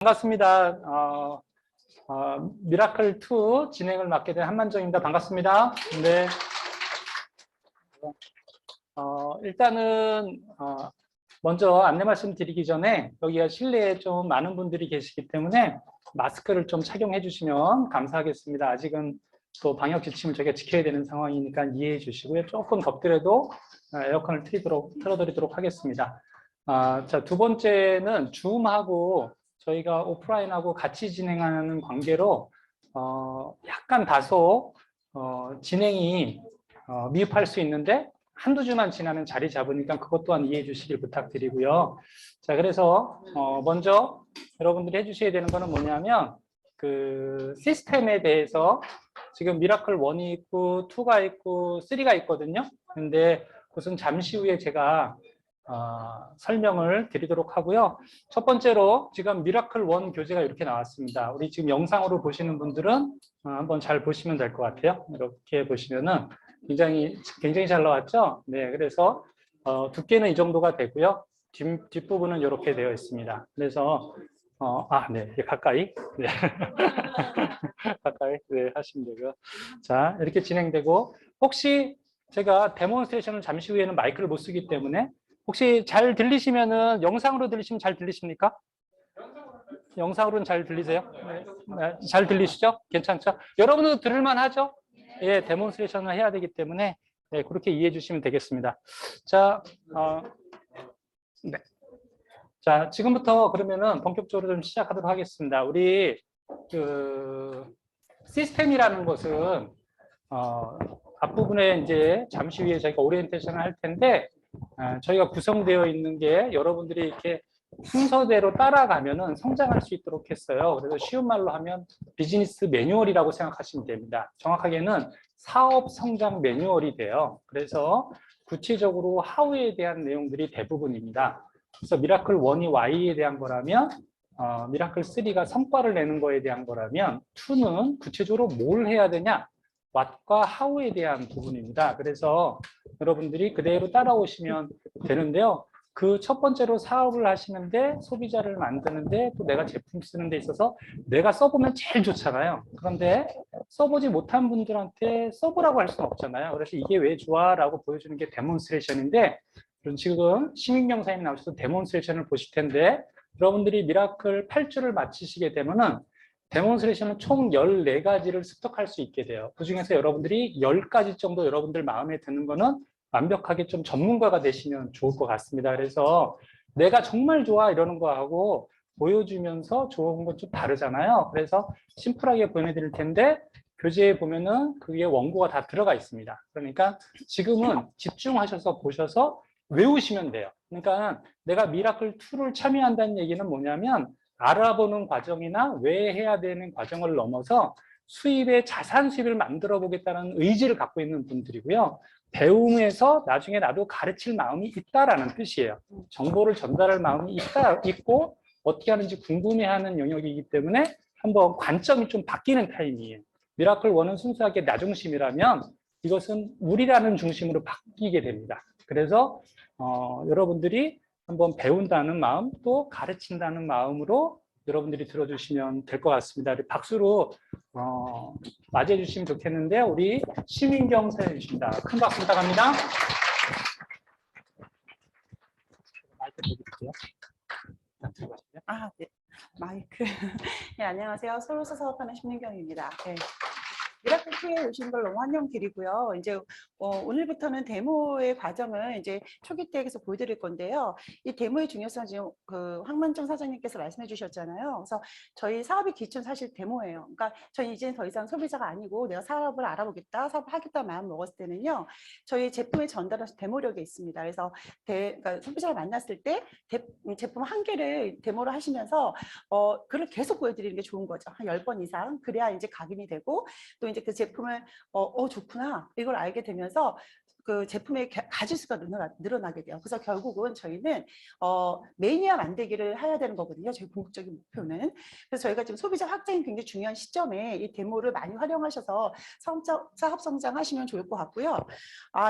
반갑습니다. 미라클2 진행을 맡게 된 한만정입니다. 반갑습니다. 네. 일단은 먼저 안내 말씀드리기 전에 여기가 실내에 좀 많은 분들이 계시기 때문에 마스크를 좀 착용해 주시면 감사하겠습니다. 아직은 또 방역 지침을 저희가 지켜야 되는 상황이니까 이해해 주시고요. 조금 덥더라도 에어컨을 틀어드리도록 하겠습니다. 자, 두 번째는 줌하고 저희가 오프라인하고 같이 진행하는 관계로 약간 다소 진행이 미흡할 수 있는데 한두 주만 지나면 자리 잡으니까 그것 또한 이해해 주시길 부탁드리고요. 자, 그래서 먼저 여러분들이 해주셔야 되는 거는 뭐냐면 그 시스템에 대해서 지금 미라클 1이 있고 2가 있고 3가 있거든요. 근데 그것은 잠시 후에 제가 설명을 드리도록 하고요. 첫 번째로 지금 미라클 1 교재가 이렇게 나왔습니다. 우리 지금 영상으로 보시는 분들은 한번 잘 보시면 될 것 같아요. 이렇게 보시면은 굉장히 잘 나왔죠? 네, 그래서 두께는 이 정도가 되고요. 뒷부분은 이렇게 되어 있습니다. 그래서 네, 가까이 네. 가까이 네, 하시면 되고요. 자, 이렇게 진행되고 혹시 제가 데몬스트레이션을 잠시 후에는 마이크를 못 쓰기 때문에 혹시 잘 들리시면은 영상으로 들리시면 잘 들리십니까? 영상으로는 잘 들리세요? 네, 잘 들리시죠? 괜찮죠? 여러분도 들을만 하죠? 예, 데몬스트레이션을 해야 되기 때문에 네, 그렇게 이해해 주시면 되겠습니다. 자, 네. 자, 지금부터 그러면은 본격적으로 좀 시작하도록 하겠습니다. 우리 그 시스템이라는 것은 앞부분에 이제 잠시 후에 저희가 오리엔테이션을 할 텐데 저희가 구성되어 있는 게 여러분들이 이렇게 순서대로 따라가면은 성장할 수 있도록 했어요. 그래서 쉬운 말로 하면 비즈니스 매뉴얼이라고 생각하시면 됩니다. 정확하게는 사업 성장 매뉴얼이 돼요. 그래서 구체적으로 하우에 대한 내용들이 대부분입니다. 그래서 미라클 1이 Y에 대한 거라면 미라클 3가 성과를 내는 거에 대한 거라면 2는 구체적으로 뭘 해야 되냐? what과 how에 대한 부분입니다. 그래서 여러분들이 그대로 따라오시면 되는데요. 그 첫 번째로 사업을 하시는데 소비자를 만드는데 또 내가 제품 쓰는 데 있어서 내가 써보면 제일 좋잖아요. 그런데 써보지 못한 분들한테 써보라고 할 수는 없잖아요. 그래서 이게 왜 좋아? 라고 보여주는 게 데몬스트레이션인데 지금 시민경사님 나오셔서 데몬스트레이션을 보실 텐데 여러분들이 미라클 8주를 마치시게 되면은 데몬스트레이션은 총 14가지를 습득할 수 있게 돼요. 그중에서 여러분들이 10가지 정도 여러분들 마음에 드는 거는 완벽하게 좀 전문가가 되시면 좋을 것 같습니다. 그래서 내가 정말 좋아 이러는 거하고 보여주면서 좋은 건 좀 다르잖아요. 그래서 심플하게 보내드릴 텐데 교재에 보면은 그게 원고가 다 들어가 있습니다. 그러니까 지금은 집중하셔서 보셔서 외우시면 돼요. 그러니까 내가 미라클2를 참여한다는 얘기는 뭐냐면 알아보는 과정이나 왜 해야 되는 과정을 넘어서 수입의 자산 수입을 만들어 보겠다는 의지를 갖고 있는 분들이고요. 배움에서 나중에 나도 가르칠 마음이 있다라는 뜻이에요. 정보를 전달할 마음이 있고 어떻게 하는지 궁금해하는 영역이기 때문에 한번 관점이 좀 바뀌는 타임이에요. 미라클 1은 순수하게 나 중심이라면 이것은 우리라는 중심으로 바뀌게 됩니다. 그래서 여러분들이 한번 배운다는 마음 또 가르친다는 마음으로 여러분들이 들어주시면 될 것 같습니다. 박수로 맞이해 주시면 좋겠는데 우리 시민경 사연이십니다. 큰 박수 부탁합니다. 마이크 드릴게요. 네. 마이크. 네, 안녕하세요. 서울서 사업하는 심민경입니다. 네. 미라클2에 오신 걸 너무 환영드리고요. 이제 오늘부터는 데모의 과정을 이제 초기 때에서 보여드릴 건데요. 이 데모의 중요성 지금 그 황만정 사장님께서 말씀해 주셨잖아요. 그래서 저희 사업의 기초는 사실 데모예요. 그러니까 저희 이제는 더 이상 소비자가 아니고 내가 사업을 알아보겠다, 사업을 하겠다 마음 먹었을 때는요. 저희 제품의 전달은 데모력에 있습니다. 그래서 그러니까 소비자를 만났을 때 제품 한 개를 데모를 하시면서 그걸 계속 보여드리는 게 좋은 거죠. 한 10번 이상. 그래야 이제 각인이 되고 또 이제 그 제품을 좋구나 이걸 알게 되면서 그 제품의 가지수가 늘어나게 돼요. 그래서 결국은 저희는 매니아 만들기를 해야 되는 거거든요. 저희 궁극적인 목표는. 그래서 저희가 지금 소비자 확장이 굉장히 중요한 시점에 이 데모를 많이 활용하셔서 사업 성장하시면 좋을 것 같고요.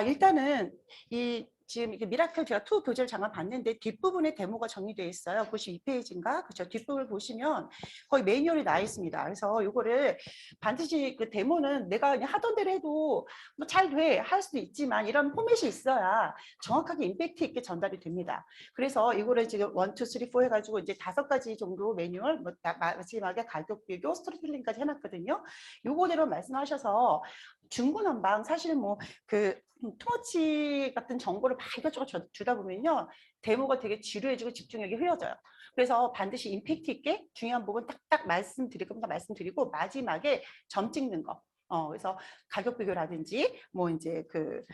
일단은 이 지금 이게 미라클 제가 투 교재를 잠깐 봤는데 뒷부분에 데모가 정리되어 있어요. 92페이지인가? 그렇죠. 뒷부분을 보시면 거의 매뉴얼이 나와 있습니다. 그래서 이거를 반드시 그 데모는 내가 그냥 하던 대로 해도 뭐 잘 돼, 할 수도 있지만 이런 포맷이 있어야 정확하게 임팩트 있게 전달이 됩니다. 그래서 이거를 지금 1, 2, 3, 4 해가지고 이제 5가지 정도 매뉴얼, 뭐 마지막에 가격 비교, 스토리텔링까지 해놨거든요. 요거대로 말씀하셔서 중구난방 사실은 뭐 그 투머치 같은 정보를 막 이것저것 주다 보면요 데모가 되게 지루해지고 집중력이 흐려져요. 그래서 반드시 임팩트 있게 중요한 부분 딱딱 말씀드리고 마지막에 점 찍는 거. 그래서 가격 비교라든지 뭐 이제 그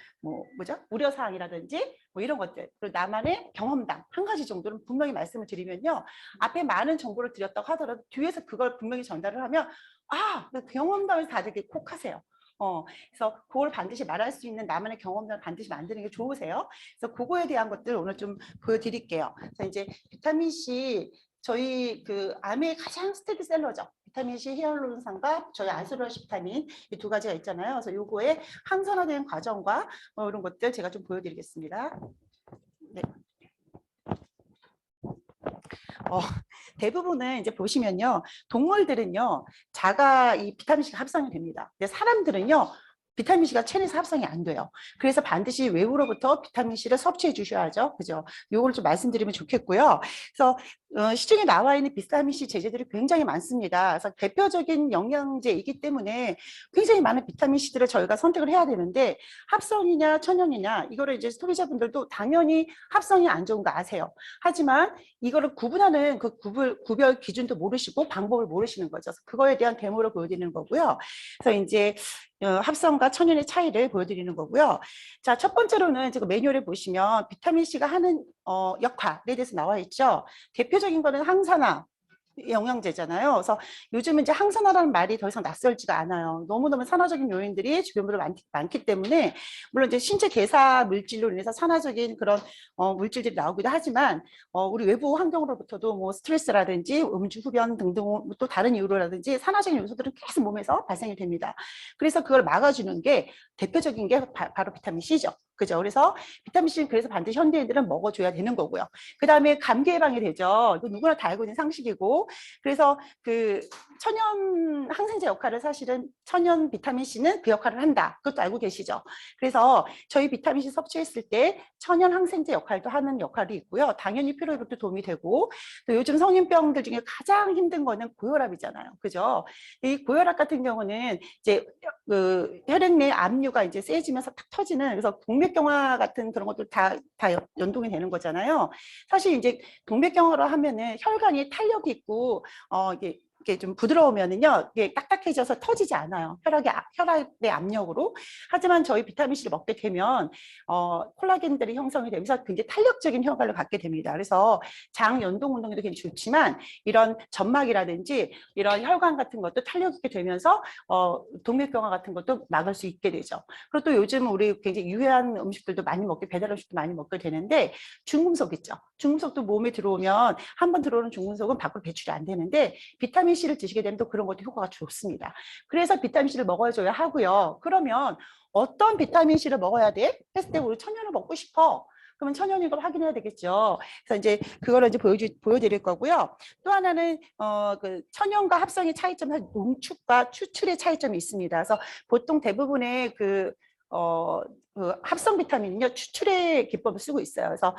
뭐죠 우려 사항이라든지 뭐 이런 것들 그리고 나만의 경험담 한 가지 정도는 분명히 말씀을 드리면요 앞에 많은 정보를 드렸다고 하더라도 뒤에서 그걸 분명히 전달을 하면 그 경험담을 다들 이렇게 콕 하세요. 그래서 그걸 반드시 말할 수 있는 나만의 경험담을 반드시 만드는 게 좋으세요. 그래서 그거에 대한 것들 오늘 좀 보여드릴게요. 그래서 이제 비타민 C 저희 그 암의 가장 스테디셀러죠. 비타민 C 히알루론산과 저희 아스로아시 비타민 이 두 가지가 있잖아요. 그래서 요거의 항산화되는 과정과 이런 것들 제가 좀 보여드리겠습니다. 네. 대부분은 이제 보시면요. 동물들은요. 자가 이 비타민C가 합성이 됩니다. 근데 사람들은요. 비타민C가 체내에서 합성이 안 돼요. 그래서 반드시 외부로부터 비타민C를 섭취해 주셔야죠. 그죠? 요걸 좀 말씀드리면 좋겠고요. 그래서 시중에 나와 있는 비타민C 제제들이 굉장히 많습니다. 그래서 대표적인 영양제이기 때문에 굉장히 많은 비타민C들을 저희가 선택을 해야 되는데 합성이냐 천연이냐 이거를 이제 소비자분들도 당연히 합성이 안 좋은 거 아세요. 하지만 이거를 구분하는 그 구별 기준도 모르시고 방법을 모르시는 거죠. 그거에 대한 데모를 보여드리는 거고요. 그래서 이제 합성과 천연의 차이를 보여드리는 거고요. 자, 첫 번째로는 지금 매뉴얼에 보시면 비타민C가 하는 역할에 대해서 나와 있죠. 대표적인 거는 항산화. 영양제잖아요. 그래서 요즘은 이제 항산화라는 말이 더 이상 낯설지가 않아요. 너무너무 산화적인 요인들이 주변으로 많기 때문에 물론 이제 신체 대사 물질로 인해서 산화적인 그런 물질들이 나오기도 하지만 우리 외부 환경으로부터도 뭐 스트레스라든지 음주 흡연 등등 또 다른 이유로라든지 산화적인 요소들은 계속 몸에서 발생이 됩니다. 그래서 그걸 막아주는 게 대표적인 게 바로 비타민 C죠. 그죠? 그래서 비타민 C는 그래서 반드시 현대인들은 먹어줘야 되는 거고요. 그 다음에 감기 예방이 되죠. 이거 누구나 다 알고 있는 상식이고, 그래서 그 천연 항생제 역할을 사실은 천연 비타민 C는 그 역할을 한다. 그것도 알고 계시죠? 그래서 저희 비타민 C 섭취했을 때 천연 항생제 역할도 하는 역할이 있고요. 당연히 피로 회복도 도움이 되고, 또 요즘 성인병들 중에 가장 힘든 거는 고혈압이잖아요. 그죠? 이 고혈압 같은 경우는 이제 그 혈액 내 압류가 이제 세지면서 탁 터지는 그래서 동맥경화 같은 그런 것들 다 연동이 되는 거잖아요. 사실 이제 동맥경화로 하면은 혈관이 탄력이 있고 이게 좀 부드러우면은요, 이게 딱딱해져서 터지지 않아요. 혈압의 압력으로. 하지만 저희 비타민C를 먹게 되면 콜라겐들이 형성이 되면서 굉장히 탄력적인 혈관을 갖게 됩니다. 그래서 장 연동 운동에도 굉장히 좋지만 이런 점막이라든지 이런 혈관 같은 것도 탄력 있게 되면서 동맥경화 같은 것도 막을 수 있게 되죠. 그리고 또 요즘 우리 굉장히 유해한 음식들도 많이 먹게 배달 음식도 많이 먹게 되는데 중금속 있죠. 중금속도 몸에 들어오면 한번 들어오는 중금속은 밖으로 배출이 안 되는데 비타민 C를 드시게 되면 또 그런 것도 효과가 좋습니다. 그래서 비타민 C를 먹어줘야 하고요. 그러면 어떤 비타민 C를 먹어야 돼? 했을 때 우리 천연을 먹고 싶어. 그러면 천연인 걸 확인해야 되겠죠. 그래서 이제 그거를 이제 보여드릴 거고요. 또 하나는 그 천연과 합성의 차이점은 농축과 추출의 차이점이 있습니다. 그래서 보통 대부분의 그 합성 비타민은요 추출의 기법을 쓰고 있어요. 그래서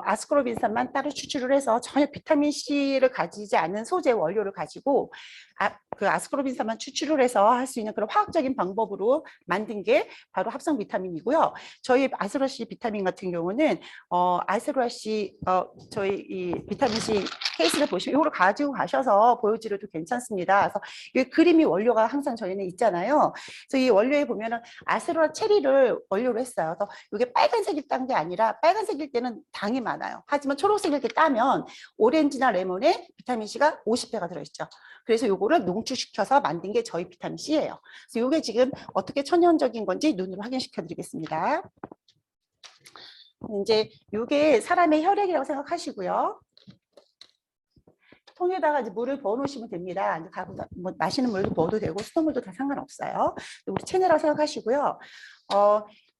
아스코르빈산만 따로 추출을 해서 전혀 비타민 C를 가지지 않는 소재 원료를 가지고 그 아스코르빈산만 추출을 해서 할 수 있는 그런 화학적인 방법으로 만든 게 바로 합성 비타민이고요. 저희 아스로아시 비타민 같은 경우는 아스로아시 저희 이 비타민 C 케이스를 보시면 이거를 가지고 가셔서 보여드려도 괜찮습니다. 그래서 이 그림이 원료가 항상 저희는 있잖아요. 그래서 이 원료에 보면은 아스로아 체리를 원료로 했어요. 그래서 이게 빨간색일 딴 게 아니라 빨간색일 때는 당이 많아요. 하지만 초록색일 때 따면 오렌지나 레몬에 비타민 C가 50배가 들어있죠. 그래서 요거를 농축시켜서 만든 게 저희 비타민 C예요. 그래서 요게 지금 어떻게 천연적인 건지 눈으로 확인시켜 드리겠습니다. 이제 요게 사람의 혈액이라고 생각하시고요. 통에다가 이제 물을 부어 놓으시면 됩니다. 뭐 마시는 물도 부어도 되고 수돗물도 다 상관없어요. 우리 체내라고 생각하시고요.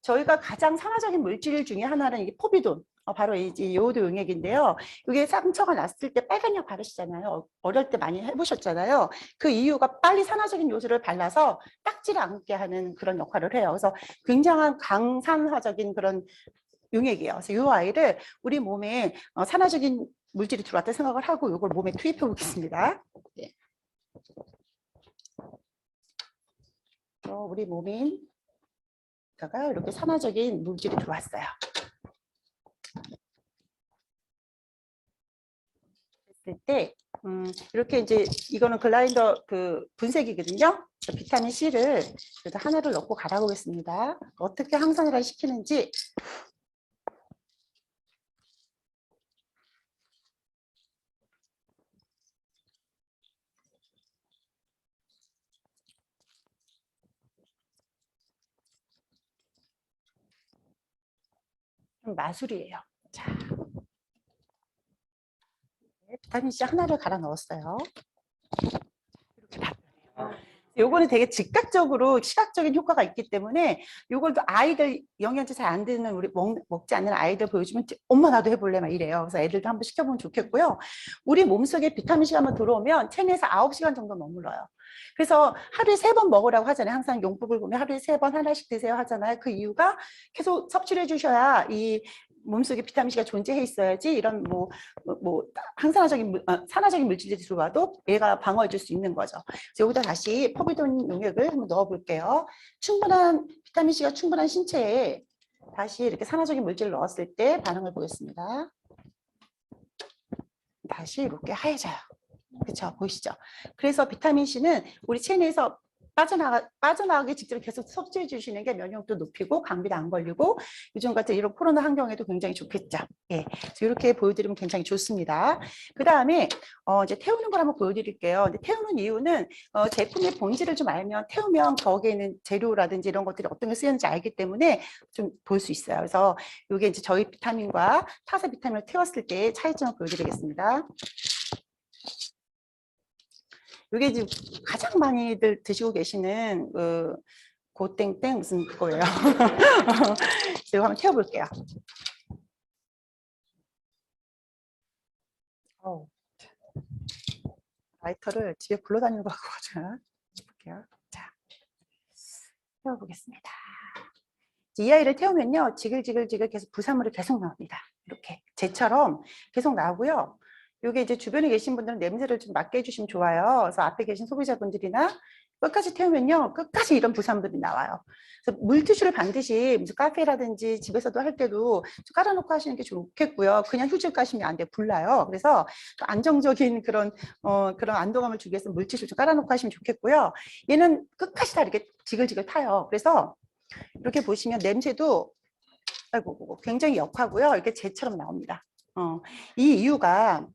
저희가 가장 산화적인 물질 중에 하나는 이게 포비돈, 바로 이 요오드 용액인데요. 이게 상처가 났을 때 빨간 약 바르시잖아요. 어릴 때 많이 해보셨잖아요. 그 이유가 빨리 산화적인 요소를 발라서 딱지를 않게 하는 그런 역할을 해요. 그래서 굉장한 강산화적인 그런 용액이에요. 그래서 이 아이를 우리 몸에 산화적인 물질이 들어왔다 생각을 하고 이걸 몸에 투입해 보겠습니다. 네. 우리 몸에다가 이렇게 산화적인 물질이 들어왔어요. 그랬을 때 이렇게 이제 이거는 글라인더 그 분쇄기거든요. 비타민 C를 그래서 하나를 넣고 갈아보겠습니다. 어떻게 항산화를 시키는지. 마술이에요. 자, 비타민 C 하나를 갈아 넣었어요. 이렇게 바뀌어요. 요거는 되게 즉각적으로 시각적인 효과가 있기 때문에 요걸 또 아이들 영양제 잘 안 드는 우리 먹지 않는 아이들 보여주면 엄마 나도 해볼래 막 이래요. 그래서 애들도 한번 시켜보면 좋겠고요. 우리 몸속에 비타민C가 한번 들어오면 체내에서 9시간 정도 머물러요. 그래서 하루에 3번 먹으라고 하잖아요. 항상 용법을 보면 하루에 3번 하나씩 드세요 하잖아요. 그 이유가 계속 섭취를 해주셔야 이 몸속에 비타민C가 존재해 있어야지 이런 항산화적인 산화적인 물질들이 들어와도 얘가 방어해 줄 수 있는 거죠. 그래서 여기다 다시 포비돈 용액을 한번 넣어 볼게요. 충분한 비타민C가 충분한 신체에 다시 이렇게 산화적인 물질을 넣었을 때 반응을 보겠습니다. 다시 이렇게 하얘져요. 그렇죠? 보이시죠? 그래서 비타민C는 우리 체내에서 빠져나가기 직전에 계속 섭취해 주시는 게 면역도 높이고 감기도 안 걸리고 요즘 같은 이런 코로나 환경에도 굉장히 좋겠죠. 예, 이렇게 보여드리면 굉장히 좋습니다. 그 다음에 이제 태우는 걸 한번 보여드릴게요. 근데 태우는 이유는 제품의 본질을 좀 알면 태우면 거기에 있는 재료라든지 이런 것들이 어떤 게 쓰였는지 알기 때문에 좀 볼 수 있어요. 그래서 이게 이제 저희 비타민과 타사 비타민을 태웠을 때 차이점을 보여드리겠습니다. 이게 지금 가장 많이들 드시고 계시는 고땡땡 무슨 그거예요. 제가 한번 태워볼게요. 라이터를 집에 굴러다니는 거 같거든요. 볼게요. 자, 태워보겠습니다. 이 아이를 태우면요, 지글지글 계속 부산물이 계속 나옵니다. 이렇게 쟤처럼 계속 나오고요. 이게 이제 주변에 계신 분들은 냄새를 좀 맡게 해주시면 좋아요. 그래서 앞에 계신 소비자분들이나 끝까지 태우면요, 끝까지 이런 부산물이 나와요. 그래서 물티슈를 반드시 무슨 카페라든지 집에서도 할 때도 좀 깔아놓고 하시는 게 좋겠고요. 그냥 휴지를 까시면 안 돼, 불나요. 그래서 안정적인 그런 안도감을 주기 위해서 물티슈를 좀 깔아놓고 하시면 좋겠고요. 얘는 끝까지 다 이렇게 지글지글 타요. 그래서 이렇게 보시면 냄새도 굉장히 역하고요. 이렇게 젤처럼 나옵니다. 이 이유가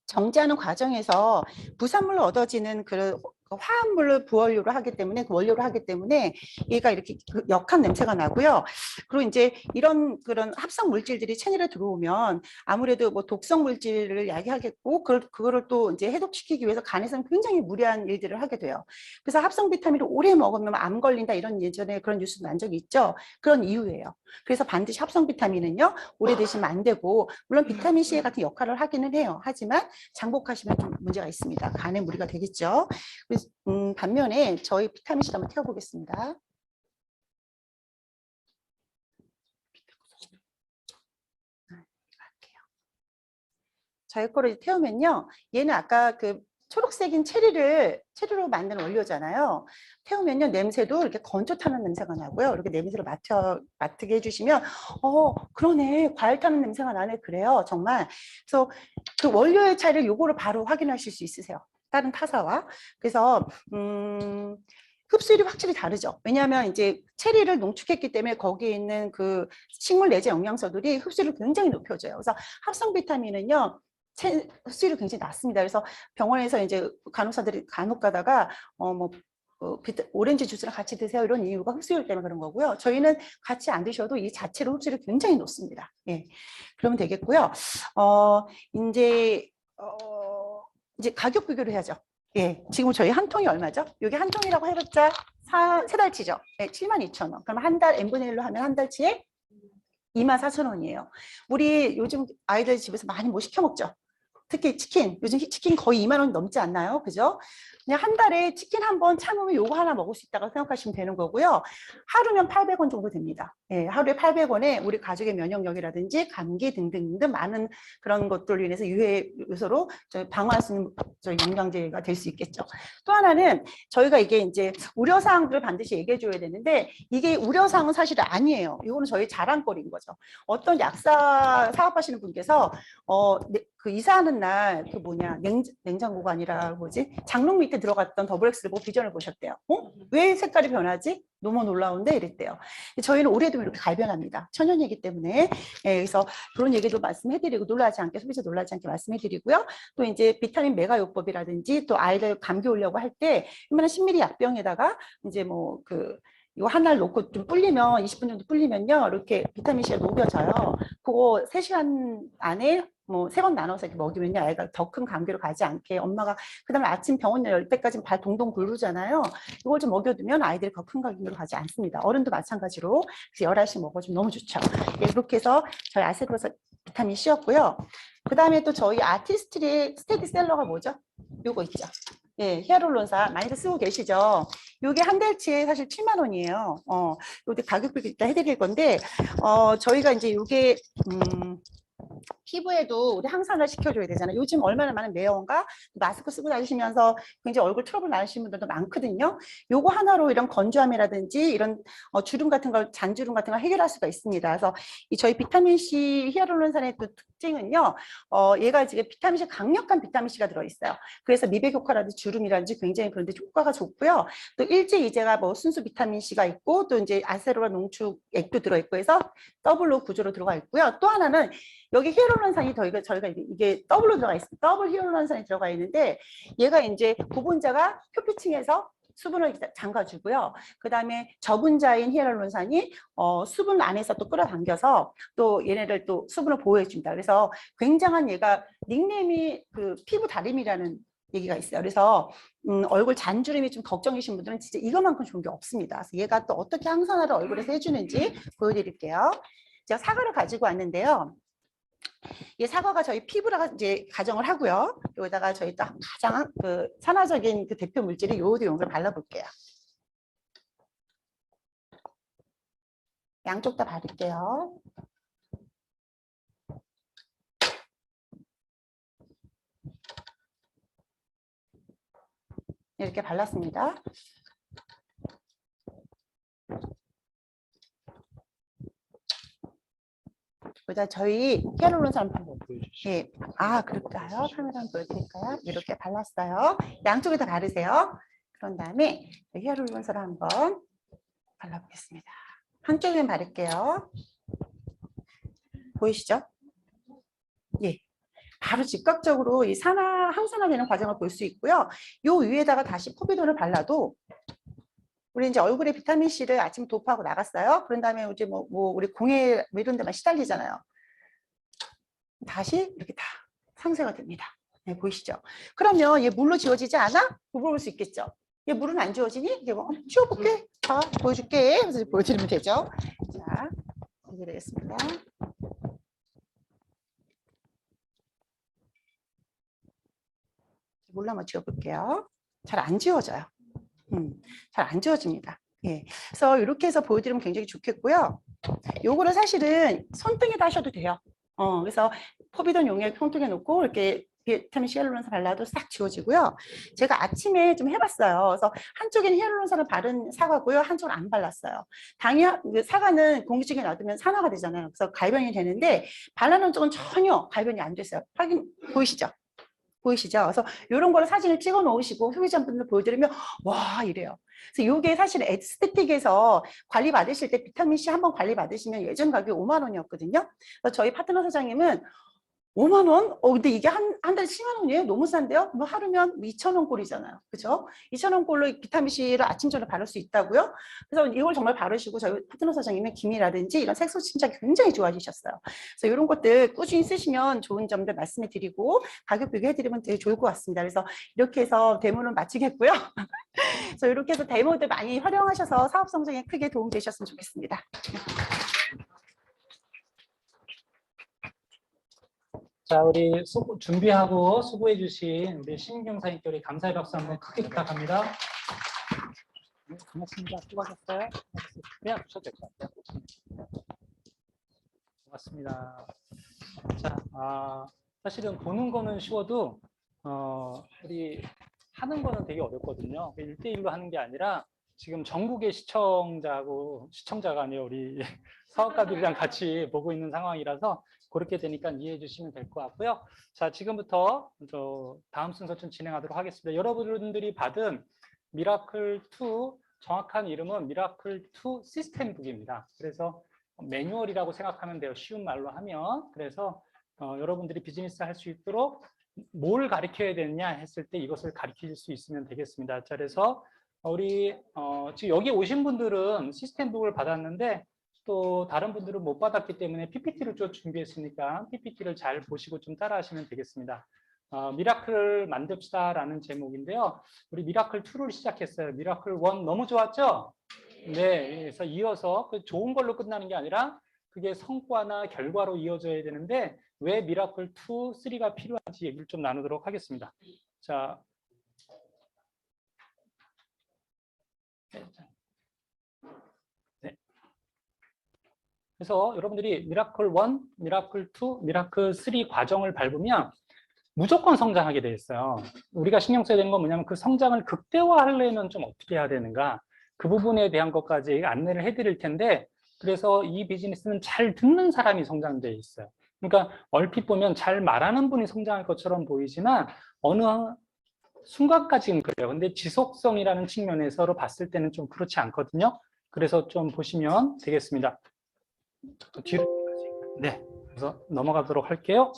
정제하는 과정에서 부산물로 얻어지는 그 화합물을 부원료로 하기 때문에 원료로 하기 때문에 얘가 이렇게 역한 냄새가 나고요. 그리고 이제 이런 그런 합성 물질들이 체내로 들어오면 아무래도 뭐 독성 물질을 야기하겠고 그거를 또 이제 해독시키기 위해서 간에서는 굉장히 무리한 일들을 하게 돼요. 그래서 합성 비타민을 오래 먹으면 암 걸린다 이런 예전에 그런 뉴스 난 적이 있죠. 그런 이유예요. 그래서 반드시 합성 비타민은요 오래 드시면 안 되고 물론 비타민 C 같은 역할을 하기는 해요. 하지만 장복하시면 좀 문제가 있습니다. 간에 무리가 되겠죠. 반면에 저희 비타민C 한번 태워보겠습니다. 저희 거를 태우면요. 얘는 아까 그 초록색인 체리로 만든 원료잖아요. 태우면요. 냄새도 이렇게 건조 타는 냄새가 나고요. 이렇게 냄새를 맡게 해주시면 그러네. 과일 타는 냄새가 나네. 그래요. 정말. 그래서 그 원료의 차이를 요거를 바로 확인하실 수 있으세요. 다른 타사와. 그래서 흡수율이 확실히 다르죠. 왜냐하면 이제 체리를 농축했기 때문에 거기에 있는 그 식물 내재 영양소들이 흡수율을 굉장히 높여줘요. 그래서 합성 비타민은요. 흡수율이 굉장히 낮습니다. 그래서 병원에서 이제 간호사들이 간혹 가다가 오렌지 주스랑 같이 드세요 이런 이유가 흡수율 때문에 그런 거고요. 저희는 같이 안 드셔도 이 자체로 흡수율이 굉장히 높습니다. 예, 그러면 되겠고요. 이제 가격 비교를 해야죠. 예, 지금 저희 한 통이 얼마죠? 여기 한 통이라고 해봤자 세 달치죠. 네, 72,000원. 그럼 한 달 n분의 1로 하면 한 달치에 24,000원이에요. 우리 요즘 아이들 집에서 많이 뭐 시켜 먹죠? 특히 치킨. 요즘 치킨 거의 2만 원 넘지 않나요? 그죠? 그냥 한 달에 치킨 한 번 참으면 요거 하나 먹을 수 있다고 생각하시면 되는 거고요. 하루면 800원 정도 됩니다. 예, 하루에 800원에 우리 가족의 면역력이라든지 감기 등등 많은 그런 것들로 인해서 유해 요소로 방어할 수 있는 영양제가 될 수 있겠죠. 또 하나는 저희가 이게 이제 우려사항들을 반드시 얘기해 줘야 되는데 이게 우려사항은 사실 아니에요. 이거는 저희 자랑거리인 거죠. 어떤 약사 사업하시는 분께서 그 이사하는 날 그 뭐냐 냉장고가 아니라 뭐지 장롱 밑에 들어갔던 더블 X를 보고 비전을 보셨대요. 왜 색깔이 변하지? 너무 놀라운데 이랬대요. 저희는 올해도 이렇게 갈변합니다. 천연이기 때문에. 예, 그래서 그런 얘기도 말씀해드리고 놀라지 않게 소비자 놀라지 않게 말씀해드리고요. 또 이제 비타민 메가요법이라든지 또 아이들 감기 오려고 할 때 이만한 10ml 약병에다가 이제 뭐 그 이거 하나를 놓고 좀 불리면 20분 정도 불리면요 이렇게 비타민C가 녹여져요. 그거 3시간 안에 뭐 3번 나눠서 이렇게 먹이면요 아이가 더 큰 감기로 가지 않게 엄마가 그다음에 아침 병원 열 때까지 발 동동 굴르잖아요. 이걸 좀 먹여두면 아이들이 더 큰 감기로 가지 않습니다. 어른도 마찬가지로 그래서 11시 먹어주면 너무 좋죠. 예, 그렇게 해서 저희 아세로사 비타민 C였고요. 그다음에 또 저희 아티스트리 스테디셀러가 뭐죠? 요거 있죠. 예, 히아룰론산 많이들 쓰고 계시죠. 요게 한 달치에 사실 7만 원이에요. 요게 가격표 일단 해드릴 건데, 저희가 이제 요게, 피부에도 우리 항산화 시켜줘야 되잖아요. 요즘 얼마나 많은 매연과 마스크 쓰고 다니시면서 굉장히 얼굴 트러블 나시는 분들도 많거든요. 요거 하나로 이런 건조함이라든지 이런 주름 같은 걸, 잔주름 같은 걸 해결할 수가 있습니다. 그래서 이 저희 비타민C 히아룰론산의 또 특징은요, 얘가 지금 비타민C, 강력한 비타민C가 들어있어요. 그래서 미백 효과라든지 주름이라든지 굉장히 그런데 효과가 좋고요. 또 일제이제가 뭐 순수 비타민C가 있고 또 이제 아세로라 농축액도 들어있고 해서 더블로 구조로 들어가 있고요. 또 하나는 여기 히알루론산이 저희가 이게 더블로 들어가 있습니다. 더블 히알루론산이 들어가 있는데 얘가 이제 고분자가 표피층에서 수분을 잠가주고요. 그 다음에 저분자인 히알루론산이 수분 안에서 또 끌어당겨서 또 얘네를 또 수분을 보호해줍니다. 그래서 굉장한 얘가 닉네임이 그 피부 다림이라는 얘기가 있어요. 그래서 얼굴 잔주름이 좀 걱정이신 분들은 진짜 이것만큼 좋은 게 없습니다. 그래서 얘가 또 어떻게 항산화를 얼굴에서 해주는지 보여드릴게요. 제가 사과를 가지고 왔는데요. 이 사과가 저희 피부라 이제 가정을 하고요. 여기다가 저희 또 가장 그 산화적인 그 대표 물질이 요오드용을 발라볼게요. 양쪽 다 바를게요. 이렇게 발랐습니다. 여기다 저희 히알루론산 예, 그럴까요? 카메라 한번 보여드릴까요? 이렇게 발랐어요. 양쪽에 다 바르세요. 그런 다음에 히알루론산을 한번 발라보겠습니다. 한쪽에는 바를게요. 보이시죠? 예. 바로 즉각적으로 이 항산화되는 과정을 볼 수 있고요. 요 위에다가 다시 포비돈을 발라도 우리 이제 얼굴에 비타민 C를 아침 도포하고 나갔어요. 그런 다음에 이제 뭐 우리 공해 이런 데만 시달리잖아요. 다시 이렇게 다 상쇄가 됩니다. 네, 보이시죠? 그러면 얘 물로 지워지지 않아? 물어볼 수 있겠죠. 얘 물은 안 지워지니? 이게 뭐 지워볼게. 자, 보여줄게. 그래서 보여드리면 되죠. 자, 이렇게 되겠습니다. 물 한번 지워볼게요. 잘 안 지워져요. 잘 안 지워집니다. 예. 그래서 이렇게 해서 보여드리면 굉장히 좋겠고요. 요거를 사실은 손등에다 하셔도 돼요. 그래서 포비돈 용액 손등에 놓고 이렇게 비타민 C 히알루론산 발라도 싹 지워지고요. 제가 아침에 좀 해봤어요. 그래서 한쪽에는 히알루론산을 바른 사과고요. 한쪽은 안 발랐어요. 사과는 공기중에 놔두면 산화가 되잖아요. 그래서 갈변이 되는데 발라놓은 쪽은 전혀 갈변이 안 됐어요. 확인 보이시죠? 보이시죠? 그래서 이런 거를 사진을 찍어 놓으시고 소비자분들 보여드리면 와 이래요. 그래서 이게 사실 에스테틱에서 관리 받으실 때 비타민 C 한번 관리 받으시면 예전 가격이 5만 원이었거든요. 그래서 저희 파트너 사장님은 5만 원? 근데 이게 한 달에 10만 원이에요? 너무 싼데요? 뭐 하루면 2천 원 꼴이잖아요. 그죠? 2천 원 꼴로 비타민C를 아침, 저녁 바를 수 있다고요? 그래서 이걸 정말 바르시고 저희 파트너 사장님의 김이라든지 이런 색소 침착이 굉장히 좋아지셨어요. 그래서 이런 것들 꾸준히 쓰시면 좋은 점들 말씀해 드리고 가격 비교해 드리면 되게 좋을 것 같습니다. 그래서 이렇게 해서 데모는 마치겠고요. 그래서 이렇게 해서 데모들 많이 활용하셔서 사업 성장에 크게 도움 되셨으면 좋겠습니다. 자, 우리 준비하고 수고해 주신 우리 신경사님께 우리 감사의 박수 한번 크게 부탁합니다. 네, 고맙습니다. 수고하셨어요. 그냥 주셔도 될 것 같아요. 고맙습니다. 자, 사실은 보는 거는 쉬워도 우리 하는 거는 되게 어렵거든요. 1대1로 하는 게 아니라 지금 전국의 시청자가 아니에요. 우리 사업가들이랑 같이 보고 있는 상황이라서 그렇게 되니까 이해해 주시면 될 것 같고요. 자, 지금부터 다음 순서 좀 진행하도록 하겠습니다. 여러분들이 받은 미라클2 정확한 이름은 미라클2 시스템북입니다. 그래서 매뉴얼이라고 생각하면 돼요. 쉬운 말로 하면. 그래서 여러분들이 비즈니스 할 수 있도록 뭘 가르쳐야 되느냐 했을 때 이것을 가르칠 수 있으면 되겠습니다. 자, 그래서 우리 지금 여기 오신 분들은 시스템북을 받았는데 또 다른 분들은 못 받았기 때문에 PPT를 좀 준비했으니까 PPT를 잘 보시고 좀 따라 하시면 되겠습니다. 미라클을 만듭시다라는 제목인데요. 우리 미라클2를 시작했어요. 미라클1 너무 좋았죠? 네, 그래서 이어서 그 좋은 걸로 끝나는 게 아니라 그게 성과나 결과로 이어져야 되는데 왜 미라클2, 3가 필요한지 얘기를 좀 나누도록 하겠습니다. 자, 네. 그래서 여러분들이 미라클1, 미라클2, 미라클3 과정을 밟으면 무조건 성장하게 돼 있어요. 우리가 신경 써야 되는 건 뭐냐면 그 성장을 극대화하려면 좀 어떻게 해야 되는가, 그 부분에 대한 것까지 안내를 해드릴 텐데, 그래서 이 비즈니스는 잘 듣는 사람이 성장돼 있어요. 그러니까 얼핏 보면 잘 말하는 분이 성장할 것처럼 보이지만 어느 순간까지는 그래요. 근데 지속성이라는 측면에서 봤을 때는 좀 그렇지 않거든요. 그래서 좀 보시면 되겠습니다. 뒤로, 네, 그래서 넘어가도록 할게요.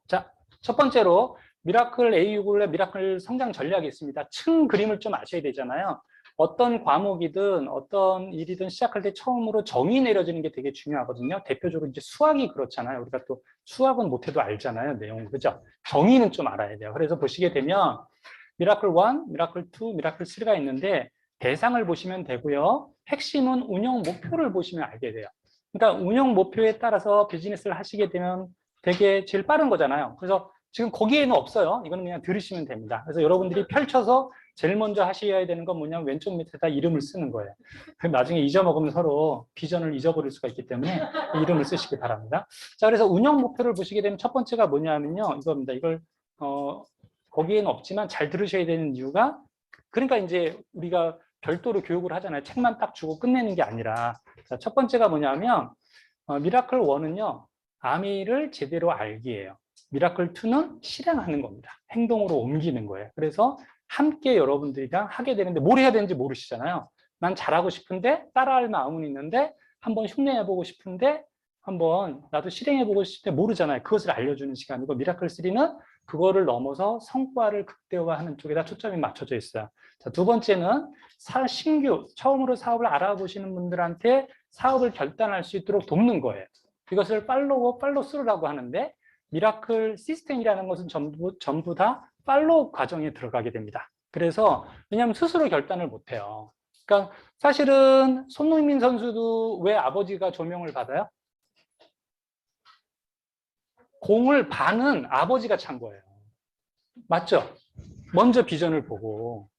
자, 첫 번째로 미라클 A6의 미라클 성장 전략이 있습니다. 층 그림을 좀 아셔야 되잖아요. 어떤 과목이든 어떤 일이든 시작할 때 처음으로 정의 내려지는 게 되게 중요하거든요. 대표적으로 이제 수학이 그렇잖아요. 우리가 또 수학은 못해도 알잖아요. 내용, 그죠? 정의는 좀 알아야 돼요. 그래서 보시게 되면 미라클 1, 미라클 2, 미라클 3가 있는데 대상을 보시면 되고요. 핵심은 운영 목표를 보시면 알게 돼요. 그러니까 운영 목표에 따라서 비즈니스를 하시게 되면 되게 제일 빠른 거잖아요. 그래서 지금 거기에는 없어요. 이거는 그냥 들으시면 됩니다. 그래서 여러분들이 펼쳐서 제일 먼저 하셔야 되는 건 뭐냐면 왼쪽 밑에다 이름을 쓰는 거예요. 그럼 나중에 잊어먹으면 서로 비전을 잊어버릴 수가 있기 때문에 이름을 쓰시기 바랍니다. 자, 그래서 운영 목표를 보시게 되면 첫 번째가 뭐냐면요. 이겁니다. 이걸 거기에는 없지만 잘 들으셔야 되는 이유가, 그러니까 이제 우리가 별도로 교육을 하잖아요. 책만 딱 주고 끝내는 게 아니라. 자, 첫 번째가 뭐냐면 미라클 1은요. 아미를 제대로 알기예요. 미라클 2는 실행하는 겁니다. 행동으로 옮기는 거예요. 그래서 함께 여러분들이랑 하게 되는데 뭘 해야 되는지 모르시잖아요. 난 잘하고 싶은데 따라할 마음은 있는데 한번 흉내내보고 싶은데 한번 나도 실행해보고 싶을 때 모르잖아요. 그것을 알려주는 시간이고 미라클 3는 그거를 넘어서 성과를 극대화하는 쪽에다 초점이 맞춰져 있어요. 자, 두 번째는 신규 처음으로 사업을 알아보시는 분들한테 사업을 결단할 수 있도록 돕는 거예요. 이것을 팔로우스루라고 하는데 미라클 시스템이라는 것은 전부 다 팔로우 과정에 들어가게 됩니다. 그래서 왜냐하면 스스로 결단을 못해요. 그러니까 사실은 손흥민 선수도 왜 아버지가 조명을 받아요? 공을 반은 아버지가 찬 거예요. 맞죠? 먼저 비전을 보고.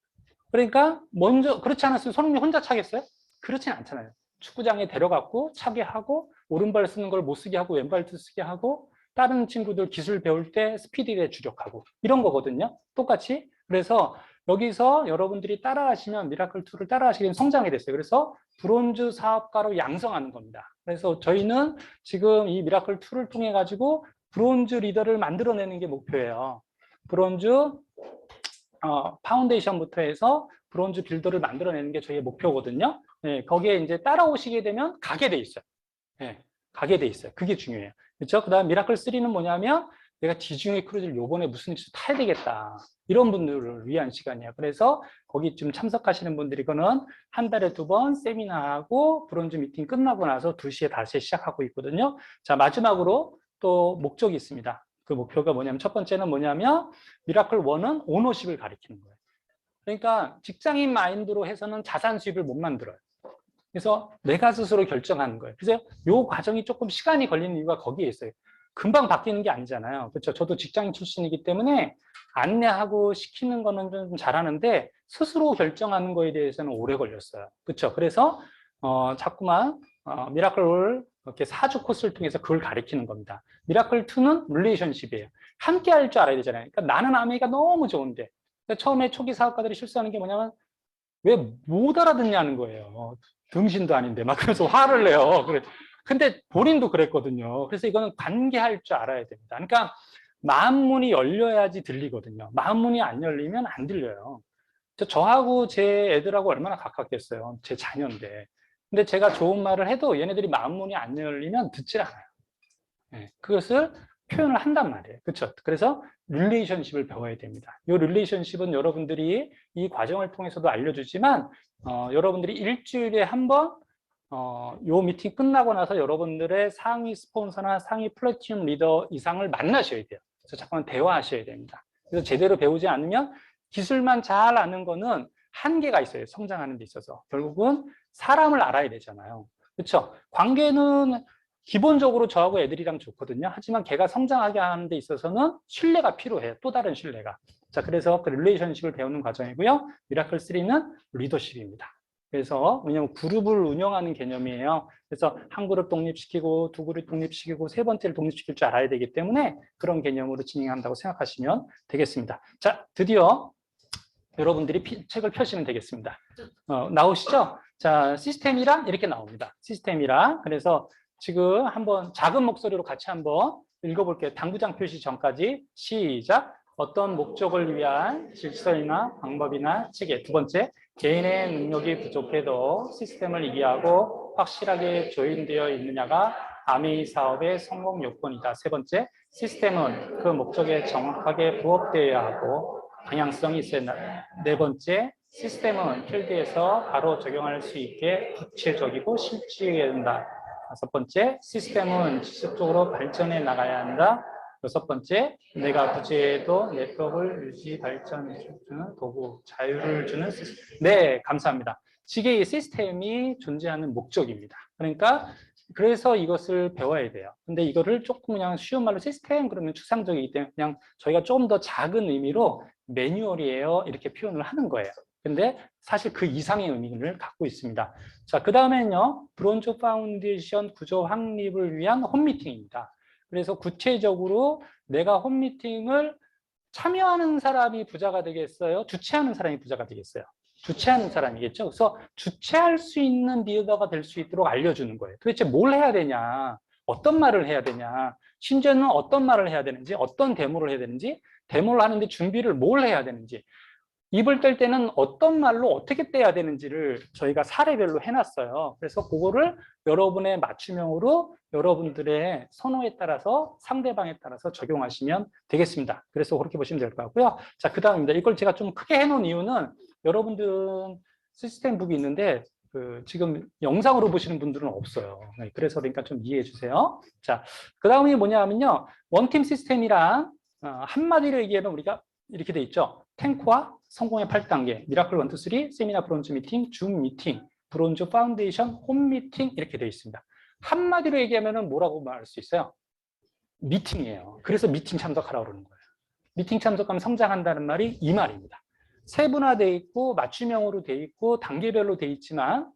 그러니까 먼저 그렇지 않았으면 손흥민 혼자 차겠어요? 그렇진 않잖아요. 축구장에 데려갔고 차게 하고 오른발 쓰는 걸 못 쓰게 하고 왼발도 쓰게 하고 다른 친구들 기술 배울 때 스피드에 주력하고 이런 거거든요. 똑같이. 그래서 여기서 여러분들이 따라하시면 미라클2를 따라하시게 되면 성장이 됐어요. 그래서 브론즈 사업가로 양성하는 겁니다. 그래서 저희는 지금 이 미라클2를 통해 가지고 브론즈 리더를 만들어내는 게 목표예요. 브론즈 파운데이션부터 해서 브론즈 빌더를 만들어내는 게 저희의 목표거든요. 네, 거기에 이제 따라오시게 되면 가게 돼 있어요. 네, 가게 돼 있어요. 그게 중요해요. 그렇죠? 그다음 미라클 3는 뭐냐면 내가 지중해 크루즈를 요번에 무슨 일을 타야 되겠다. 이런 분들을 위한 시간이야. 그래서 거기 좀 참석하시는 분들이 이거는 한 달에 2번 세미나하고 브론즈 미팅 끝나고 나서 2시에 다시 시작하고 있거든요. 자, 마지막으로 또 목적이 있습니다. 그 목표가 뭐냐면 첫 번째는 뭐냐면 미라클 1은 오너십을 가리키는 거예요. 그러니까 직장인 마인드로 해서는 자산 수입을 못 만들어요. 그래서 내가 스스로 결정하는 거예요. 그래서 이 과정이 조금 시간이 걸리는 이유가 거기에 있어요. 금방 바뀌는 게 아니잖아요. 그렇죠? 저도 직장인 출신이기 때문에 안내하고 시키는 거는 좀 잘하는데 스스로 결정하는 거에 대해서는 오래 걸렸어요. 그렇죠? 그래서 자꾸만 미라클 이렇게 4주 코스를 통해서 그걸 가리키는 겁니다. 미라클 2는 릴레이션십이에요. 함께 할 줄 알아야 되잖아요. 그러니까 나는 아메리카 너무 좋은데 그러니까 처음에 초기 사업가들이 실수하는 게 뭐냐면 왜 못 알아듣냐는 거예요. 등신도 아닌데 막 그래서 화를 내요. 근데 본인도 그랬거든요. 그래서 이거는 관계할 줄 알아야 됩니다. 그러니까 마음문이 열려야지 들리거든요. 마음문이 안 열리면 안 들려요. 저하고 제 애들하고 얼마나 가깝겠어요. 제 자녀인데. 근데 제가 좋은 말을 해도 얘네들이 마음문이 안 열리면 듣질 않아요. 네, 그것을 표현을 한단 말이에요. 그렇죠? 그래서 릴레이션십을 배워야 됩니다. 이 릴레이션십은 여러분들이 이 과정을 통해서도 알려주지만 여러분들이 일주일에 한 번 요 미팅 끝나고 나서 여러분들의 상위 스폰서나 상위 플래티넘 리더 이상을 만나셔야 돼요. 그래서 잠깐 대화하셔야 됩니다. 그래서 제대로 배우지 않으면 기술만 잘 아는 거는 한계가 있어요. 성장하는 데 있어서. 결국은 사람을 알아야 되잖아요. 그렇죠? 관계는 기본적으로 저하고 애들이랑 좋거든요. 하지만 걔가 성장하게 하는 데 있어서는 신뢰가 필요해요. 또 다른 신뢰가. 자, 그래서 그 릴레이션십을 배우는 과정이고요. 미라클 3는 리더십입니다. 그래서 왜냐하면 그룹을 운영하는 개념이에요. 그래서 한 그룹 독립시키고 두 그룹 독립시키고 세 번째를 독립시킬 줄 알아야 되기 때문에 그런 개념으로 진행한다고 생각하시면 되겠습니다. 자, 드디어 여러분들이 책을 펴시면 되겠습니다. 나오시죠? 자, 시스템이라 이렇게 나옵니다. 시스템이라. 그래서 지금 한번 작은 목소리로 같이 한번 읽어볼게요. 당구장 표시 전까지 시작. 어떤 목적을 위한 질서나 방법이나 체계. 두 번째, 개인의 능력이 부족해도 시스템을 이해하고 확실하게 조인되어 있느냐가 아메이 사업의 성공 요건이다. 세 번째, 시스템은 그 목적에 정확하게 부합되어야 하고 방향성이 있어야 한다. 네 번째, 시스템은 필드에서 바로 적용할 수 있게 구체적이고 실질적이어야 한다. 다섯 번째, 시스템은 지속적으로 발전해 나가야 한다. 여섯 번째, 내가 부재해도 네트워크를 유지 발전해주는 도구, 자유를 주는 시스템. 네, 감사합니다. 이게 이 시스템이 존재하는 목적입니다. 그러니까 그래서 이것을 배워야 돼요. 근데 이거를 조금 그냥 쉬운 말로 시스템 그러면 추상적이기 때문에 그냥 저희가 조금 더 작은 의미로 매뉴얼이에요 이렇게 표현을 하는 거예요. 근데 사실 그 이상의 의미를 갖고 있습니다. 자, 그 다음에는요, 브론즈 파운데이션 구조 확립을 위한 홈미팅입니다. 그래서 구체적으로 내가 홈미팅을 참여하는 사람이 부자가 되겠어요? 주최하는 사람이 부자가 되겠어요? 주최하는 사람이겠죠? 그래서 주최할 수 있는 리더가 될 수 있도록 알려주는 거예요. 도대체 뭘 해야 되냐? 어떤 말을 해야 되냐? 심지어는 어떤 말을 해야 되는지, 어떤 데모를 해야 되는지, 데모를 하는데 준비를 뭘 해야 되는지, 입을 뗄 때는 어떤 말로 어떻게 떼야 되는지를 저희가 사례별로 해놨어요. 그래서 그거를 여러분의 맞춤형으로 여러분들의 선호에 따라서 상대방에 따라서 적용하시면 되겠습니다. 그래서 그렇게 보시면 될 것 같고요. 자, 그 다음입니다. 이걸 제가 좀 크게 해놓은 이유는 여러분들 시스템북이 있는데 지금 영상으로 보시는 분들은 없어요. 네, 그래서 그러니까 좀 이해해 주세요. 자, 그 다음이 뭐냐 하면요. 원팀 시스템이랑 한마디로 얘기하면 우리가 이렇게 돼 있죠. 탱크와 성공의 8단계, 미라클 1, 2, 3, 세미나 브론즈 미팅, 줌 미팅, 브론즈 파운데이션, 홈 미팅 이렇게 되어 있습니다. 한마디로 얘기하면 뭐라고 말할 수 있어요? 미팅이에요. 그래서 미팅 참석하라고 그러는 거예요. 미팅 참석하면 성장한다는 말이 이 말입니다. 세분화되어 있고 맞춤형으로 되어 있고 단계별로 되어 있지만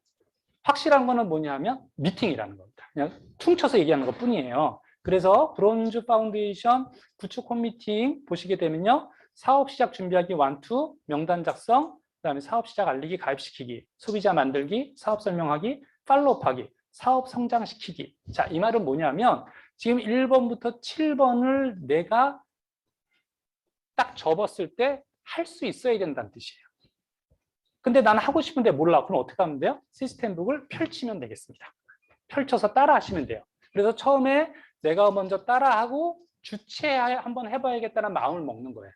확실한 거는 뭐냐 하면 미팅이라는 겁니다. 그냥 퉁쳐서 얘기하는 것 뿐이에요. 그래서 브론즈 파운데이션 구축 홈 미팅 보시게 되면요. 사업 시작 준비하기 1, 2, 명단 작성, 그다음에 사업 시작 알리기, 가입시키기, 소비자 만들기, 사업 설명하기, 팔로우하기, 사업 성장시키기. 자, 이 말은 뭐냐면 지금 1번부터 7번을 내가 딱 접었을 때 할 수 있어야 된다는 뜻이에요. 근데 나는 하고 싶은데 몰라. 그럼 어떻게 하면 돼요? 시스템북을 펼치면 되겠습니다. 펼쳐서 따라 하시면 돼요. 그래서 처음에 내가 먼저 따라하고 주최 한번 해봐야겠다는 마음을 먹는 거예요.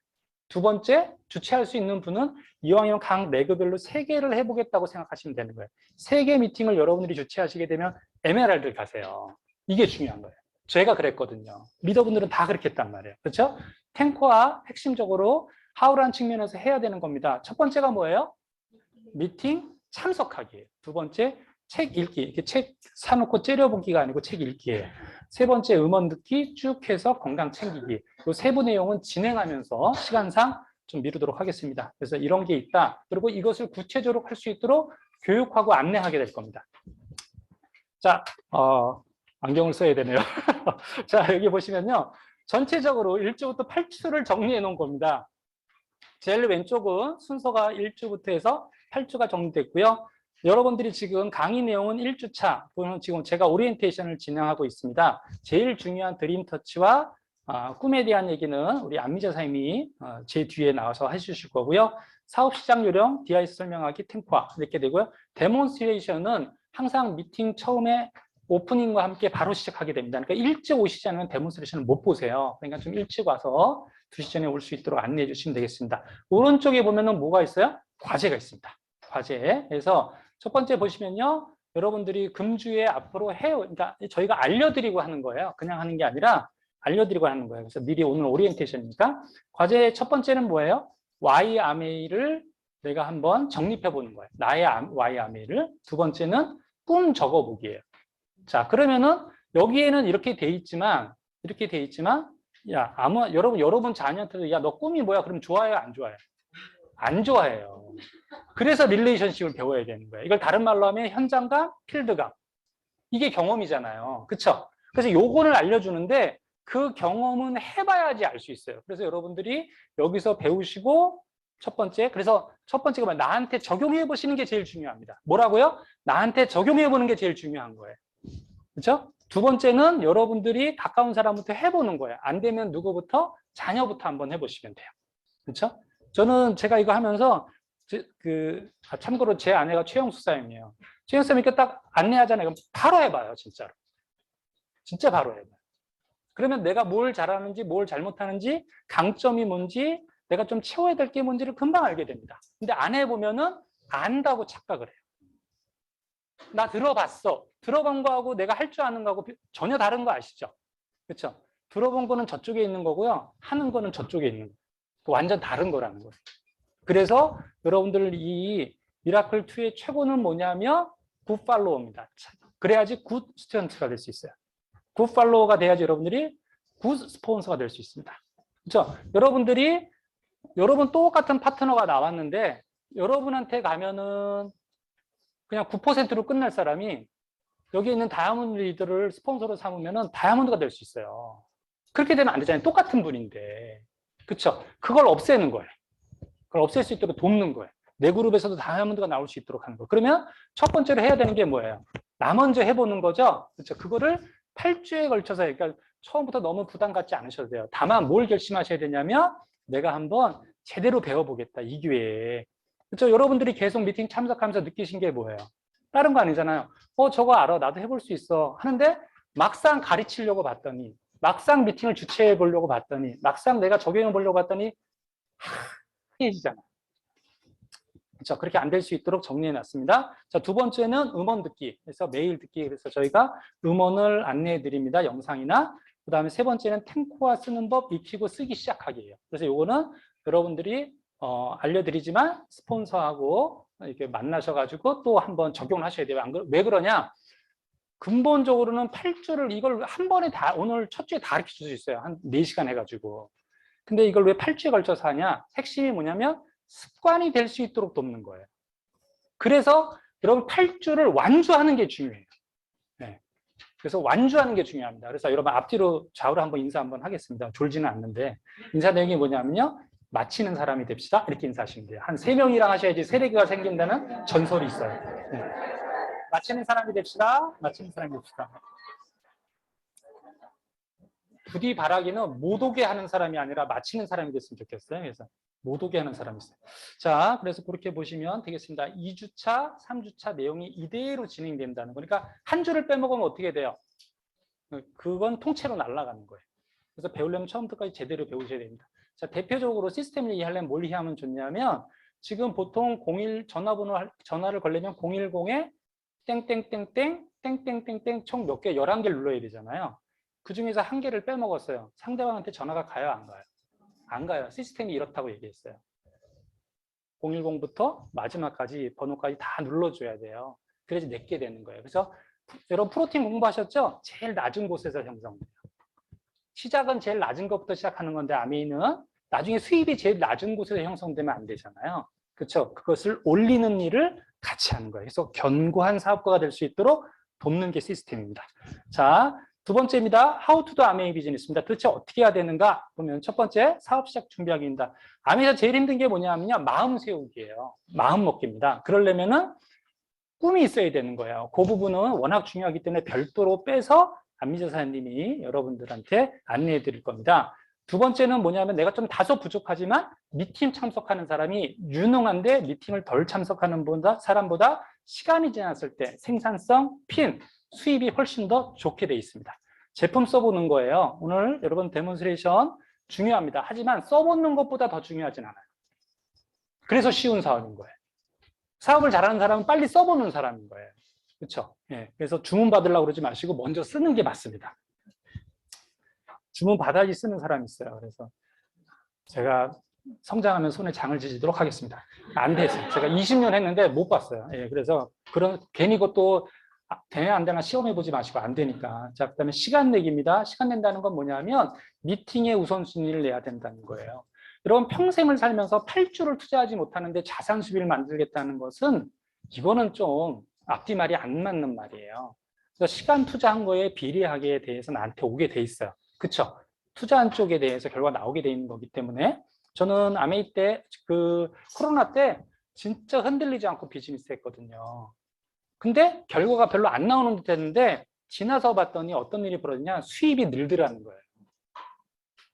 두 번째, 주최할 수 있는 분은 이왕이면 각 레그별로 3개를 해보겠다고 생각하시면 되는 거예요. 3개 미팅을 여러분들이 주최하시게 되면 에메랄드를 가세요. 이게 중요한 거예요. 제가 그랬거든요. 리더분들은 다 그렇게 했단 말이에요. 그렇죠? 탱커와 핵심적으로 하우라는 측면에서 해야 되는 겁니다. 첫 번째가 뭐예요? 미팅 참석하기예요. 두 번째, 책 읽기. 이렇게 책 사놓고 째려보기가 아니고 책 읽기예요. 세 번째, 음원 듣기 쭉 해서 건강 챙기기. 이 세부 내용은 진행하면서 시간상 좀 미루도록 하겠습니다. 그래서 이런 게 있다. 그리고 이것을 구체적으로 할 수 있도록 교육하고 안내하게 될 겁니다. 자, 안경을 써야 되네요. 자, 여기 보시면요. 전체적으로 1주부터 8주를 정리해 놓은 겁니다. 제일 왼쪽은 순서가 1주부터 해서 8주가 정리됐고요. 여러분들이 지금 강의 내용은 1주차, 지금 제가 오리엔테이션을 진행하고 있습니다. 제일 중요한 드림터치와 꿈에 대한 얘기는 우리 안미자 선생님이 제 뒤에 나와서 해주실 거고요. 사업시장 요령, DIS 설명하기, 탱파 이렇게 되고요. 데몬스트레이션은 항상 미팅 처음에 오프닝과 함께 바로 시작하게 됩니다. 그러니까 일찍 오시지 않으면 데몬스트레이션을 못 보세요. 그러니까 좀 일찍 와서 2시 전에 올 수 있도록 안내해 주시면 되겠습니다. 오른쪽에 보면은 뭐가 있어요? 과제가 있습니다. 과제. 그래서 첫 번째 보시면요. 여러분들이 금주에 앞으로 그러니까 저희가 알려드리고 하는 거예요. 그냥 하는 게 아니라 알려드리고 하는 거예요. 그래서 미리 오늘 오리엔테이션이니까. 과제 첫 번째는 뭐예요? YRMA를 내가 한번 정립해 보는 거예요. 나의 YRMA를. 두 번째는 꿈 적어보기예요. 자, 그러면은 여기에는 이렇게 돼 있지만, 야, 여러분 자녀한테도, 야, 너 꿈이 뭐야? 그럼 좋아해요? 안 좋아해요? 안 좋아해요. 그래서 릴레이션십을 배워야 되는 거예요. 이걸 다른 말로 하면 현장감, 필드감. 이게 경험이잖아요. 그쵸? 그래서 요거를 알려주는데 그 경험은 해봐야지 알 수 있어요. 그래서 여러분들이 여기서 배우시고 그래서 첫 번째가 뭐야? 나한테 적용해 보시는 게 제일 중요합니다. 뭐라고요? 나한테 적용해 보는 게 제일 중요한 거예요. 그렇죠? 두 번째는 여러분들이 가까운 사람부터 해보는 거예요. 안 되면 누구부터? 자녀부터 한번 해보시면 돼요. 그렇죠? 저는 제가 이거 하면서 참고로 제 아내가 최영수 사님이에요. 최영수 사님 이렇게 딱 안내하잖아요. 그럼 바로 해봐요, 진짜로. 진짜 바로 해봐요. 그러면 내가 뭘 잘하는지, 뭘 잘못하는지, 강점이 뭔지, 내가 좀 채워야 될 게 뭔지를 금방 알게 됩니다. 근데 안 해보면은 안다고 착각을 해요. 나 들어봤어. 들어본 거하고 내가 할 줄 아는 거하고 전혀 다른 거 아시죠? 그렇죠? 들어본 거는 저쪽에 있는 거고요. 하는 거는 저쪽에 있는 거예요. 완전 다른 거라는 거예요. 그래서 여러분들 이 미라클2의 최고는 뭐냐면 굿 팔로워입니다. 그래야지 굿 스튜던트가 될 수 있어요. 굿 팔로워가 돼야지 여러분들이 굿 스폰서가 될 수 있습니다. 그렇죠? 여러분 똑같은 파트너가 나왔는데 여러분한테 가면은 그냥 9%로 끝날 사람이 여기 있는 다이아몬드 리더를 스폰서로 삼으면 다이아몬드가 될 수 있어요. 그렇게 되면 안 되잖아요. 똑같은 분인데. 그렇죠? 그걸 없애는 거예요. 그걸 없앨 수 있도록 돕는 거예요. 내 그룹에서도 다이아몬드가 나올 수 있도록 하는 거예요. 그러면 첫 번째로 해야 되는 게 뭐예요? 나 먼저 해보는 거죠. 그렇죠? 그거를 8주에 걸쳐서 그러니까 처음부터 너무 부담 갖지 않으셔도 돼요. 다만 뭘 결심하셔야 되냐면 내가 한번 제대로 배워보겠다. 이 기회에. 그렇죠? 여러분들이 계속 미팅 참석하면서 느끼신 게 뭐예요? 다른 거 아니잖아요. 저거 알아. 나도 해볼 수 있어. 하는데 막상 가르치려고 봤더니 막상 미팅을 주최해 보려고 봤더니 막상 내가 적용해 보려고 봤더니 해지잖아. 그렇죠? 그렇게 안 될 수 있도록 정리해 놨습니다. 자, 두 번째는 음원 듣기. 그래서 메일 듣기. 그래서 저희가 음원을 안내해 드립니다. 영상이나. 그다음에 세 번째는 탱코와 쓰는 법 익히고 쓰기 시작하기예요. 그래서 요거는 여러분들이 알려드리지만 스폰서하고 이렇게 만나셔가지고 또 한번 적용을 하셔야 돼요. 왜 그러냐? 근본적으로는 8주를 이걸 한 번에 오늘 첫 주에 다 가르쳐 줄 수 있어요. 한 4시간 해가지고. 근데 이걸 왜 8주에 걸쳐서 하냐? 핵심이 뭐냐면 습관이 될 수 있도록 돕는 거예요. 그래서 여러분 8주를 완주하는 게 중요해요. 네. 그래서 완주하는 게 중요합니다. 그래서 여러분 앞뒤로 좌우로 한번 인사 한번 하겠습니다. 졸지는 않는데 인사 내용이 뭐냐면요. 마치는 사람이 됩시다. 이렇게 인사하시면 돼요. 한 3명이랑 하셔야지 세대기가 생긴다는 전설이 있어요. 네. 마치는 사람이 됩시다. 마치는 사람이 됩시다. 부디 바라기는 못 오게 하는 사람이 아니라 마치는 사람이 됐으면 좋겠어요. 그래서 못 오게 하는 사람이 있어요. 자, 그래서 그렇게 보시면 되겠습니다. 2주차, 3주차 내용이 이대로 진행된다는 거니까 한 주를 빼먹으면 어떻게 돼요? 그건 통째로 날아가는 거예요. 그래서 배우려면 처음부터까지 제대로 배우셔야 됩니다. 자, 대표적으로 시스템 얘기하려면 뭘 이해하면 좋냐면 지금 보통 전화를 걸려면 010에 땡땡땡땡 땡땡땡땡 총 몇 개 11개를 눌러야 되잖아요. 그중에서 한 개를 빼먹었어요. 상대방한테 전화가 가요, 안 가요? 안 가요. 시스템이 이렇다고 얘기했어요. 010부터 마지막까지 번호까지 다 눌러줘야 돼요. 그래야지 내게 되는 거예요. 그래서 여러분 프로틴 공부하셨죠? 제일 낮은 곳에서 형성돼요. 시작은 제일 낮은 것부터 시작하는 건데 아메인은 나중에 수입이 제일 낮은 곳에서 형성되면 안 되잖아요. 그렇죠? 그것을 올리는 일을 같이 하는 거예요. 그래서 견고한 사업가가 될 수 있도록 돕는 게 시스템입니다. 자, 두 번째입니다. How to do 아메이 비즈니스입니다. 도대체 어떻게 해야 되는가? 보면 첫 번째 사업 시작 준비하기입니다. 아메이에서 제일 힘든 게 뭐냐면요. 마음 세우기예요. 마음 먹기입니다. 그러려면은 꿈이 있어야 되는 거예요. 그 부분은 워낙 중요하기 때문에 별도로 빼서 안미자 사장님이 여러분들한테 안내해 드릴 겁니다. 두 번째는 뭐냐면 내가 좀 다소 부족하지만 미팅 참석하는 사람이 유능한데 미팅을 덜 참석하는 사람보다 시간이 지났을 때 생산성, 핀, 수입이 훨씬 더 좋게 돼 있습니다. 제품 써보는 거예요. 오늘 여러분 데몬스트레이션 중요합니다. 하지만 써보는 것보다 더 중요하진 않아요. 그래서 쉬운 사업인 거예요. 사업을 잘하는 사람은 빨리 써보는 사람인 거예요. 그렇죠? 예, 그래서 주문 받으려고 그러지 마시고 먼저 쓰는 게 맞습니다. 주문 받아야지 쓰는 사람이 있어요. 그래서 제가 성장하면 손에 장을 지지도록 하겠습니다. 안 됐어요. 제가 20년 했는데 못 봤어요. 예, 그래서 괜히 그것도 되나 안 되나 시험해 보지 마시고 안 되니까. 자, 그다음에 시간 내기입니다. 시간 낸다는 건 뭐냐면 미팅에 우선순위를 내야 된다는 거예요. 여러분 평생을 살면서 8주를 투자하지 못하는데 자산 수비를 만들겠다는 것은 이거는 좀 앞뒤말이 안 맞는 말이에요. 그래서 시간 투자한 거에 비례하게 대해서 나한테 오게 돼 있어요. 그렇죠? 투자한 쪽에 대해서 결과 나오게 돼 있는 거기 때문에 저는 아메이 때 코로나 때 진짜 흔들리지 않고 비즈니스 했거든요. 근데 결과가 별로 안 나오는 듯 했는데 지나서 봤더니 어떤 일이 벌어지냐 수입이 늘더라는 거예요.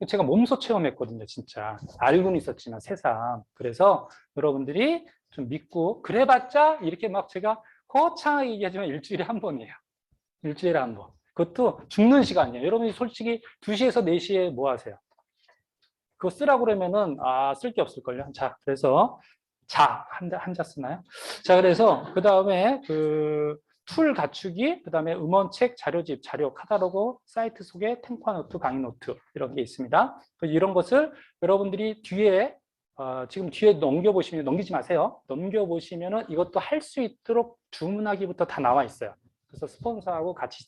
제가 몸소 체험했거든요, 진짜. 알고는 있었지만 새삼. 그래서 여러분들이 좀 믿고 그래봤자 이렇게 막 제가 거창하게 얘기하지만 일주일에 한 번이에요. 일주일에 한 번. 그것도 죽는 시간이에요. 여러분이 솔직히 2시에서 4시에 뭐 하세요? 그거 쓰라고 그러면은 쓸 게 없을걸요. 자, 그래서 한자 쓰나요? 자, 그래서 그 다음에 툴 갖추기, 그 다음에 음원책, 자료집, 자료, 카탈로그, 사이트 소개, 탱과 노트, 강의 노트 이런 게 있습니다. 이런 것을 여러분들이 뒤에 지금 뒤에 넘기지 마세요. 넘겨보시면은 이것도 할 수 있도록 주문하기부터 다 나와 있어요. 그래서 스폰서하고 같이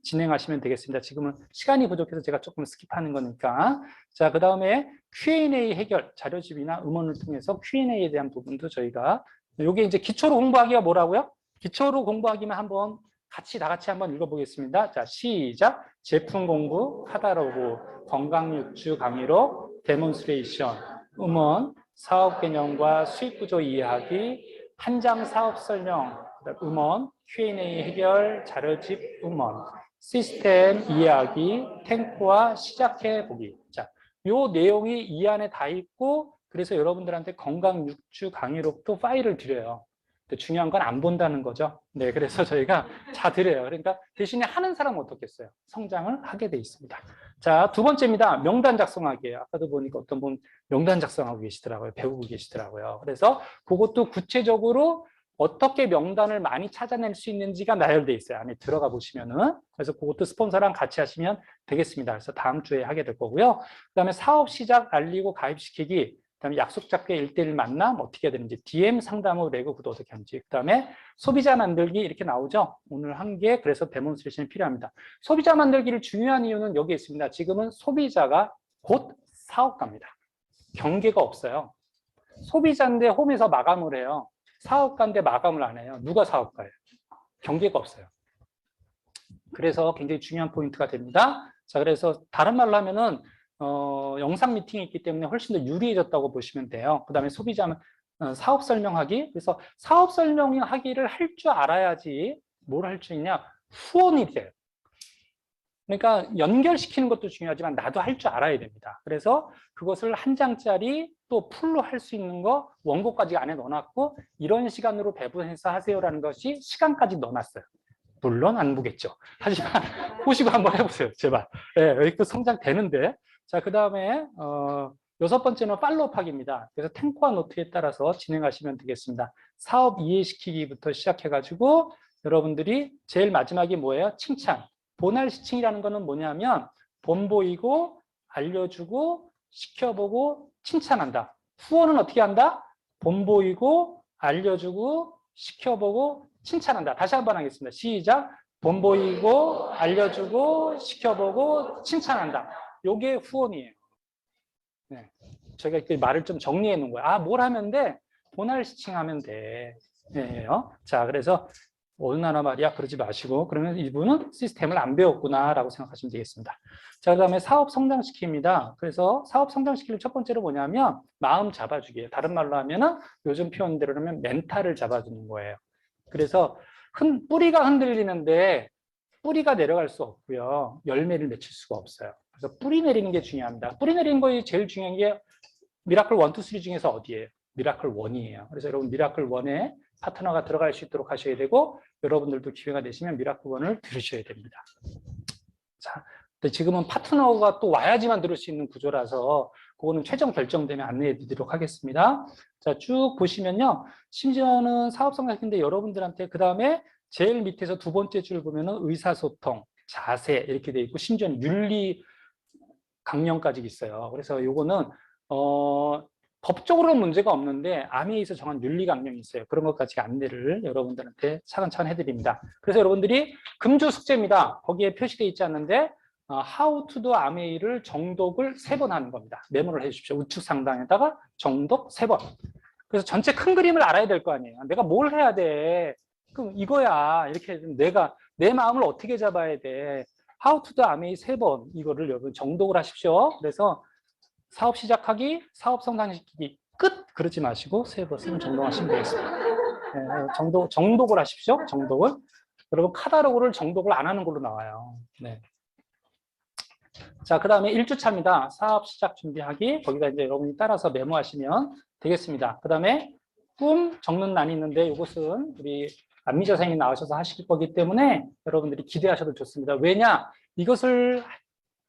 진행하시면 되겠습니다. 지금은 시간이 부족해서 제가 조금 스킵하는 거니까. 자, 그 다음에 Q&A 해결, 자료집이나 음원을 통해서 Q&A에 대한 부분도 저희가 이게 이제 기초로 공부하기가 뭐라고요? 기초로 공부하기만 다 같이 한번 읽어보겠습니다. 자, 시작. 제품 공부, 카탈로그, 건강육주 강의록, 데몬스트레이션, 음원, 사업 개념과 수익 구조 이해하기, 한장 사업 설명, 음원, Q&A 해결, 자료집, 음원, 시스템 이해하기, 탱크와 시작해보기. 자, 요 내용이 이 안에 다 있고, 그래서 여러분들한테 건강 6주 강의록도 파일을 드려요. 근데 중요한 건 안 본다는 거죠. 네, 그래서 저희가 다 드려요. 그러니까 대신에 하는 사람은 어떻겠어요? 성장을 하게 돼 있습니다. 자, 두 번째입니다. 명단 작성하기예요. 아까도 보니까 어떤 분 명단 작성하고 계시더라고요. 배우고 계시더라고요. 그래서 그것도 구체적으로 어떻게 명단을 많이 찾아낼 수 있는지가 나열되어 있어요. 안에 들어가 보시면은. 그래서 그것도 스폰서랑 같이 하시면 되겠습니다. 그래서 다음 주에 하게 될 거고요. 그다음에 사업 시작 알리고 가입시키기, 그다음에 약속 잡기 1:1 만남 어떻게 해야 되는지, DM 상담 후 레고 구도 어떻게 하는지, 그다음에 소비자 만들기 이렇게 나오죠. 오늘 한 게 그래서 데몬스트레이션이 필요합니다. 소비자 만들기를 중요한 이유는 여기에 있습니다. 지금은 소비자가 곧 사업가입니다. 경계가 없어요. 소비자인데 홈에서 마감을 해요. 사업가인데 마감을 안 해요. 누가 사업가예요? 경계가 없어요. 그래서 굉장히 중요한 포인트가 됩니다. 자, 그래서 다른 말로 하면은 영상 미팅이 있기 때문에 훨씬 더 유리해졌다고 보시면 돼요. 그 다음에 소비자 사업 설명하기. 그래서 사업 설명하기를 할 줄 알아야지 뭘 할 줄 있냐? 후원이 돼요. 그러니까 연결시키는 것도 중요하지만 나도 할 줄 알아야 됩니다. 그래서 그것을 한 장짜리 또 풀로 할 수 있는 거 원고까지 안에 넣어놨고 이런 시간으로 배분해서 하세요라는 것이 시간까지 넣어놨어요. 물론 안 보겠죠. 하지만 보시고 한번 해보세요. 제발. 예, 여기도 성장되는데. 자, 그 다음에 6번째는 팔로우업하기입니다. 그래서 탱커와 노트에 따라서 진행하시면 되겠습니다. 사업 이해시키기부터 시작해가지고 여러분들이 제일 마지막이 뭐예요? 칭찬. 보날 시칭이라는 거는 뭐냐면 본보이고 알려주고 시켜보고 칭찬한다. 후원은 어떻게 한다? 본보이고 알려주고 시켜보고 칭찬한다. 다시 한번 하겠습니다. 시작. 본보이고 알려주고 시켜보고 칭찬한다. 요게 후원이에요. 네. 저희가 이렇게 말을 좀 정리해 놓은 거예요. 아, 뭘 하면 돼? 보날 시칭하면 돼. 네. 자, 그래서 어느 나라 말이야 그러지 마시고 그러면 이분은 시스템을 안 배웠구나라고 생각하시면 되겠습니다. 자, 그다음에 사업 성장시킵니다. 그래서 사업 성장시키는 첫 번째로 뭐냐면 마음 잡아주기예요. 다른 말로 하면은 요즘 표현대로 하면 멘탈을 잡아주는 거예요. 그래서 뿌리가 흔들리는데 뿌리가 내려갈 수 없고요. 열매를 맺힐 수가 없어요. 그래서 뿌리 내리는 게 중요합니다. 뿌리 내리는 거에 제일 중요한 게 미라클 1, 2, 3 중에서 어디예요? 미라클 1이에요. 그래서 여러분 미라클 1에 파트너가 들어갈 수 있도록 하셔야 되고 여러분들도 기회가 되시면 미라클 1을 들으셔야 됩니다. 자, 근데 지금은 파트너가 또 와야지만 들을 수 있는 구조라서 그거는 최종 결정되면 안내해 드리도록 하겠습니다. 자, 쭉 보시면요. 심지어는 사업 성장인데 여러분들한테 그 다음에 제일 밑에서 두 번째 줄 보면은 의사소통, 자세 이렇게 돼 있고 심지어는 윤리 강령까지 있어요. 그래서 요거는 법적으로는 문제가 없는데 아미에서 정한 윤리 강령이 있어요. 그런 것까지 안내를 여러분들한테 차근차근 해드립니다. 그래서 여러분들이 금주 숙제입니다. 거기에 표시되어 있지 않는데 How to do 아메이를 정독을 3번 하는 겁니다. 메모를 해주십시오. 우측 상단에다가 정독 3번. 그래서 전체 큰 그림을 알아야 될 거 아니에요. 내가 뭘 해야 돼? 그럼 이거야. 이렇게 내가 내 마음을 어떻게 잡아야 돼? How to do 아메이 3번 이거를 여러분 정독을 하십시오. 그래서 사업 시작하기, 사업 성장시키기 끝 그러지 마시고 3번 정독하시면 되겠습니다. 네, 정독을 하십시오. 정독을. 여러분 카다로그를 정독을 안 하는 걸로 나와요. 네. 자, 그 다음에 1주차입니다. 사업 시작 준비하기. 거기다 이제 여러분이 따라서 메모하시면 되겠습니다. 그 다음에 꿈 적는 난이 있는데 이것은 우리 안미자 선생님이 나오셔서 하실 거기 때문에 여러분들이 기대하셔도 좋습니다. 왜냐? 이것을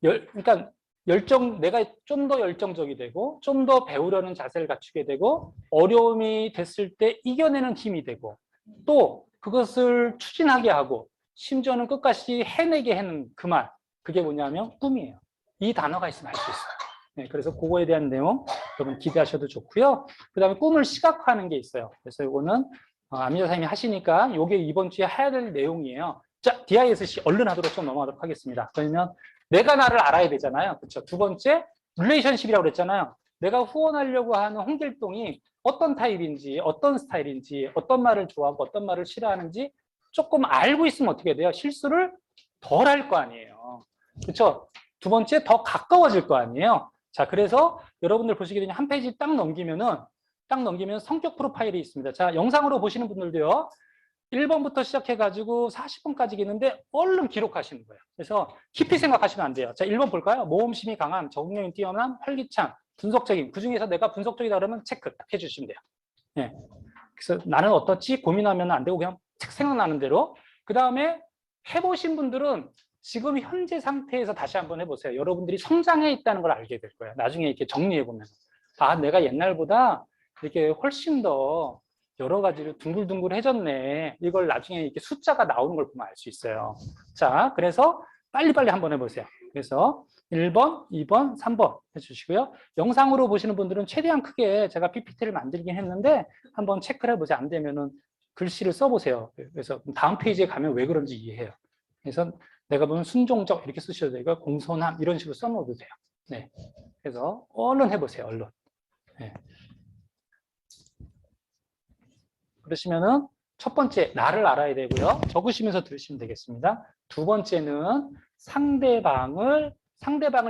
그러니까 내가 좀 더 열정적이 되고 좀 더 배우려는 자세를 갖추게 되고 어려움이 됐을 때 이겨내는 힘이 되고 또 그것을 추진하게 하고 심지어는 끝까지 해내게 하는 그 말, 그게 뭐냐면 꿈이에요. 이 단어가 있으면 할 수 있어요. 네, 그래서 그거에 대한 내용 여러분 기대하셔도 좋고요. 그 다음에 꿈을 시각화하는 게 있어요. 그래서 이거는 안미자 선생님이 하시니까 이게 이번 주에 해야 될 내용이에요. 자, DISC 얼른 하도록 좀 넘어가도록 하겠습니다. 그러면 내가 나를 알아야 되잖아요. 그렇죠? 두 번째, 릴레이션십이라고 그랬잖아요. 내가 후원하려고 하는 홍길동이 어떤 타입인지, 어떤 스타일인지, 어떤 말을 좋아하고 어떤 말을 싫어하는지 조금 알고 있으면 어떻게 돼요? 실수를 덜 할 거 아니에요. 그렇죠? 두 번째, 더 가까워질 거 아니에요. 자, 그래서 여러분들 보시게 되면 한 페이지 딱 넘기면 성격 프로파일이 있습니다. 자, 영상으로 보시는 분들도요. 1번부터 시작해가지고 40번까지 있는데 얼른 기록하시는 거예요. 그래서 깊이 생각하시면 안 돼요. 자, 1번 볼까요? 모험심이 강한, 적응력이 뛰어난, 활기찬, 분석적인. 그중에서 내가 분석적이다 그러면 체크 딱 해주시면 돼요. 네. 그래서 나는 어떻지? 고민하면 안 되고 그냥 책 생각나는 대로. 그 다음에 해보신 분들은 지금 현재 상태에서 다시 한번 해보세요. 여러분들이 성장해 있다는 걸 알게 될 거예요. 나중에 이렇게 정리해보면. 아, 내가 옛날보다 이렇게 훨씬 더 여러 가지로 둥글둥글해졌네. 이걸 나중에 이렇게 숫자가 나오는 걸 보면 알 수 있어요. 자, 그래서 빨리빨리 한번 해보세요. 그래서 1번, 2번, 3번 해주시고요. 영상으로 보시는 분들은 최대한 크게 제가 PPT를 만들긴 했는데 한번 체크를 해보세요. 안 되면은 글씨를 써보세요. 그래서 다음 페이지에 가면 왜 그런지 이해해요. 그래서 내가 보면 순종적 이렇게 쓰셔도 되고 공손함 이런 식으로 써놓어도 돼요. 네. 그래서 얼른 해보세요. 얼른. 네. 그러시면은 첫 번째 나를 알아야 되고요. 적으시면서 들으시면 되겠습니다. 두 번째는 상대방을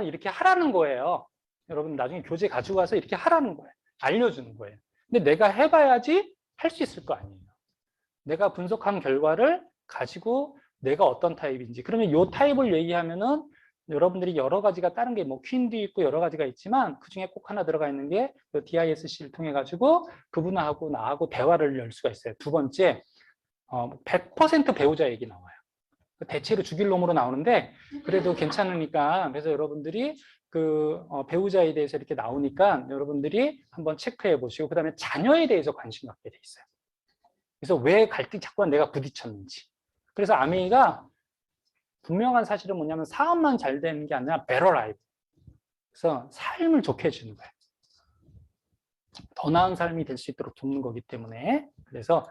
이렇게 하라는 거예요. 여러분 나중에 교재 가지고 와서 이렇게 하라는 거예요. 알려주는 거예요. 근데 내가 해봐야지 할 수 있을 거 아니에요. 내가 분석한 결과를 가지고 내가 어떤 타입인지. 그러면 이 타입을 얘기하면은 여러분들이 여러 가지가 다른 게 뭐 퀸도 있고 여러 가지가 있지만 그중에 꼭 하나 들어가 있는 게 DISC를 통해 가지고 그분하고 나하고 대화를 열 수가 있어요. 두 번째, 100% 배우자 얘기 나와요. 대체로 죽일 놈으로 나오는데 그래도 괜찮으니까 그래서 여러분들이 배우자에 대해서 이렇게 나오니까 여러분들이 한번 체크해 보시고 그다음에 자녀에 대해서 관심 갖게 돼 있어요. 그래서 왜 갈등 자꾸 내가 부딪혔는지. 그래서 아메이가 분명한 사실은 뭐냐면 사업만 잘 되는 게 아니라 better life. 그래서 삶을 좋게 해주는 거예요. 더 나은 삶이 될 수 있도록 돕는 거기 때문에. 그래서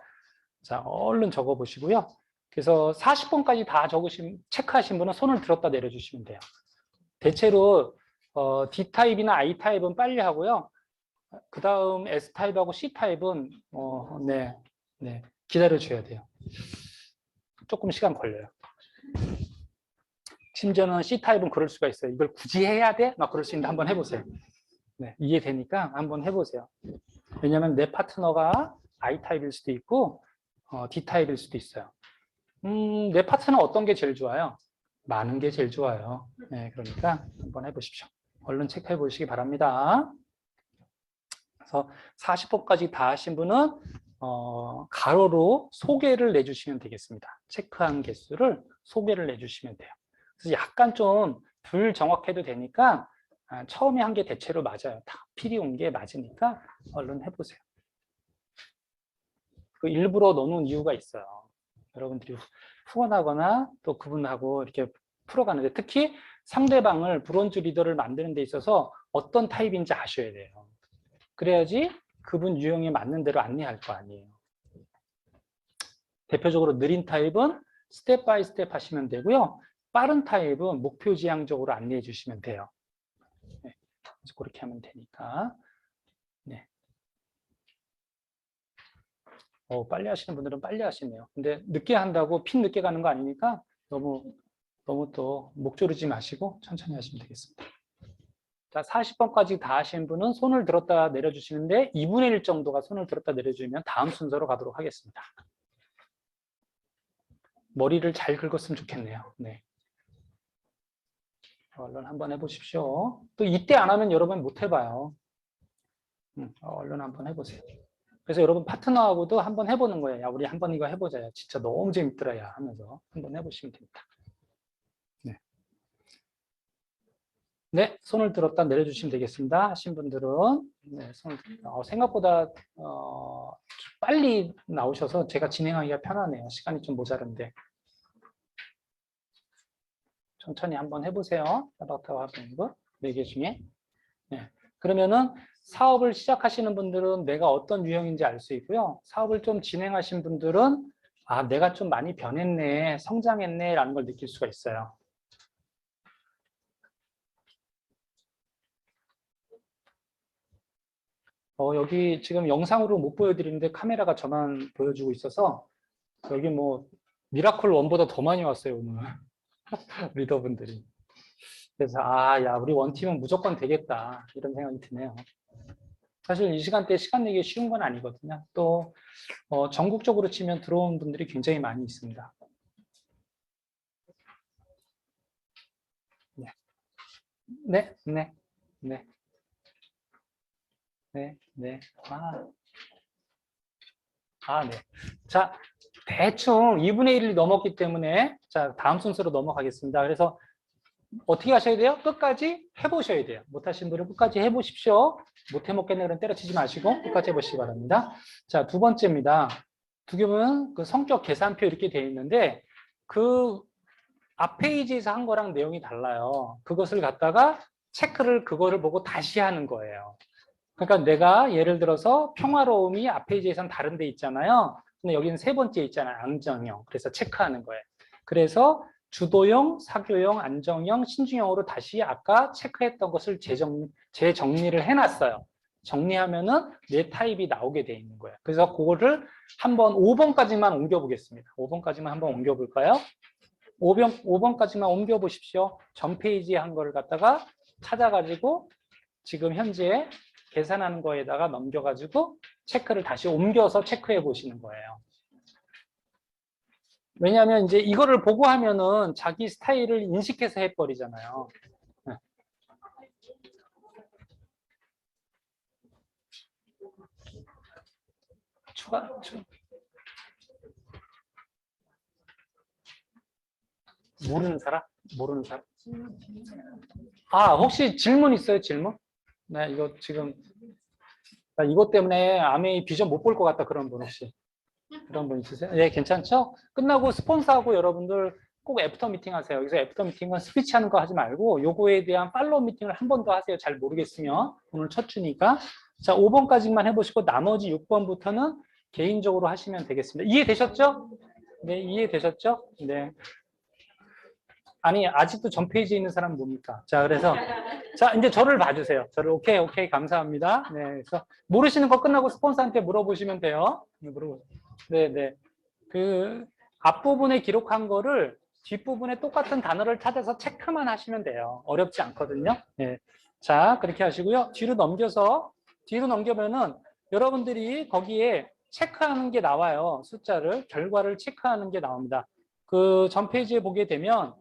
자, 얼른 적어 보시고요. 그래서 40번까지 다 체크하신 분은 손을 들었다 내려주시면 돼요. 대체로 D타입이나 I타입은 빨리 하고요. 그 다음 S타입하고 C타입은 기다려줘야 돼요. 조금 시간 걸려요. 심지어는 C타입은 그럴 수가 있어요. 이걸 굳이 해야 돼? 막 그럴 수 있는데 한번 해보세요. 네, 이해되니까 한번 해보세요. 왜냐하면 내 파트너가 I타입일 수도 있고 D타입일 수도 있어요. 내 파트너 어떤 게 제일 좋아요? 많은 게 제일 좋아요. 네, 그러니까 한번 해보십시오. 얼른 체크해 보시기 바랍니다. 그래서 40번까지 다 하신 분은 가로로 소개를 내주시면 되겠습니다. 체크한 개수를 소개를 내주시면 돼요. 그래서 약간 좀 불정확해도 되니까 처음에 한 게 대체로 맞아요. 다 필이 온 게 맞으니까 얼른 해보세요. 그 일부러 넣어놓은 이유가 있어요. 여러분들이 후원하거나 또 그분하고 이렇게 풀어가는데 특히 상대방을 브론즈 리더를 만드는 데 있어서 어떤 타입인지 아셔야 돼요. 그래야지 그분 유형에 맞는 대로 안내할 거 아니에요. 대표적으로 느린 타입은 스텝 바이 스텝 하시면 되고요. 빠른 타입은 목표 지향적으로 안내해 주시면 돼요. 네, 그래서 그렇게 하면 되니까. 네. 빨리 하시는 분들은 빨리 하시네요. 근데 늦게 한다고 핀 늦게 가는 거 아니니까 너무 또 목 조르지 마시고 천천히 하시면 되겠습니다. 자, 40번까지 다 하신 분은 손을 들었다 내려주시는데 2분의 1 정도가 손을 들었다 내려주면 다음 순서로 가도록 하겠습니다. 머리를 잘 긁었으면 좋겠네요. 네. 얼른 한번 해보십시오. 또 이때 안 하면 여러분 못 해봐요. 얼른 한번 해보세요. 그래서 여러분 파트너하고도 한번 해보는 거예요. 야, 우리 한번 이거 해보자. 야, 진짜 너무 재밌더라. 야, 하면서 한번 해보시면 됩니다. 네. 네, 손을 들었다 내려주시면 되겠습니다. 하신 분들은 네, 생각보다 빨리 나오셔서 제가 진행하기가 편하네요. 시간이 좀 모자른데 천천히 한번 해보세요. 따박따박 하는 거 4개 중에. 네. 그러면은 사업을 시작하시는 분들은 내가 어떤 유형인지 알 수 있고요. 사업을 좀 진행하신 분들은 아, 내가 좀 많이 변했네, 성장했네 라는 걸 느낄 수가 있어요. 여기 지금 영상으로 못 보여드리는데 카메라가 저만 보여주고 있어서 여기 뭐 미라클 1보다 더 많이 왔어요, 오늘. 리더분들이. 그래서 야, 우리 원팀은 무조건 되겠다 이런 생각이 드네요. 사실 이 시간대에 시간 내기 쉬운 건 아니거든요. 또 전국적으로 치면 들어온 분들이 굉장히 많이 있습니다. 네, 네, 네, 네, 네, 네. 네. 자, 대충 2분의 1이 넘었기 때문에 자, 다음 순서로 넘어가겠습니다. 그래서 어떻게 하셔야 돼요? 끝까지 해보셔야 돼요. 못하신 분은 끝까지 해보십시오. 못 해먹겠네 그럼 때려치지 마시고 끝까지 해보시기 바랍니다. 자, 두 번째입니다. 두 개는 그 성격 계산표 이렇게 되어 있는데 그 앞 페이지에서 한 거랑 내용이 달라요. 그것을 갖다가 체크를 그거를 보고 다시 하는 거예요. 그러니까 내가 예를 들어서 평화로움이 앞 페이지에서는 다른 데 있잖아요. 근데 여기는 세 번째 있잖아요. 안정형. 그래서 체크하는 거예요. 그래서 주도형, 사교형, 안정형, 신중형으로 다시 아까 체크했던 것을 재정리를 해놨어요. 정리하면은 내 타입이 나오게 돼 있는 거예요. 그래서 그거를 한번 5번까지만 옮겨보겠습니다. 5번까지만 한번 옮겨볼까요? 5번까지만 옮겨보십시오. 전 페이지에 한 거를 갖다가 찾아가지고 지금 현재 계산하는 거에다가 넘겨가지고 체크를 다시 옮겨서 체크해 보시는 거예요. 왜냐하면 이제 이거를 보고 하면은 자기 스타일을 인식해서 해버리잖아요. 네. 추가. 모르는 사람? 모르는 사람? 아, 혹시 질문 있어요? 질문? 네, 이거 지금 나 이것 때문에 아메이 비전 못 볼 것 같다 그런 분 혹시? 그런 분 있으세요? 네, 괜찮죠? 끝나고 스폰서하고 여러분들 꼭 애프터 미팅 하세요. 여기서 애프터 미팅은 스피치하는 거 하지 말고 요거에 대한 팔로우 미팅을 한 번 더 하세요. 잘 모르겠으면 오늘 첫 주니까. 자, 5번까지만 해보시고 나머지 6번부터는 개인적으로 하시면 되겠습니다. 이해되셨죠? 네, 이해되셨죠? 네. 아니, 아직도 전 페이지에 있는 사람은 뭡니까? 자, 그래서 자, 이제 저를 봐주세요. 저를 오케이, 감사합니다. 네, 그래서 모르시는 거 끝나고 스폰서한테 물어보시면 돼요. 네. 그 앞부분에 기록한 거를 뒷부분에 똑같은 단어를 찾아서 체크만 하시면 돼요. 어렵지 않거든요. 네. 자, 그렇게 하시고요. 뒤로 넘겨면은 여러분들이 거기에 체크하는 게 나와요. 숫자를, 결과를 체크하는 게 나옵니다. 그 전 페이지에 보게 되면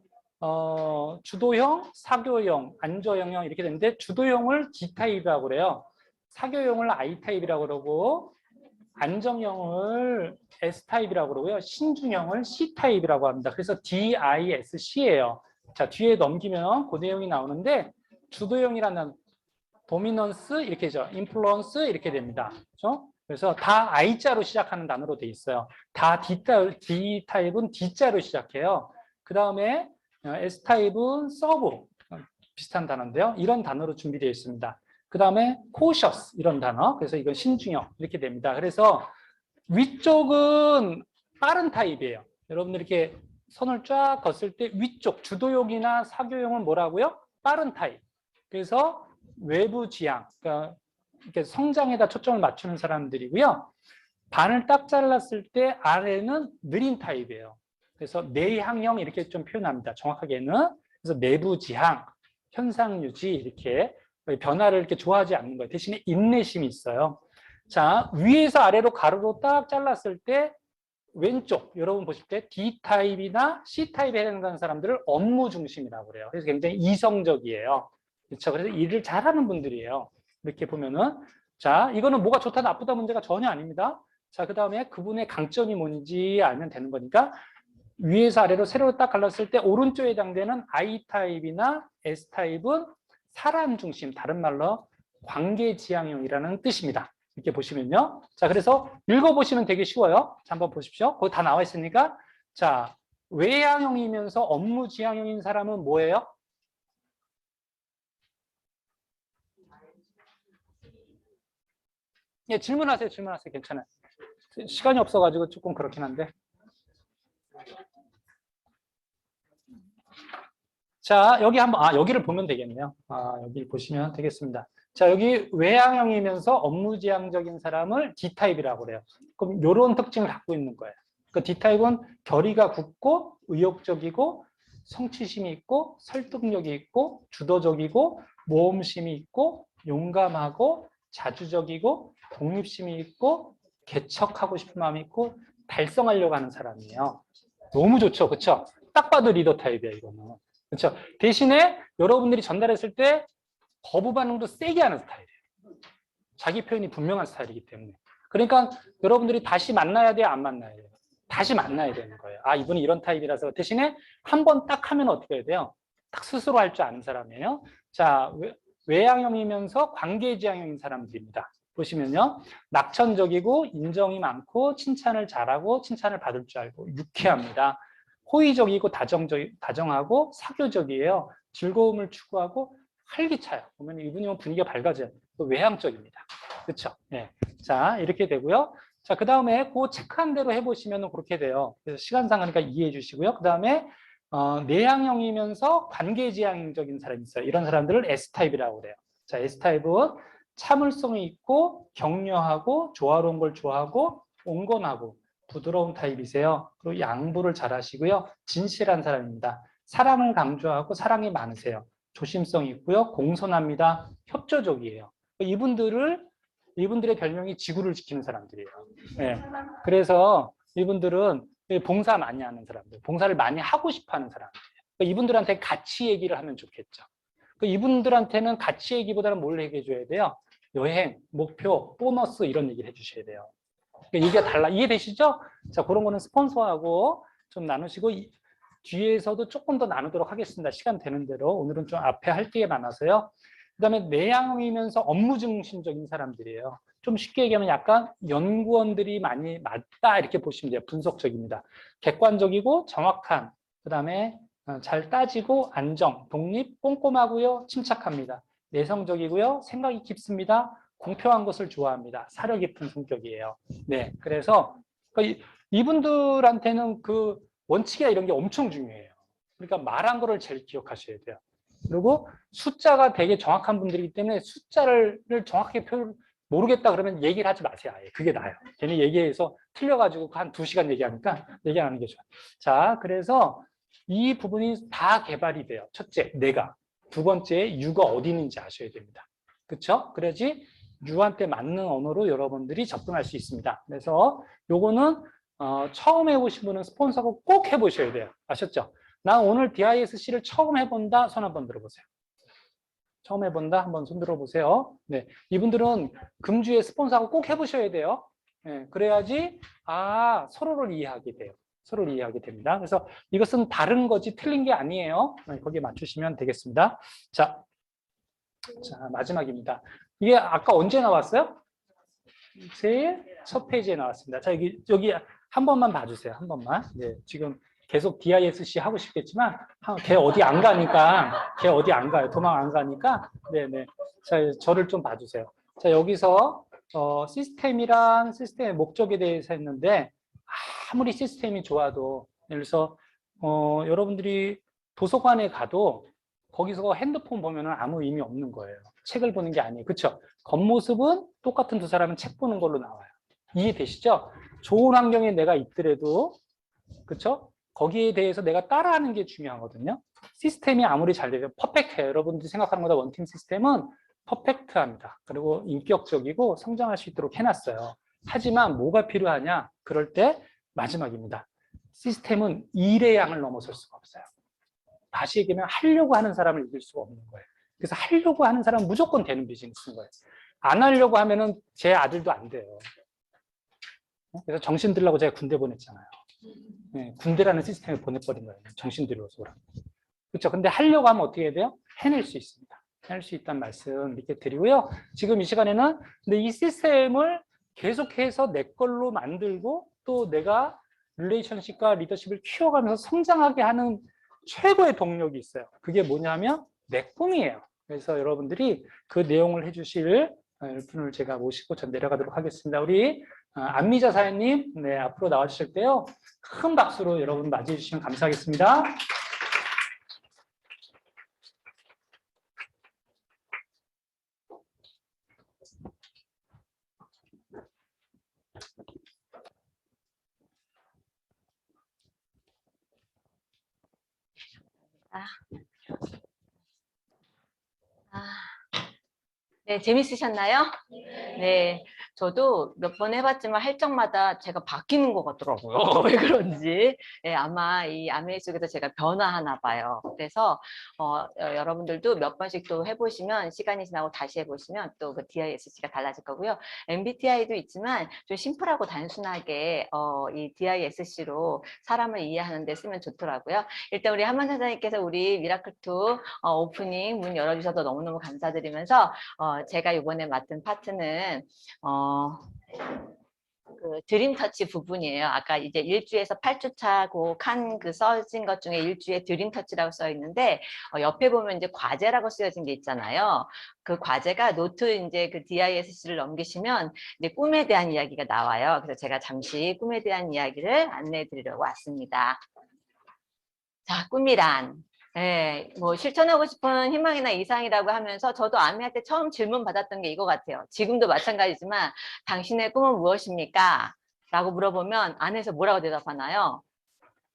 주도형, 사교형, 안저형형 이렇게 되는데 주도형을 D타입이라고 그래요. 사교형을 I타입이라고 그러고 안정형을 S타입이라고 그러고요. 신중형을 C타입이라고 합니다. 그래서 DISC예요. 자, 뒤에 넘기면 그 내용이 나오는데 주도형이라는 도미넌스 이렇게죠. 인플루언스 이렇게 됩니다. 그렇죠? 그래서 다 I자로 시작하는 단어로 돼 있어요. 다 D타입은 D자로 시작해요. 그 다음에 S타입은 서브 비슷한 단어인데요. 이런 단어로 준비되어 있습니다. 그 다음에 cautious 이런 단어. 그래서 이건 신중형 이렇게 됩니다. 그래서 위쪽은 빠른 타입이에요. 여러분들 이렇게 선을 쫙 걷을 때 위쪽 주도형이나 사교형은 뭐라고요? 빠른 타입. 그래서 외부 지향, 그러니까 이렇게 성장에다 초점을 맞추는 사람들이고요. 반을 딱 잘랐을 때 아래는 느린 타입이에요. 그래서 내향형 이렇게 좀 표현합니다. 정확하게는. 그래서 내부 지향, 현상 유지 이렇게 변화를 이렇게 좋아하지 않는 거예요. 대신에 인내심이 있어요. 자, 위에서 아래로 가로로 딱 잘랐을 때 왼쪽 여러분 보실 때 D타입이나 C타입에 해당하는 사람들을 업무 중심이라고 그래요. 그래서 굉장히 이성적이에요. 그렇죠. 그래서 일을 잘하는 분들이에요. 이렇게 보면은 자, 이거는 뭐가 좋다 나쁘다 문제가 전혀 아닙니다. 자, 그 다음에 그분의 강점이 뭔지 알면 되는 거니까 위에서 아래로 세로로 딱 갈랐을 때 오른쪽에 해당되는 I타입이나 S타입은 사람 중심, 다른 말로 관계지향형이라는 뜻입니다. 이렇게 보시면요. 자, 그래서 읽어보시면 되게 쉬워요. 자, 한번 보십시오. 거기 다 나와 있으니까. 자, 외향형이면서 업무지향형인 사람은 뭐예요? 예, 질문하세요. 괜찮아요. 시간이 없어가지고 조금 그렇긴 한데. 자, 여기 한번, 여기를 보면 되겠네요. 여기 보시면 되겠습니다. 자, 여기 외향형이면서 업무지향적인 사람을 D타입이라고 그래요. 그럼 이런 특징을 갖고 있는 거예요. 그 D타입은 결의가 굳고 의욕적이고 성취심이 있고 설득력이 있고 주도적이고 모험심이 있고 용감하고 자주적이고 독립심이 있고 개척하고 싶은 마음이 있고 달성하려고 하는 사람이에요. 너무 좋죠, 그렇죠? 딱 봐도 리더 타입이에요, 이거는. 그렇죠? 대신에 여러분들이 전달했을 때 거부 반응도 세게 하는 스타일이에요. 자기 표현이 분명한 스타일이기 때문에. 그러니까 여러분들이 다시 만나야 돼요, 안 만나야 돼요? 다시 만나야 되는 거예요. 이분이 이런 타입이라서. 대신에 한 번 딱 하면 어떻게 해야 돼요? 딱 스스로 할 줄 아는 사람이에요. 자, 외향형이면서 관계지향형인 사람들입니다. 보시면요. 낙천적이고 인정이 많고 칭찬을 잘하고 칭찬을 받을 줄 알고 유쾌합니다. 호의적이고 다정하고 사교적이에요. 즐거움을 추구하고 활기차요. 보면 이분이 분위기가 밝아져요. 외향적입니다. 그렇죠? 네. 자, 이렇게 되고요. 자, 그 다음에 그 체크한 대로 해보시면 그렇게 돼요. 그래서 시간상 하니까 이해해 주시고요. 그 다음에 내향형이면서 관계지향적인 사람이 있어요. 이런 사람들을 S타입이라고 그래요. 자, S타입은 참을성이 있고 격려하고 조화로운 걸 좋아하고 온건하고 부드러운 타입이세요. 그리고 양보를 잘 하시고요. 진실한 사람입니다. 사랑을 강조하고 사랑이 많으세요. 조심성이 있고요. 공손합니다. 협조적이에요. 이분들의 별명이 지구를 지키는 사람들이에요. 네. 그래서 이분들은 봉사 많이 하는 사람들, 봉사를 많이 하고 싶어 하는 사람들이에요. 이분들한테 가치 얘기를 하면 좋겠죠. 이분들한테는 가치 얘기보다는 뭘 얘기해 줘야 돼요? 여행, 목표, 보너스 이런 얘기를 해주셔야 돼요. 얘기가 달라. 이해되시죠? 자, 그런 거는 스폰서하고 좀 나누시고 뒤에서도 조금 더 나누도록 하겠습니다. 시간 되는 대로. 오늘은 좀 앞에 할 게 많아서요. 그다음에 내향이면서 업무 중심적인 사람들이에요. 좀 쉽게 얘기하면 약간 연구원들이 많이 맞다 이렇게 보시면 돼요. 분석적입니다. 객관적이고 정확한, 그다음에 잘 따지고 안정, 독립, 꼼꼼하고요. 침착합니다. 내성적이고요. 생각이 깊습니다. 공평한 것을 좋아합니다. 사려 깊은 성격이에요. 네, 그래서 이분들한테는 그 원칙이나 이런 게 엄청 중요해요. 그러니까 말한 거를 제일 기억하셔야 돼요. 그리고 숫자가 되게 정확한 분들이기 때문에 숫자를 정확하게 모르겠다 그러면 얘기를 하지 마세요. 아예. 그게 나아요. 괜히 얘기해서 틀려가지고 한 2시간 얘기하니까 얘기 안 하는 게 좋아요. 자, 그래서 이 부분이 다 개발이 돼요. 첫째, 내가. 두 번째, 유가 어디 있는지 아셔야 됩니다. 그렇죠? 그래야지 유한테 맞는 언어로 여러분들이 접근할 수 있습니다. 그래서 요거는 처음 해보신 분은 스폰서가 꼭 해보셔야 돼요. 아셨죠? 나 오늘 DISC를 처음 해본다. 손 한번 들어보세요. 처음 해본다. 한번 손 들어보세요. 네, 이분들은 금주에 스폰서하고 꼭 해보셔야 돼요. 네, 그래야지 서로를 이해하게 돼요. 서로를 이해하게 됩니다. 그래서 이것은 다른 거지 틀린 게 아니에요. 네, 거기에 맞추시면 되겠습니다. 자, 마지막입니다. 이게 아까 언제 나왔어요? 제일 첫 페이지에 나왔습니다. 자, 여기 한 번만 봐주세요. 한 번만. 네, 지금 계속 DISC 하고 싶겠지만 걔 어디 안 가니까 걔 어디 안 가요. 도망 안 가니까 네네. 자, 저를 좀 봐주세요. 자, 여기서 시스템이란 시스템의 목적에 대해서 했는데 아무리 시스템이 좋아도 예를 들어서 여러분들이 도서관에 가도 거기서 핸드폰 보면 아무 의미 없는 거예요. 책을 보는 게 아니에요. 그렇죠? 겉모습은 똑같은 두 사람은 책 보는 걸로 나와요. 이해되시죠? 좋은 환경에 내가 있더라도 그렇죠? 거기에 대해서 내가 따라하는 게 중요하거든요. 시스템이 아무리 잘 되면 퍼펙트해요. 여러분들이 생각하는 것보다 원팀 시스템은 퍼펙트합니다. 그리고 인격적이고 성장할 수 있도록 해놨어요. 하지만 뭐가 필요하냐? 그럴 때 마지막입니다. 시스템은 일의 양을 넘어설 수가 없어요. 다시 얘기하면 하려고 하는 사람을 이길 수가 없는 거예요. 그래서 하려고 하는 사람은 무조건 되는 비즈니스인 거예요. 안 하려고 하면은 제 아들도 안 돼요. 그래서 정신 들라고 제가 군대 보냈잖아요. 네, 군대라는 시스템을 보내버린 거예요. 정신 들여서. 그렇죠. 근데 하려고 하면 어떻게 해야 돼요? 해낼 수 있습니다. 해낼 수 있다는 말씀 이렇게 드리고요. 지금 이 시간에는 근데 이 시스템을 계속해서 내 걸로 만들고 또 내가 릴레이션십과 리더십을 키워가면서 성장하게 하는 최고의 동력이 있어요. 그게 뭐냐면 내 꿈이에요. 그래서 여러분들이 그 내용을 해주실 분을 제가 모시고 전 내려가도록 하겠습니다. 우리 안미자 사연님, 네, 앞으로 나와주실 때요. 큰 박수로 여러분 맞이해 주시면 감사하겠습니다. 네, 재밌으셨나요? 네, 저도 몇 번 해봤지만 할 적마다 제가 바뀌는 것 같더라고요. 왜 그런지. 네, 아마 이 아메이 속에서 제가 변화하나 봐요. 그래서 여러분들도 몇 번씩 또 해보시면 시간이 지나고 다시 해보시면 또 그 DISC가 달라질 거고요. MBTI도 있지만 좀 심플하고 단순하게 이 DISC로 사람을 이해하는 데 쓰면 좋더라고요. 일단 우리 한만 사장님께서 우리 미라클2 오프닝 문 열어주셔서 너무너무 감사드리면서 제가 이번에 맡은 파트는 그 드림터치 부분이에요. 아까 이제 1주에서 8주 차고 칸 그 써진 것 중에 1주에 드림터치라고 써 있는데 옆에 보면 이제 과제라고 쓰여진 게 있잖아요. 그 과제가 노트 이제 그 DISC를 넘기시면 이제 꿈에 대한 이야기가 나와요. 그래서 제가 잠시 꿈에 대한 이야기를 안내해 드리려고 왔습니다. 자, 꿈이란. 네, 뭐 실천하고 싶은 희망이나 이상이라고 하면서 저도 아미한테 처음 질문 받았던 게 이거 같아요. 지금도 마찬가지지만 당신의 꿈은 무엇입니까? 라고 물어보면 안에서 뭐라고 대답하나요?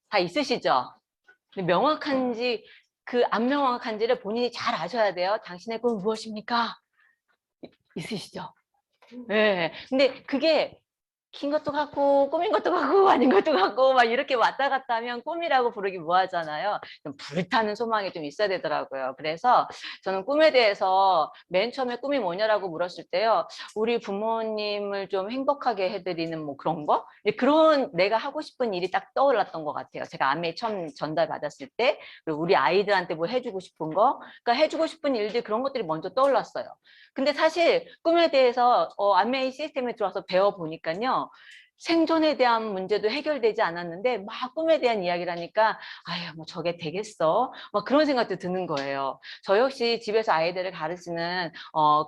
다 있으시죠? 근데 명확한지 그 안 명확한지를 본인이 잘 아셔야 돼요. 당신의 꿈은 무엇입니까? 있으시죠? 네. 근데 그게 긴 것도 같고 꾸민 것도 같고 아닌 것도 같고 막 이렇게 왔다 갔다 하면 꿈이라고 부르기 뭐하잖아요. 좀 불타는 소망이 좀 있어야 되더라고요. 그래서 저는 꿈에 대해서 맨 처음에 꿈이 뭐냐라고 물었을 때요. 우리 부모님을 좀 행복하게 해드리는 뭐 그런 거? 이제 그런 내가 하고 싶은 일이 딱 떠올랐던 것 같아요. 제가 아메 처음 전달받았을 때 그리고 우리 아이들한테 뭐 해주고 싶은 거 그러니까 해주고 싶은 일들 그런 것들이 먼저 떠올랐어요. 근데 사실 꿈에 대해서 아메이 시스템에 들어와서 배워보니까요. 생존에 대한 문제도 해결되지 않았는데 막 꿈에 대한 이야기를 하니까 아유 뭐 저게 되겠어 막 그런 생각도 드는 거예요. 저 역시 집에서 아이들을 가르치는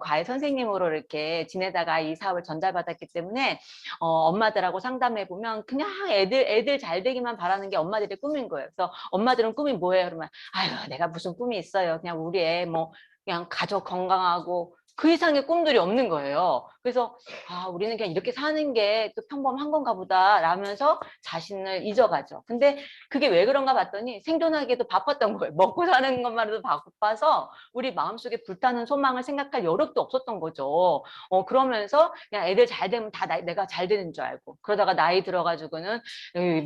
과외 선생님으로 이렇게 지내다가 이 사업을 전달받았기 때문에 엄마들하고 상담해 보면 그냥 애들 잘 되기만 바라는 게 엄마들의 꿈인 거예요. 그래서 엄마들은 꿈이 뭐예요? 그러면 아유 내가 무슨 꿈이 있어요. 그냥 우리 애 뭐 그냥 가족 건강하고 그 이상의 꿈들이 없는 거예요. 그래서 아 우리는 그냥 이렇게 사는 게 또 평범한 건가 보다 라면서 자신을 잊어가죠. 근데 그게 왜 그런가 봤더니 생존하기에도 바빴던 거예요. 먹고 사는 것만으로도 바빠서 우리 마음속에 불타는 소망을 생각할 여력도 없었던 거죠. 그러면서 그냥 애들 잘 되면 다 내가 잘 되는 줄 알고 그러다가 나이 들어가지고는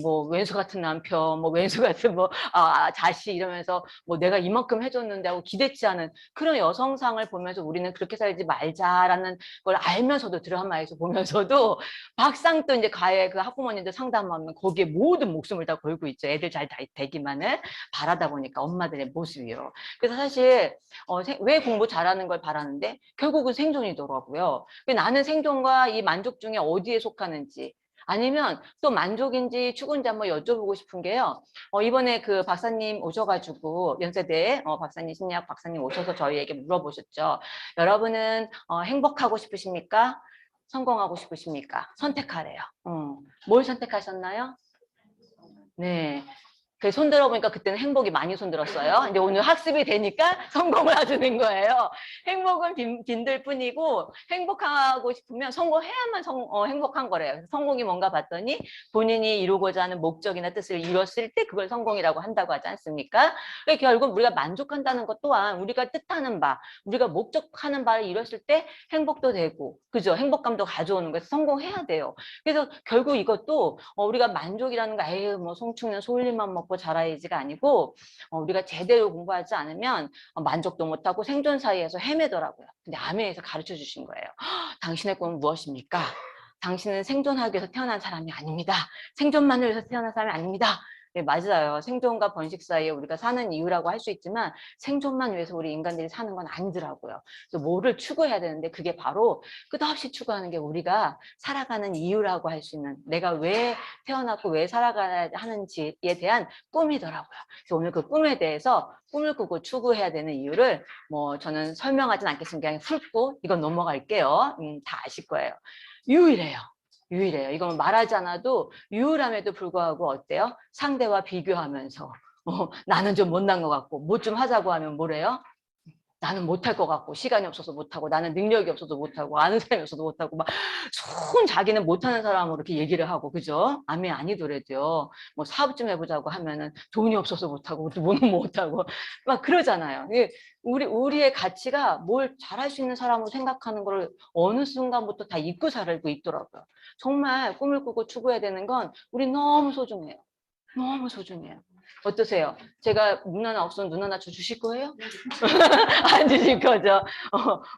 뭐 왼수 같은 남편 뭐 왼수 같은 뭐 자식 이러면서 뭐 내가 이만큼 해줬는데 하고 기대치 않은 그런 여성상을 보면서 우리는 그렇게 살지 말자라는 걸 알면서도 드라마에서 보면서도 막상 또 이제 가해 그 학부모님들 상담하면 거기에 모든 목숨을 다 걸고 있죠. 애들 잘 되기만을 바라다 보니까 엄마들의 모습이요. 그래서 사실 왜 공부 잘하는 걸 바라는데 결국은 생존이더라고요. 나는 생존과 이 만족 중에 어디에 속하는지 아니면 또 만족인지 추구인지 한번 여쭤보고 싶은 게요. 이번에 그 박사님 오셔가지고 연세대 박사님 심리학 박사님 오셔서 저희에게 물어보셨죠. 여러분은 행복하고 싶으십니까? 성공하고 싶으십니까? 선택하래요. 뭘 선택하셨나요? 네. 그 손 들어보니까 그때는 행복이 많이 손들었어요. 근데 오늘 학습이 되니까 성공을 하시는 거예요. 행복은 빈들 뿐이고 행복하고 싶으면 성공해야만 행복한 거래요. 성공이 뭔가 봤더니 본인이 이루고자 하는 목적이나 뜻을 이뤘을 때 그걸 성공이라고 한다고 하지 않습니까? 그러니까 결국 우리가 만족한다는 것 또한 우리가 뜻하는 바, 우리가 목적하는 바를 이뤘을 때 행복도 되고, 그죠? 행복감도 가져오는 거에서 성공해야 돼요. 그래서 결국 이것도 우리가 만족이라는 거, 에휴, 뭐 송충년 소일만 먹고 자라야지가 아니고 우리가 제대로 공부하지 않으면 만족도 못하고 생존 사이에서 헤매더라고요. 근데 아메에서 가르쳐 주신 거예요. 당신의 꿈은 무엇입니까? 당신은 생존하기 위해서 태어난 사람이 아닙니다. 생존만을 위해서 태어난 사람이 아닙니다. 네, 맞아요. 생존과 번식 사이에 우리가 사는 이유라고 할 수 있지만 생존만 위해서 우리 인간들이 사는 건 아니더라고요. 그래서 뭐를 추구해야 되는데 그게 바로 끝없이 추구하는 게 우리가 살아가는 이유라고 할 수 있는 내가 왜 태어났고 왜 살아가야 하는지에 대한 꿈이더라고요. 그래서 오늘 그 꿈에 대해서 꿈을 꾸고 추구해야 되는 이유를 뭐 저는 설명하진 않겠습니다. 그냥 훑고 이건 넘어갈게요. 다 아실 거예요. 유일해요. 유일해요. 이건 말하지 않아도 유일함에도 불구하고 어때요? 상대와 비교하면서 나는 좀 못난 것 같고 뭐 좀 하자고 하면 뭐래요? 나는 못할 것 같고 시간이 없어서 못하고 나는 능력이 없어서 못하고 아는 사람이 없어서 못하고 막 손 자기는 못하는 사람으로 이렇게 얘기를 하고 그죠? 암이 아니더라도요. 뭐 사업 좀 해보자고 하면은 돈이 없어서 못하고 뭐는 못하고 막 그러잖아요. 우리의 가치가 뭘 잘할 수 있는 사람으로 생각하는 걸 어느 순간부터 다 잊고 살고 있더라고요. 정말 꿈을 꾸고 추구해야 되는 건 우리 너무 소중해요. 너무 소중해요. 어떠세요? 제가 눈 하나 없으면 눈 하나 주실 거예요? 안 주실 거죠?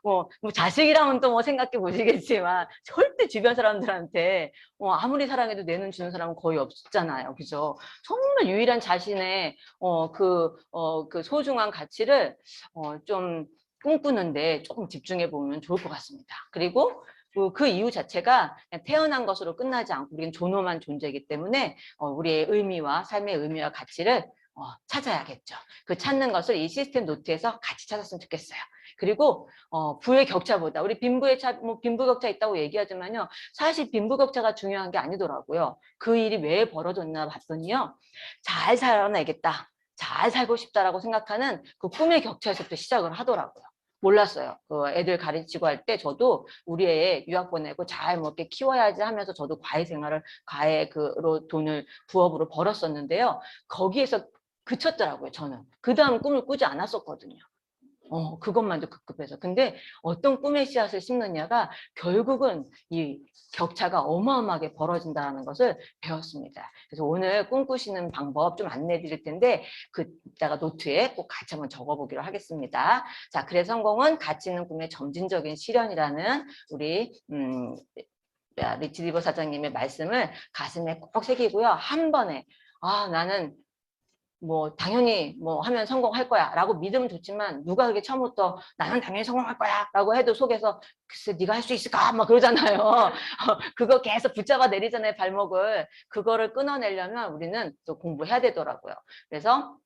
뭐 자식이라면 또 뭐 생각해 보시겠지만 절대 주변 사람들한테 아무리 사랑해도 내 눈 주는 사람은 거의 없잖아요. 그죠? 정말 유일한 자신의 그 소중한 가치를 좀 꿈꾸는데 조금 집중해 보면 좋을 것 같습니다. 그리고 그 이유 자체가 그냥 태어난 것으로 끝나지 않고 우리는 존엄한 존재이기 때문에 우리의 의미와 삶의 의미와 가치를 찾아야겠죠. 그 찾는 것을 이 시스템 노트에서 같이 찾았으면 좋겠어요. 그리고 부의 격차보다 우리 빈부격차 있다고 얘기하지만요. 사실 빈부격차가 중요한 게 아니더라고요. 그 일이 왜 벌어졌나 봤더니요. 잘 살아내겠다. 잘 살고 싶다라고 생각하는 그 꿈의 격차에서부터 시작을 하더라고요. 몰랐어요. 그 애들 가르치고 할 때 저도 우리 애 유학 보내고 잘 뭐 이렇게 키워야지 하면서 저도 과외 생활을 과외로 돈을 부업으로 벌었었는데요. 거기에서 그쳤더라고요. 저는 그 다음 꿈을 꾸지 않았었거든요. 그것만도 급급해서. 근데 어떤 꿈의 씨앗을 심느냐가 결국은 이 격차가 어마어마하게 벌어진다는 것을 배웠습니다. 그래서 오늘 꿈꾸시는 방법 좀 안내해 드릴 텐데 그따가 노트에 꼭 같이 한번 적어보기로 하겠습니다. 자, 그래서 성공은 가치 있는 꿈의 점진적인 실현이라는 우리 리트리버 사장님의 말씀을 가슴에 꼭 새기고요. 한 번에 나는 뭐 당연히 뭐 하면 성공할 거야 라고 믿으면 좋지만 누가 그게 처음부터 나는 당연히 성공할 거야 라고 해도 속에서 글쎄 네가 할 수 있을까 막 그러잖아요. 그거 계속 붙잡아 내리잖아요, 발목을. 그거를 끊어내려면 우리는 또 공부해야 되더라고요. 그래서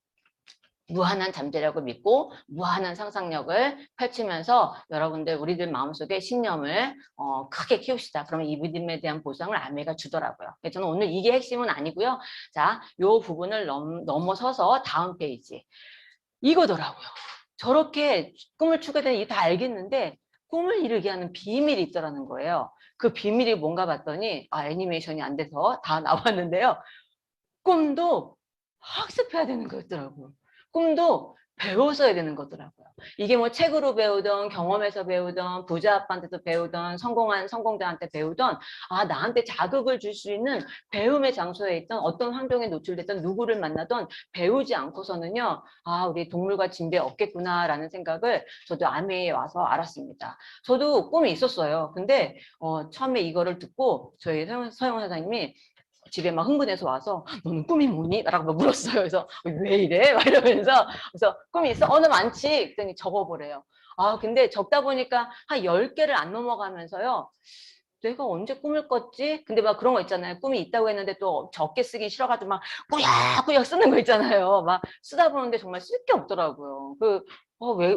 무한한 잠재력을 믿고 무한한 상상력을 펼치면서 여러분들 우리들 마음속에 신념을 크게 키웁시다. 그러면 이 믿음에 대한 보상을 아메가 주더라고요. 저는 오늘 이게 핵심은 아니고요. 자, 요 부분을 넘어서서 다음 페이지 이거더라고요. 저렇게 꿈을 추게 되는 다 알겠는데 꿈을 이루게 하는 비밀이 있더라는 거예요. 그 비밀이 뭔가 봤더니 애니메이션이 안 돼서 다 나왔는데요. 꿈도 학습해야 되는 거였더라고요. 꿈도 배워서야 되는 거더라고요. 이게 뭐 책으로 배우던 경험에서 배우던 부자 아빠한테도 배우던 성공한 성공자한테 배우던 나한테 자극을 줄 수 있는 배움의 장소에 있던 어떤 환경에 노출됐던 누구를 만나던 배우지 않고서는요. 우리 동물과 진배 없겠구나라는 생각을 저도 아메에 와서 알았습니다. 저도 꿈이 있었어요. 근데 처음에 이거를 듣고 저희 서영 사장님이 집에 막 흥분해서 와서 너는 꿈이 뭐니? 라고 막 물었어요. 그래서 왜 이래? 막 이러면서 그래서 꿈이 있어? 너 많지? 그랬더니 적어보래요. 근데 적다 보니까 한 10개를 안 넘어가면서요. 내가 언제 꿈을 꿨지? 근데 막 그런 거 있잖아요. 꿈이 있다고 했는데 또 적게 쓰기 싫어가지고 막 꾸역꾸역 쓰는 거 있잖아요. 막 쓰다 보는데 정말 쓸 게 없더라고요.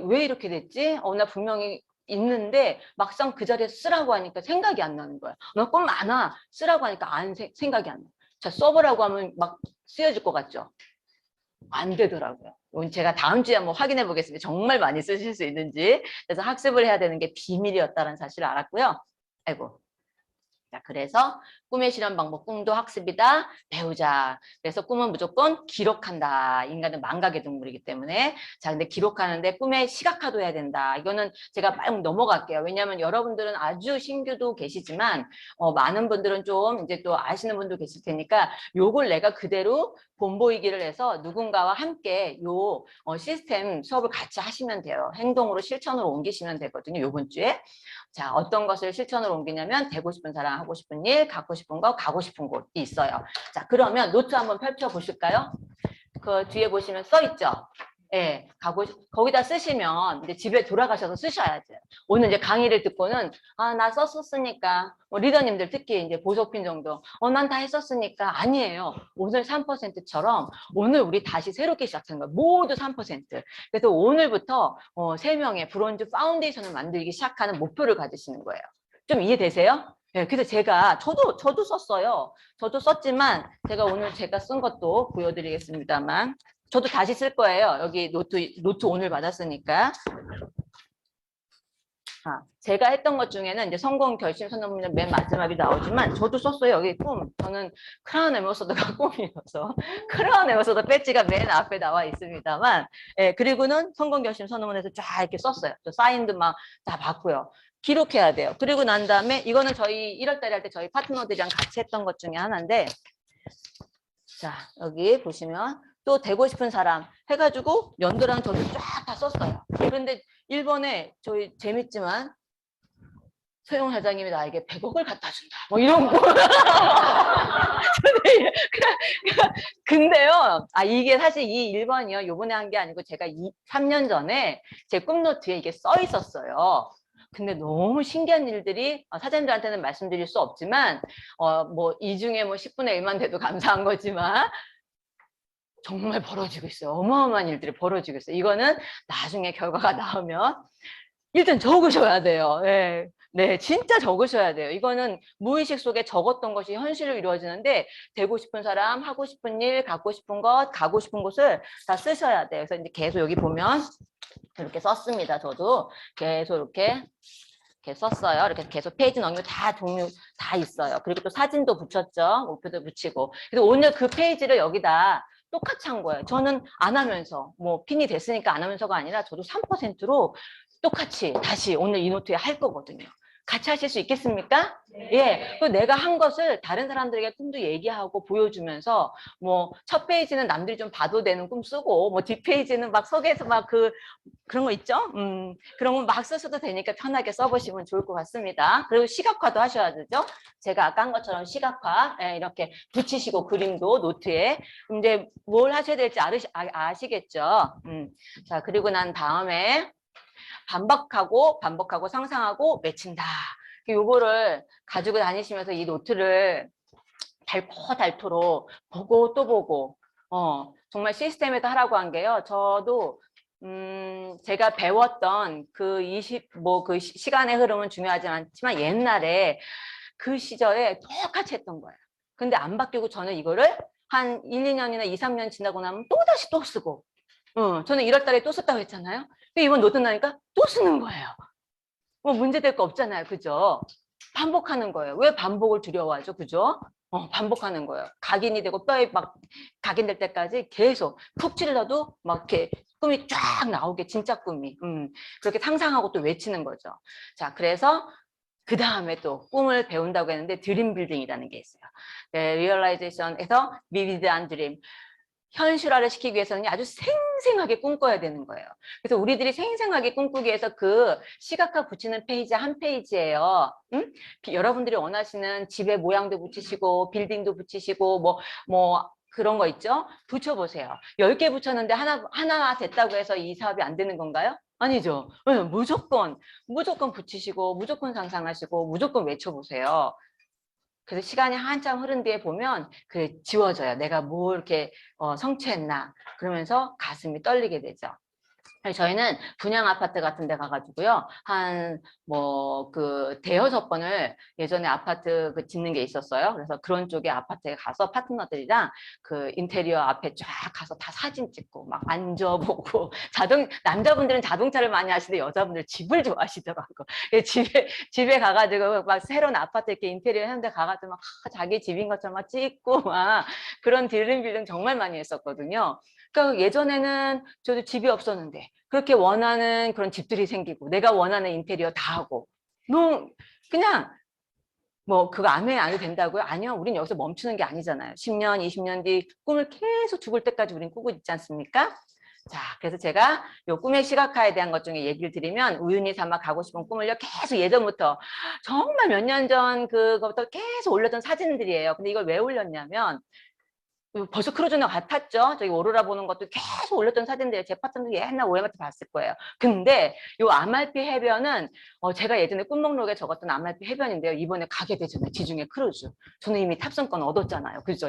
왜 이렇게 됐지? 나 분명히 있는데 막상 그 자리에서 쓰라고 하니까 생각이 안 나는 거야. 나 꿈 많아. 쓰라고 하니까 생각이 안 나. 자, 써보라고 하면 막 쓰여질 것 같죠? 안 되더라고요. 이건 제가 다음 주에 한번 확인해 보겠습니다. 정말 많이 쓰실 수 있는지. 그래서 학습을 해야 되는 게 비밀이었다는 사실을 알았고요. 아이고. 자, 그래서 꿈의 실현 방법, 꿈도 학습이다, 배우자. 그래서 꿈은 무조건 기록한다. 인간은 망각의 동물이기 때문에. 자, 근데 기록하는데 꿈의 시각화도 해야 된다. 이거는 제가 막 넘어갈게요. 왜냐하면 여러분들은 아주 신규도 계시지만, 많은 분들은 좀 이제 또 아시는 분도 계실 테니까, 요걸 내가 그대로 본보이기를 해서 누군가와 함께 요 시스템 수업을 같이 하시면 돼요. 행동으로 실천으로 옮기시면 되거든요. 요번 주에. 자, 어떤 것을 실천으로 옮기냐면 되고 싶은 사람, 하고 싶은 일, 갖고 싶은 거, 가고 싶은 곳이 있어요. 자, 그러면 노트 한번 펼쳐 보실까요? 그 뒤에 보시면 써 있죠? 예, 거기다 쓰시면 이제 집에 돌아가셔서 쓰셔야죠. 오늘 이제 강의를 듣고는 나 썼었으니까 리더님들 특히 이제 보석핀 정도 난 다 했었으니까 아니에요. 오늘 3%처럼 오늘 우리 다시 새롭게 시작하는 거예요. 모두 3%. 그래서 오늘부터 3명의 브론즈 파운데이션을 만들기 시작하는 목표를 가지시는 거예요. 좀 이해되세요? 네, 그래서 저도 썼어요. 저도 썼지만 제가 오늘 제가 쓴 것도 보여드리겠습니다만 저도 다시 쓸 거예요. 여기 노트 오늘 받았으니까. 제가 했던 것 중에는 이제 성공 결심 선언문은 맨 마지막에 나오지만 저도 썼어요. 여기 꿈. 저는 크라운 에머서드가 꿈이어서 크라운 에머서드 배지가 맨 앞에 나와 있습니다만 그리고는 성공 결심 선언문에서 쫙 이렇게 썼어요. 저 사인도 막 다 받고요. 기록해야 돼요. 그리고 난 다음에 이거는 저희 1월 달에 할 때 저희 파트너들이랑 같이 했던 것 중에 하나인데 자, 여기 보시면 또 되고 싶은 사람 해가지고 연도랑 저도 쫙 다 썼어요. 그런데 1번에 저희 재밌지만 소영 사장님이 나에게 100억을 갖다 준다. 뭐 이런 거. 근데요. 이게 사실 이 1번이요. 요번에 한 게 아니고 제가 3년 전에 제 꿈노트에 이게 써 있었어요. 근데 너무 신기한 일들이 사장님들한테는 말씀드릴 수 없지만 뭐 이 중에 뭐 10분의 1만 돼도 감사한 거지만 정말 벌어지고 있어요. 어마어마한 일들이 벌어지고 있어요. 이거는 나중에 결과가 나오면 일단 적으셔야 돼요. 네. 네, 진짜 적으셔야 돼요. 이거는 무의식 속에 적었던 것이 현실로 이루어지는데 되고 싶은 사람, 하고 싶은 일, 갖고 싶은 것, 가고 싶은 곳을 다 쓰셔야 돼요. 그래서 이제 계속 여기 보면 이렇게 썼습니다. 저도 계속 이렇게 썼어요. 이렇게 계속 페이지 넘기고 다 종류 다 있어요. 그리고 또 사진도 붙였죠. 목표도 붙이고. 그래서 오늘 그 페이지를 여기다 똑같이 한 거예요. 저는 안 하면서 뭐 핀이 됐으니까 안 하면서가 아니라 저도 3%로 똑같이 다시 오늘 이 노트에 할 거거든요. 같이 하실 수 있겠습니까? 예. 그 내가 한 것을 다른 사람들에게 꿈도 얘기하고 보여주면서 뭐 첫 페이지는 남들이 좀 봐도 되는 꿈 쓰고 뭐 뒷페이지는 막 속에서 막 그런 거 있죠? 그런 거 막 쓰셔도 되니까 편하게 써보시면 좋을 것 같습니다. 그리고 시각화도 하셔야 되죠? 제가 아까 한 것처럼 시각화 예, 이렇게 붙이시고 그림도 노트에 이제 뭘 하셔야 될지 아시겠죠? 자, 그리고 난 다음에 반복하고 상상하고 외친다. 요거를 가지고 다니시면서 이 노트를 닳고 보고 또 보고 정말 시스템에서 하라고 한 게요. 저도 제가 배웠던 그 시간의 흐름은 중요하지 않지만 옛날에 그 시절에 똑같이 했던 거예요. 근데 안 바뀌고 저는 이거를 한 1, 2년이나 2, 3년 지나고 나면 또다시 또 쓰고 저는 1월 달에 또 썼다고 했잖아요. 이번 노트 나니까 또 쓰는 거예요. 뭐 문제될 거 없잖아요. 그죠? 반복하는 거예요. 왜 반복을 두려워하죠? 그죠? 반복하는 거예요. 각인이 되고 뼈에 막 각인될 때까지 계속 푹 찔러도 막 이렇게 꿈이 쫙 나오게 진짜 꿈이 그렇게 상상하고 또 외치는 거죠. 자, 그래서 그 다음에 또 꿈을 배운다고 했는데 드림 빌딩이라는 게 있어요. 네, 리얼라이제이션에서 비비드한 드림. 현실화를 시키기 위해서는 아주 생생하게 꿈꿔야 되는 거예요. 그래서 우리들이 생생하게 꿈꾸기 위해서 그 시각화 붙이는 페이지 한 페이지예요. 여러분들이 원하시는 집의 모양도 붙이시고 빌딩도 붙이시고 뭐 그런 거 있죠? 붙여보세요. 10개 붙였는데 하나 됐다고 해서 이 사업이 안 되는 건가요? 아니죠. 무조건 붙이시고 무조건 상상하시고 무조건 외쳐보세요. 그래서 시간이 한참 흐른 뒤에 보면 그 지워져요. 내가 뭐 이렇게 성취했나 그러면서 가슴이 떨리게 되죠. 저희는 분양 아파트 같은 데 가가지고요. 대여섯 번을 예전에 아파트 짓는 게 있었어요. 그래서 그런 쪽에 아파트에 가서 파트너들이랑 그 인테리어 앞에 쫙 가서 다 사진 찍고 막 만져보고 남자분들은 자동차를 많이 하시는데 여자분들 집을 좋아하시더라고. 집에 가가지고 막 새로운 아파트 이렇게 인테리어 했는데 가가지고 막 자기 집인 것처럼 막 찍고 막 그런 딜링빌딩 정말 많이 했었거든요. 그러니까 예전에는 저도 집이 없었는데 그렇게 원하는 그런 집들이 생기고 내가 원하는 인테리어 다 하고 그냥 뭐 그거 안 해도 된다고요? 아니요. 우린 여기서 멈추는 게 아니잖아요. 10년, 20년 뒤 꿈을 계속 죽을 때까지 우린 꾸고 있지 않습니까? 자, 그래서 제가 요 꿈의 시각화에 대한 것 중에 얘기를 드리면 우윤희 삼아 가고 싶은 꿈을요 계속 예전부터 정말 몇 년 전 그거부터 계속 올렸던 사진들이에요. 근데 이걸 왜 올렸냐면 벌써 크루즈너 같았죠? 저기 오로라 보는 것도 계속 올렸던 사진들이에요. 제 파트너도 옛날 오해마트 봤을 거예요. 근데 요 아말피 해변은 제가 예전에 꿈목록에 적었던 아말피 해변인데요. 이번에 가게 되잖아요. 지중해 크루즈. 저는 이미 탑승권 얻었잖아요. 그죠?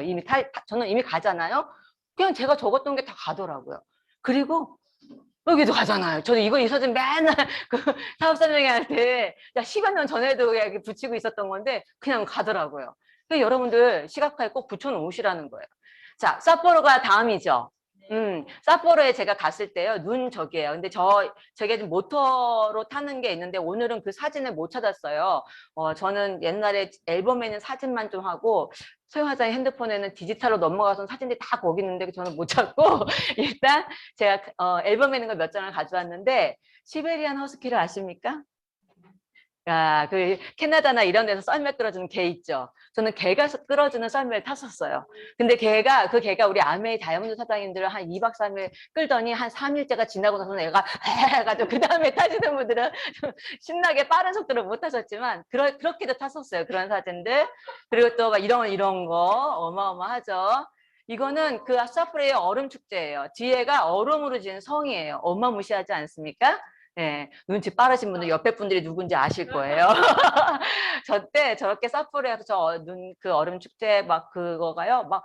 저는 이미 가잖아요. 그냥 제가 적었던 게 다 가더라고요. 그리고 여기도 가잖아요. 저도 이 사진 맨날 그 사업 설명회 할 때 10여 년 전에도 이렇게 붙이고 있었던 건데 그냥 가더라고요. 그러니까 여러분들 시각화에 꼭 붙여놓으시라는 거예요. 자, 삿포로가 다음이죠. 삿포로에 제가 갔을 때요, 눈 저기예요. 근데 저게 좀 모터로 타는 게 있는데 오늘은 그 사진을 못 찾았어요. 저는 옛날에 앨범에 있는 사진만 좀 하고 소영화장의 핸드폰에는 디지털로 넘어가서 사진들이 다 거기 있는데 저는 못 찾고 일단 제가 앨범에 있는 거 몇 장을 가져왔는데 시베리안 허스키를 아십니까? 그 캐나다나 이런 데서 썰매 끌어주는 개 있죠. 저는 개가 끌어주는 썰매를 탔었어요. 근데 그 개가 우리 아메이 다이아몬드 사장님들을 한 2박 3일 끌더니 한 3일째가 지나고 나서는 애가 해가지고 그 다음에 타시는 분들은 신나게 빠른 속도로 못 타셨지만 그렇게도 탔었어요. 그런 사진들. 그리고 또 막 이런 거 어마어마하죠. 이거는 그 삿포로의 얼음 축제예요. 뒤에가 얼음으로 지은 성이에요. 어마무시하지 않습니까? 네, 눈치 빠르신 분들 옆에 분들이 누군지 아실 거예요. 저 때 저렇게 삿포로에서 그 얼음 축제 막 그거가요. 막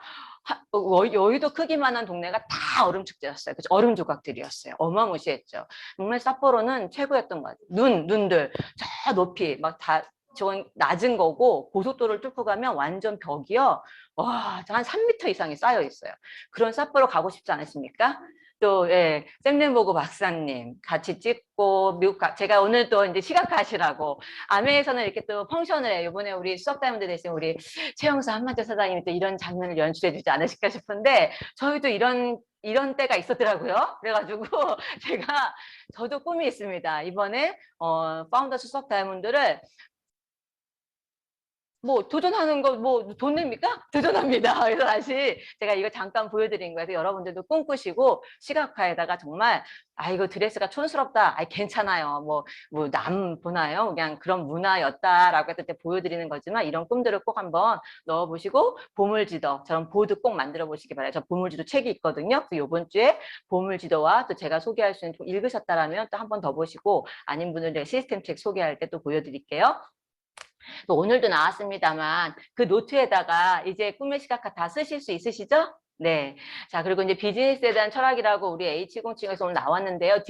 여의도 크기만한 동네가 다 얼음 축제였어요. 그죠? 얼음 조각들이었어요. 어마무시했죠. 정말 삿포로는 최고였던 것 같아요. 눈들 저 높이 막 다 저건 낮은 거고 고속도로를 뚫고 가면 완전 벽이요. 와, 한 3m 이상이 쌓여 있어요. 그런 삿포로 가고 싶지 않으십니까? 또 예, 샘넨보고 박사님 같이 찍고 제가 오늘 또 이제 시각화하시라고 아메에서는 이렇게 또 펑션을 해요. 이번에 우리 수석다이몬드 대신 우리 최영수 한만태 사장님이 또 이런 장면을 연출해 주지 않으실까 싶은데 저희도 이런 때가 있었더라고요. 그래가지고 저도 꿈이 있습니다. 이번에 파운더 수석 다이아몬드를 뭐 도전하는 거 뭐 돈 냅니까? 도전합니다. 그래서 다시 제가 이거 잠깐 보여드린 거예요. 그래서 여러분들도 꿈꾸시고 시각화에다가 정말 이거 드레스가 촌스럽다. 괜찮아요. 뭐 남 보나요? 그냥 그런 문화였다라고 했을 때 보여드리는 거지만 이런 꿈들을 꼭 한번 넣어보시고 보물지도 저런 보드 꼭 만들어 보시기 바라요. 저 보물지도 책이 있거든요. 그 이번 주에 보물지도와 또 제가 소개할 수 있는 좀 읽으셨다라면 또 한 번 더 보시고 아닌 분들은 시스템 책 소개할 때 또 보여드릴게요. 또 오늘도 나왔습니다만 그 노트에다가 이제 꿈의 시각화 다 쓰실 수 있으시죠? 네. 자, 그리고 이제 비즈니스에 대한 철학이라고 우리 H07에서 오늘 나왔는데요.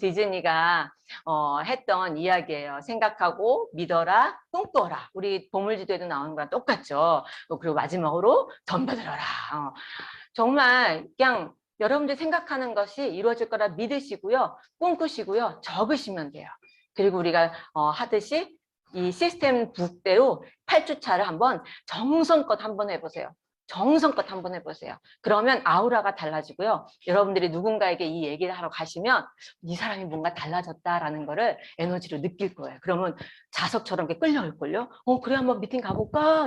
디즈니가 했던 이야기예요. 생각하고 믿어라, 꿈꿔라. 우리 보물지도에도 나오는 거랑 똑같죠. 그리고 마지막으로 덤벼들어라. 정말 그냥 여러분들 생각하는 것이 이루어질 거라 믿으시고요. 꿈꾸시고요. 적으시면 돼요. 그리고 우리가 하듯이 이 시스템 북대로 8주차를 한번 정성껏 한번 해보세요. 정성껏 한번 해보세요. 그러면 아우라가 달라지고요. 여러분들이 누군가에게 이 얘기를 하러 가시면 이 사람이 뭔가 달라졌다라는 거를 에너지로 느낄 거예요. 그러면 자석처럼 이렇게 끌려올걸요. 그래 한번 미팅 가볼까?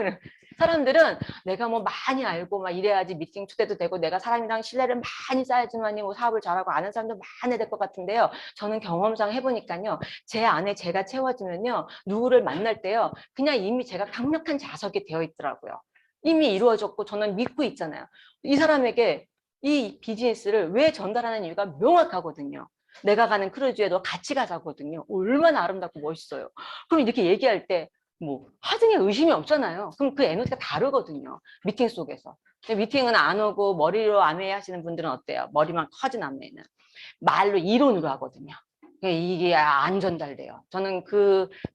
사람들은 내가 뭐 많이 알고 막 이래야지 미팅 초대도 되고 내가 사람이랑 신뢰를 많이 쌓아야지만이 뭐 사업을 잘하고 아는 사람도 많아야 될 것 같은데요. 저는 경험상 해보니까요. 제 안에 제가 채워지면요. 누구를 만날 때요. 그냥 이미 제가 강력한 자석이 되어 있더라고요. 이미 이루어졌고 저는 믿고 있잖아요. 이 사람에게 이 비즈니스를 왜 전달하는 이유가 명확하거든요. 내가 가는 크루즈에도 같이 가자거든요. 얼마나 아름답고 멋있어요. 그럼 이렇게 얘기할 때 뭐 하등에 의심이 없잖아요. 그럼 그 에너지가 다르거든요. 미팅 속에서. 미팅은 안 오고 머리로 아메 하시는 분들은 어때요? 머리만 커진 아메는. 말로 이론으로 하거든요. 이게 안 전달돼요. 저는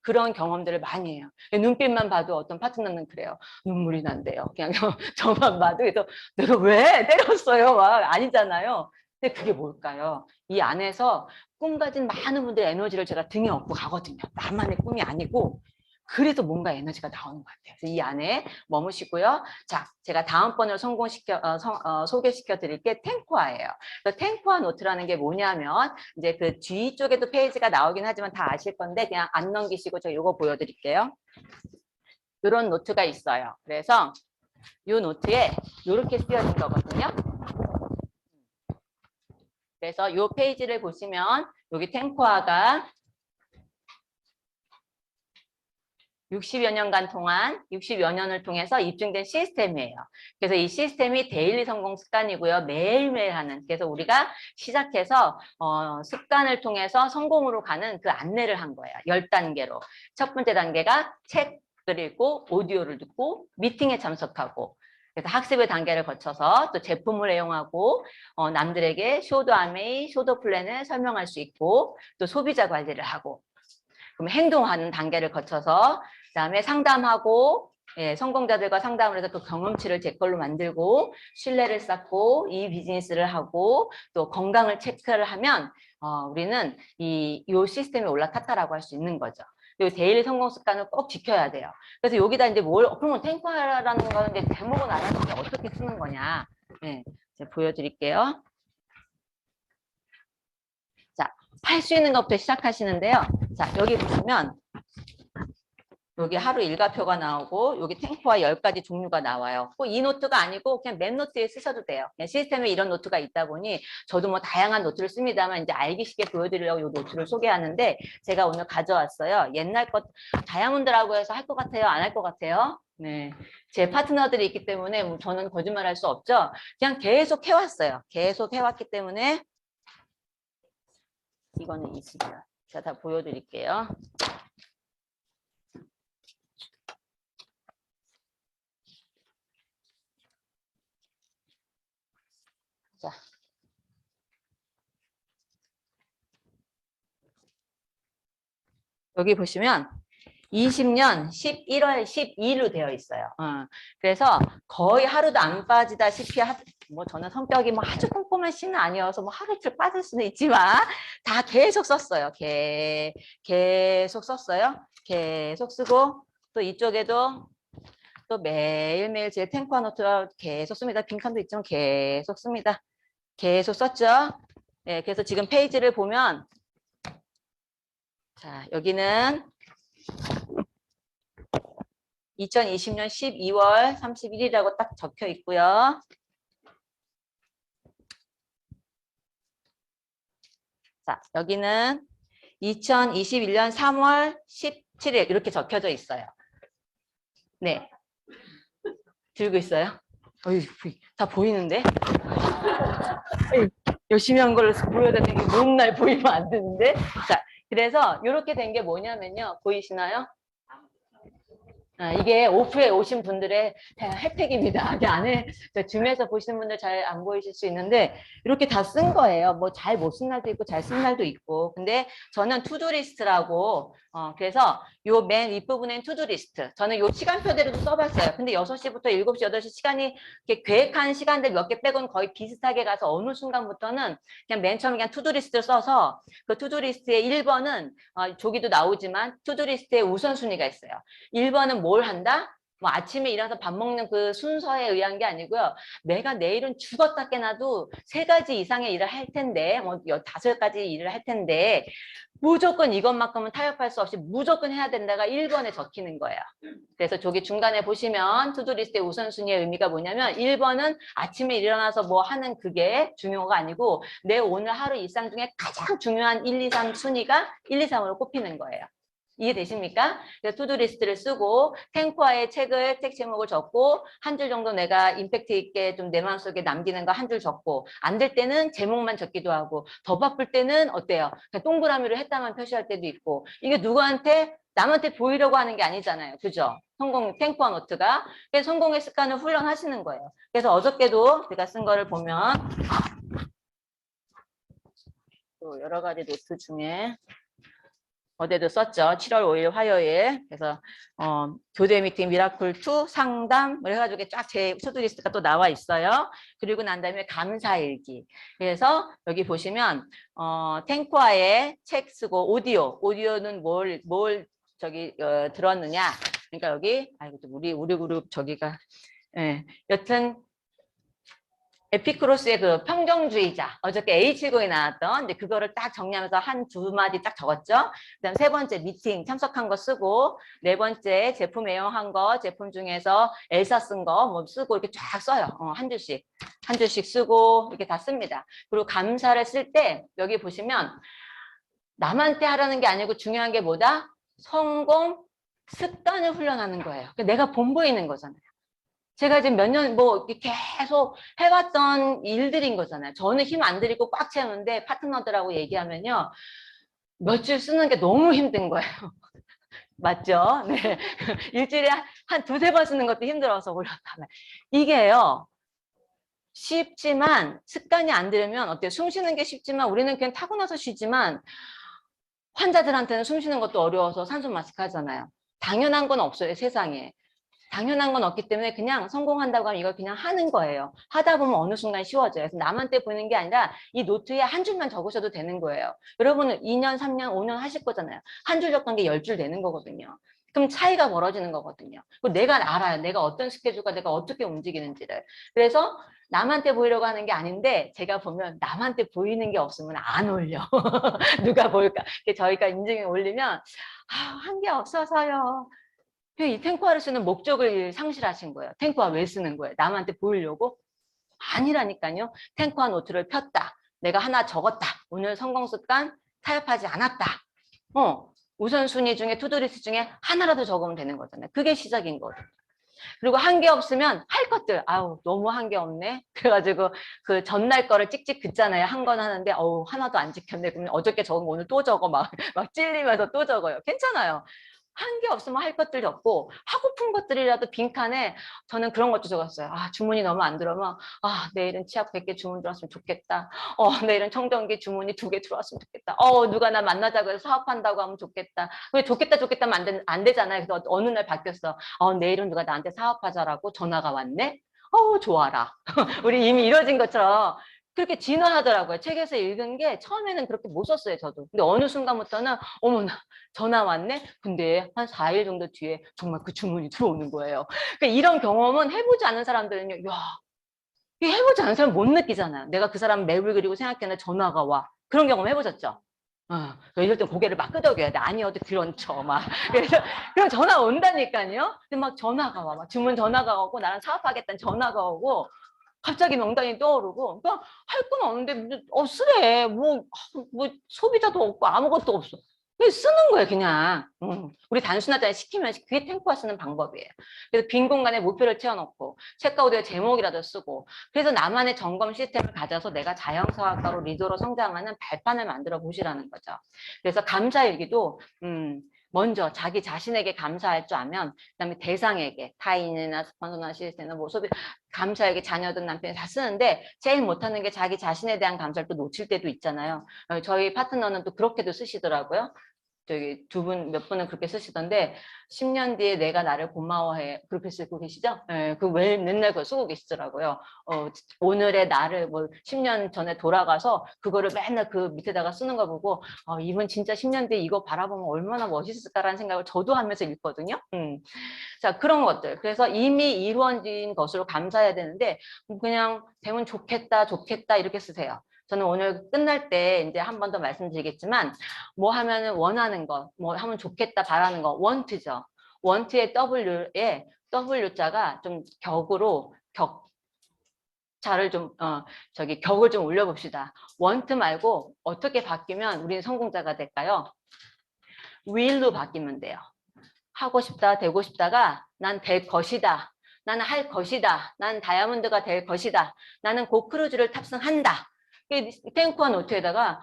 그런 경험들을 많이 해요. 눈빛만 봐도 어떤 파트너는 그래요. 눈물이 난대요. 그냥 저만 봐도 그래서 내가 왜 때렸어요? 막 아니잖아요. 근데 그게 뭘까요? 이 안에서 꿈 가진 많은 분들의 에너지를 제가 등에 업고 가거든요. 나만의 꿈이 아니고 그래서 뭔가 에너지가 나오는 것 같아요. 그래서 이 안에 머무시고요. 자, 제가 다음번으로 소개시켜 드릴 게 탱코아예요. 탱코아 노트라는 게 뭐냐면 이제 그 뒤쪽에도 페이지가 나오긴 하지만 다 아실 건데 그냥 안 넘기시고 제가 이거 보여드릴게요. 이런 노트가 있어요. 그래서 이 노트에 이렇게 쓰여진 거거든요. 그래서 이 페이지를 보시면 여기 탱코아가 60여 년을 통해서 입증된 시스템이에요. 그래서 이 시스템이 데일리 성공 습관이고요. 매일매일 하는. 그래서 우리가 시작해서 습관을 통해서 성공으로 가는 그 안내를 한 거예요. 10단계로. 첫 번째 단계가 책 읽고 오디오를 듣고 미팅에 참석하고 그래서 학습의 단계를 거쳐서 또 제품을 애용하고 남들에게 쇼더 아메이, 쇼더 플랜을 설명할 수 있고 또 소비자 관리를 하고 그럼 행동하는 단계를 거쳐서 그다음에 상담하고 성공자들과 상담을 해서 그 경험치를 제 걸로 만들고 신뢰를 쌓고 이 비즈니스를 하고 또 건강을 체크를 하면 우리는 이 시스템에 올라탔다라고 할 수 있는 거죠. 이 데일리 성공 습관을 꼭 지켜야 돼요. 그래서 여기다 이제 그러면 탱커라는 거는 이제 제목은 알았는데 어떻게 쓰는 거냐? 네, 제가 보여드릴게요. 자, 할 수 있는 것부터 시작하시는데요. 자, 여기 보시면 여기 하루 일과표가 나오고 여기 탱포와 10가지 종류가 나와요. 꼭 이 노트가 아니고 그냥 맨 노트에 쓰셔도 돼요. 그냥 시스템에 이런 노트가 있다 보니 저도 뭐 다양한 노트를 씁니다만 이제 알기 쉽게 보여드리려고 이 노트를 소개하는데 제가 오늘 가져왔어요. 옛날 것 다이아몬드라고 해서 할 것 같아요? 안 할 것 같아요? 네, 제 파트너들이 있기 때문에 뭐 저는 거짓말할 수 없죠. 그냥 계속 해왔어요. 계속 해왔기 때문에 이거는 20이야. 제가 다 보여드릴게요. 자. 여기 보시면 20년 11월 12일로 되어 있어요. 그래서 거의 하루도 안 빠지다시피 뭐 저는 성격이 뭐 아주 꼼꼼한 씨는 아니어서 뭐 하루 이틀 빠질 수는 있지만 다 계속 썼어요. 계속 썼어요. 계속 쓰고 또 이쪽에도 또 매일매일 제 탱크와 노트가 계속 씁니다. 빈칸도 있지만 계속 씁니다. 계속 썼죠. 네, 그래서 지금 페이지를 보면 자, 여기는 2020년 12월 31일이라고 딱 적혀 있고요. 자, 여기는 2021년 3월 17일 이렇게 적혀져 있어요. 네. 들고 있어요? 어이, 다 보이는데? 어이, 열심히 한 걸 보여야 되는데 이게 맨날 보이면 안 되는데? 자, 그래서 이렇게 된 게 뭐냐면요. 보이시나요? 이게 오프에 오신 분들의 혜택입니다. 여기 안에 줌에서 보시는 분들 잘 안 보이실 수 있는데 이렇게 다 쓴 거예요. 뭐 잘 못 쓴 날도 있고 잘 쓴 날도 있고. 근데 저는 투두리스트라고 그래서 요 맨 윗부분엔 투두리스트. 저는 요 시간표대로도 써봤어요. 근데 6시부터 7시, 8시 시간이 이렇게 계획한 시간들 몇 개 빼고는 거의 비슷하게 가서 어느 순간부터는 그냥 맨 처음에 그냥 투두리스트를 써서 그 투두리스트의 1번은 조기도 나오지만 투두리스트의 우선순위가 있어요. 1번은 뭘 한다? 뭐 아침에 일어나서 밥 먹는 그 순서에 의한 게 아니고요. 내가 내일은 죽었다 깨나도 3가지 이상의 일을 할 텐데, 뭐 5가지 일을 할 텐데, 무조건 이것만큼은 타협할 수 없이 무조건 해야 된다가 1번에 적히는 거예요. 그래서 저기 중간에 보시면 투두리스트의 우선순위의 의미가 뭐냐면 1번은 아침에 일어나서 뭐 하는 그게 중요가 아니고 내 오늘 하루 일상 중에 가장 중요한 1, 2, 3 순위가 1, 2, 3으로 꼽히는 거예요. 이해되십니까? 그래서 투두리스트를 쓰고 탱크와의 책 제목을 적고 한 줄 정도 내가 임팩트 있게 좀 내 마음속에 남기는 거 한 줄 적고 안 될 때는 제목만 적기도 하고 더 바쁠 때는 어때요? 그냥 동그라미로 했다만 표시할 때도 있고 이게 누구한테 남한테 보이려고 하는 게 아니잖아요. 그죠? 성공 탱크와 노트가. 그래서 성공의 습관을 훈련하시는 거예요. 그래서 어저께도 제가 쓴 거를 보면 또 여러 가지 노트 중에 어제도 썼죠. 7월 5일 화요일. 그래서 교대 미팅 미라클 2 상담 해가지고 쫙 제 투두리스트가 또 나와 있어요. 그리고 난 다음에 감사일기. 그래서 여기 보시면 탱크와의 책 쓰고 오디오는 뭘 저기 들었느냐. 그러니까 여기 아이고 우리 그룹 저기가 여튼 에피크로스의 그 평정주의자 어저께 A70이 나왔던 이제 그거를 딱 정리하면서 한 두 마디 딱 적었죠. 그다음 3번째 미팅 참석한 거 쓰고 4번째 제품 애용한 거 제품 중에서 엘사 쓴 거 뭐 쓰고 이렇게 쫙 써요. 한 줄씩 쓰고 이렇게 다 씁니다. 그리고 감사를 쓸 때 여기 보시면 남한테 하라는 게 아니고 중요한 게 뭐다? 성공 습관을 훈련하는 거예요. 그러니까 내가 본보이는 거잖아요. 제가 지금 몇 년 뭐 계속 해왔던 일들인 거잖아요. 저는 힘 안 들이고 꽉 채우는데 파트너들하고 얘기하면요. 몇 줄 쓰는 게 너무 힘든 거예요. 맞죠? 네. 일주일에 한 2-3번 쓰는 것도 힘들어서 올렸다면. 이게요. 쉽지만 습관이 안 들으면 어때요? 숨 쉬는 게 쉽지만 우리는 그냥 타고나서 쉬지만 환자들한테는 숨 쉬는 것도 어려워서 산소 마스크 하잖아요. 당연한 건 없어요. 세상에. 당연한 건 없기 때문에 그냥 성공한다고 하면 이걸 그냥 하는 거예요. 하다 보면 어느 순간 쉬워져요. 그래서 남한테 보이는 게 아니라 이 노트에 한 줄만 적으셔도 되는 거예요. 여러분은 2년, 3년, 5년 하실 거잖아요. 한 줄 적던 게 10줄 되는 거거든요. 그럼 차이가 벌어지는 거거든요. 그리고 내가 알아요. 내가 어떤 스케줄과 내가 어떻게 움직이는지를. 그래서 남한테 보이려고 하는 게 아닌데 제가 보면 남한테 보이는 게 없으면 안 올려. 누가 볼까? 저희가 인증에 올리면 한 게 없어서요. 이 탱크화를 쓰는 목적을 상실하신 거예요. 탱크화 왜 쓰는 거예요? 남한테 보이려고? 아니라니까요. 탱크화 노트를 폈다. 내가 하나 적었다. 오늘 성공 습관 타협하지 않았다. 우선순위 중에 투두리스트 중에 하나라도 적으면 되는 거잖아요. 그게 시작인 거예요. 그리고 한 게 없으면 할 것들 아우 너무 한 게 없네 그래가지고 그 전날 거를 찍찍 긋잖아요. 한 건 하는데 하나도 안 지켰네. 그러면 어저께 적은 거 오늘 또 적어 막 찔리면서 또 적어요. 괜찮아요. 한 게 없으면 할 것들이 없고 하고픈 것들이라도 빈칸에 저는 그런 것도 적었어요. 주문이 너무 안 들어오면 내일은 치약 100개 주문 들어왔으면 좋겠다. 내일은 청정기 주문이 2개 들어왔으면 좋겠다. 누가 나 만나자고 해서 사업한다고 하면 좋겠다. 왜 좋겠다 하면 안 되잖아요. 그래서 어느 날 바뀌었어. 내일은 누가 나한테 사업하자라고 전화가 왔네. 어우, 좋아라. 우리 이미 이뤄진 것처럼 그렇게 진화하더라고요. 책에서 읽은 게 처음에는 그렇게 못 썼어요, 저도. 근데 어느 순간부터는 어머나, 전화 왔네? 근데 한 4일 정도 뒤에 정말 그 주문이 들어오는 거예요. 그러니까 이런 경험은 해보지 않은 사람들은요, 야, 이게 해보지 않은 사람 못 느끼잖아요. 내가 그 사람 맵을 그리고 생각했는데 전화가 와. 그런 경험 해보셨죠? 이럴 때 고개를 막 끄덕여야 돼. 아니어도 그런 쳐, 막. 그래서, 그럼 전화 온다니까요? 근데 막 전화가 와. 막 주문 전화가 오고, 나랑 사업하겠다는 전화가 오고, 갑자기 명단이 떠오르고, 그러니까 할 건 없는데, 쓰래. 뭐, 소비자도 없고 아무것도 없어. 그냥 쓰는 거예요, 그냥. 우리 단순하게 시키면 그게 템포화 쓰는 방법이에요. 그래서 빈 공간에 목표를 채워놓고, 체크아웃의 제목이라도 쓰고, 그래서 나만의 점검 시스템을 가져서 내가 자연사학과로 리더로 성장하는 발판을 만들어 보시라는 거죠. 그래서 감사일기도, 먼저 자기 자신에게 감사할 줄 알면, 그다음에 대상에게, 타인이나 스폰서나 시스템이나 뭐 소비, 감사에게 자녀든 남편이 다 쓰는데 제일 못하는 게 자기 자신에 대한 감사를 또 놓칠 때도 있잖아요. 저희 파트너는 또 그렇게도 쓰시더라고요. 저기 몇 분은 그렇게 쓰시던데 10년 뒤에 내가 나를 고마워해 그렇게 쓰고 계시죠? 네, 그 왜 맨날 그거 쓰고 계시더라고요. 오늘의 나를 뭐 10년 전에 돌아가서 그거를 맨날 그 밑에다가 쓰는 거 보고 이분 진짜 10년 뒤에 이거 바라보면 얼마나 멋있을까라는 생각을 저도 하면서 읽거든요. 자, 그런 것들. 그래서 이미 이루어진 것으로 감사해야 되는데 그냥 되면 좋겠다, 좋겠다 이렇게 쓰세요. 저는 오늘 끝날 때 이제 한 번 더 말씀드리겠지만 뭐 하면은 원하는 거, 뭐 하면 좋겠다, 바라는 거, want죠. want의 W에 W자가 좀 격으로 자를 좀 격을 좀 올려봅시다. want 말고 어떻게 바뀌면 우리는 성공자가 될까요? will로 바뀌면 돼요. 하고 싶다, 되고 싶다가 난 될 것이다. 나는 할 것이다. 나는 다이아몬드가 될 것이다. 나는 곧 크루즈를 탑승한다. 탱크와 노트에다가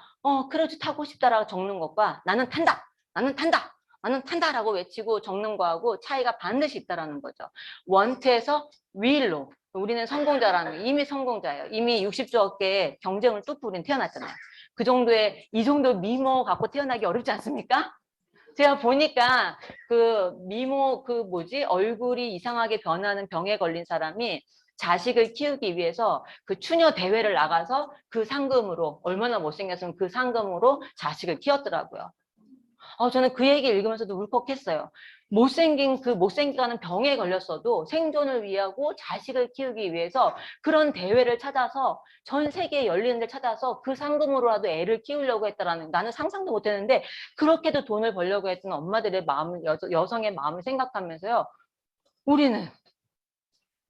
크루즈 타고 싶다라고 적는 것과 나는 탄다. 나는 탄다. 나는 탄다라고 외치고 적는 거하고 차이가 반드시 있다라는 거죠. want에서 will로 우리는 성공자라는 거, 이미 성공자예요. 이미 60조 억개의 경쟁을 뚫고 우리는 태어났잖아요. 그 정도의 이 정도 미모 갖고 태어나기 어렵지 않습니까? 제가 보니까 그 미모 얼굴이 이상하게 변하는 병에 걸린 사람이 자식을 키우기 위해서 그 추녀 대회를 나가서 그 상금으로 얼마나 못생겼으면 그 상금으로 자식을 키웠더라고요. 저는 그 얘기 읽으면서도 울컥했어요. 못생겨가는 병에 걸렸어도 생존을 위하고 자식을 키우기 위해서 그런 대회를 찾아서 전 세계에 열리는 데 찾아서 그 상금으로라도 애를 키우려고 했다라는, 나는 상상도 못했는데 그렇게도 돈을 벌려고 했던 엄마들의 마음을, 여성의 마음을 생각하면서요. 우리는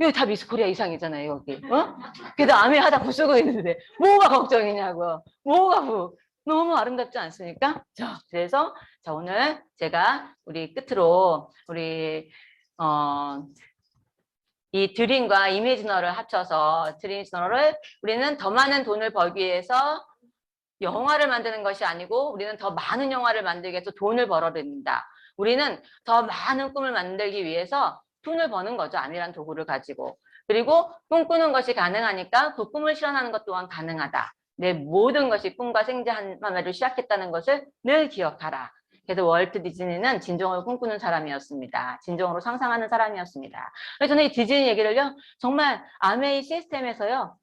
여기 다 미스 코리아 이상이잖아요, 여기. 그래도 아메 하다 부수고 있는데 뭐가 걱정이냐고요. 너무 아름답지 않습니까? 자, 그래서 오늘 제가 우리 끝으로 이 드림과 이미지너를 합쳐서 드림지너를 우리는 더 많은 돈을 벌기 위해서 영화를 만드는 것이 아니고 우리는 더 많은 영화를 만들기 위해서 돈을 벌어야 됩니다. 우리는 더 많은 꿈을 만들기 위해서 돈을 버는 거죠. 암이란 도구를 가지고. 그리고 꿈꾸는 것이 가능하니까 그 꿈을 실현하는 것 또한 가능하다. 내 모든 것이 꿈과 생자하나로 시작했다는 것을 늘 기억하라. 그래서 월트 디즈니는 진정으로 꿈꾸는 사람이었습니다. 진정으로 상상하는 사람이었습니다. 그래서 저는 이 디즈니 얘기를요, 정말 아메이 시스템에서요,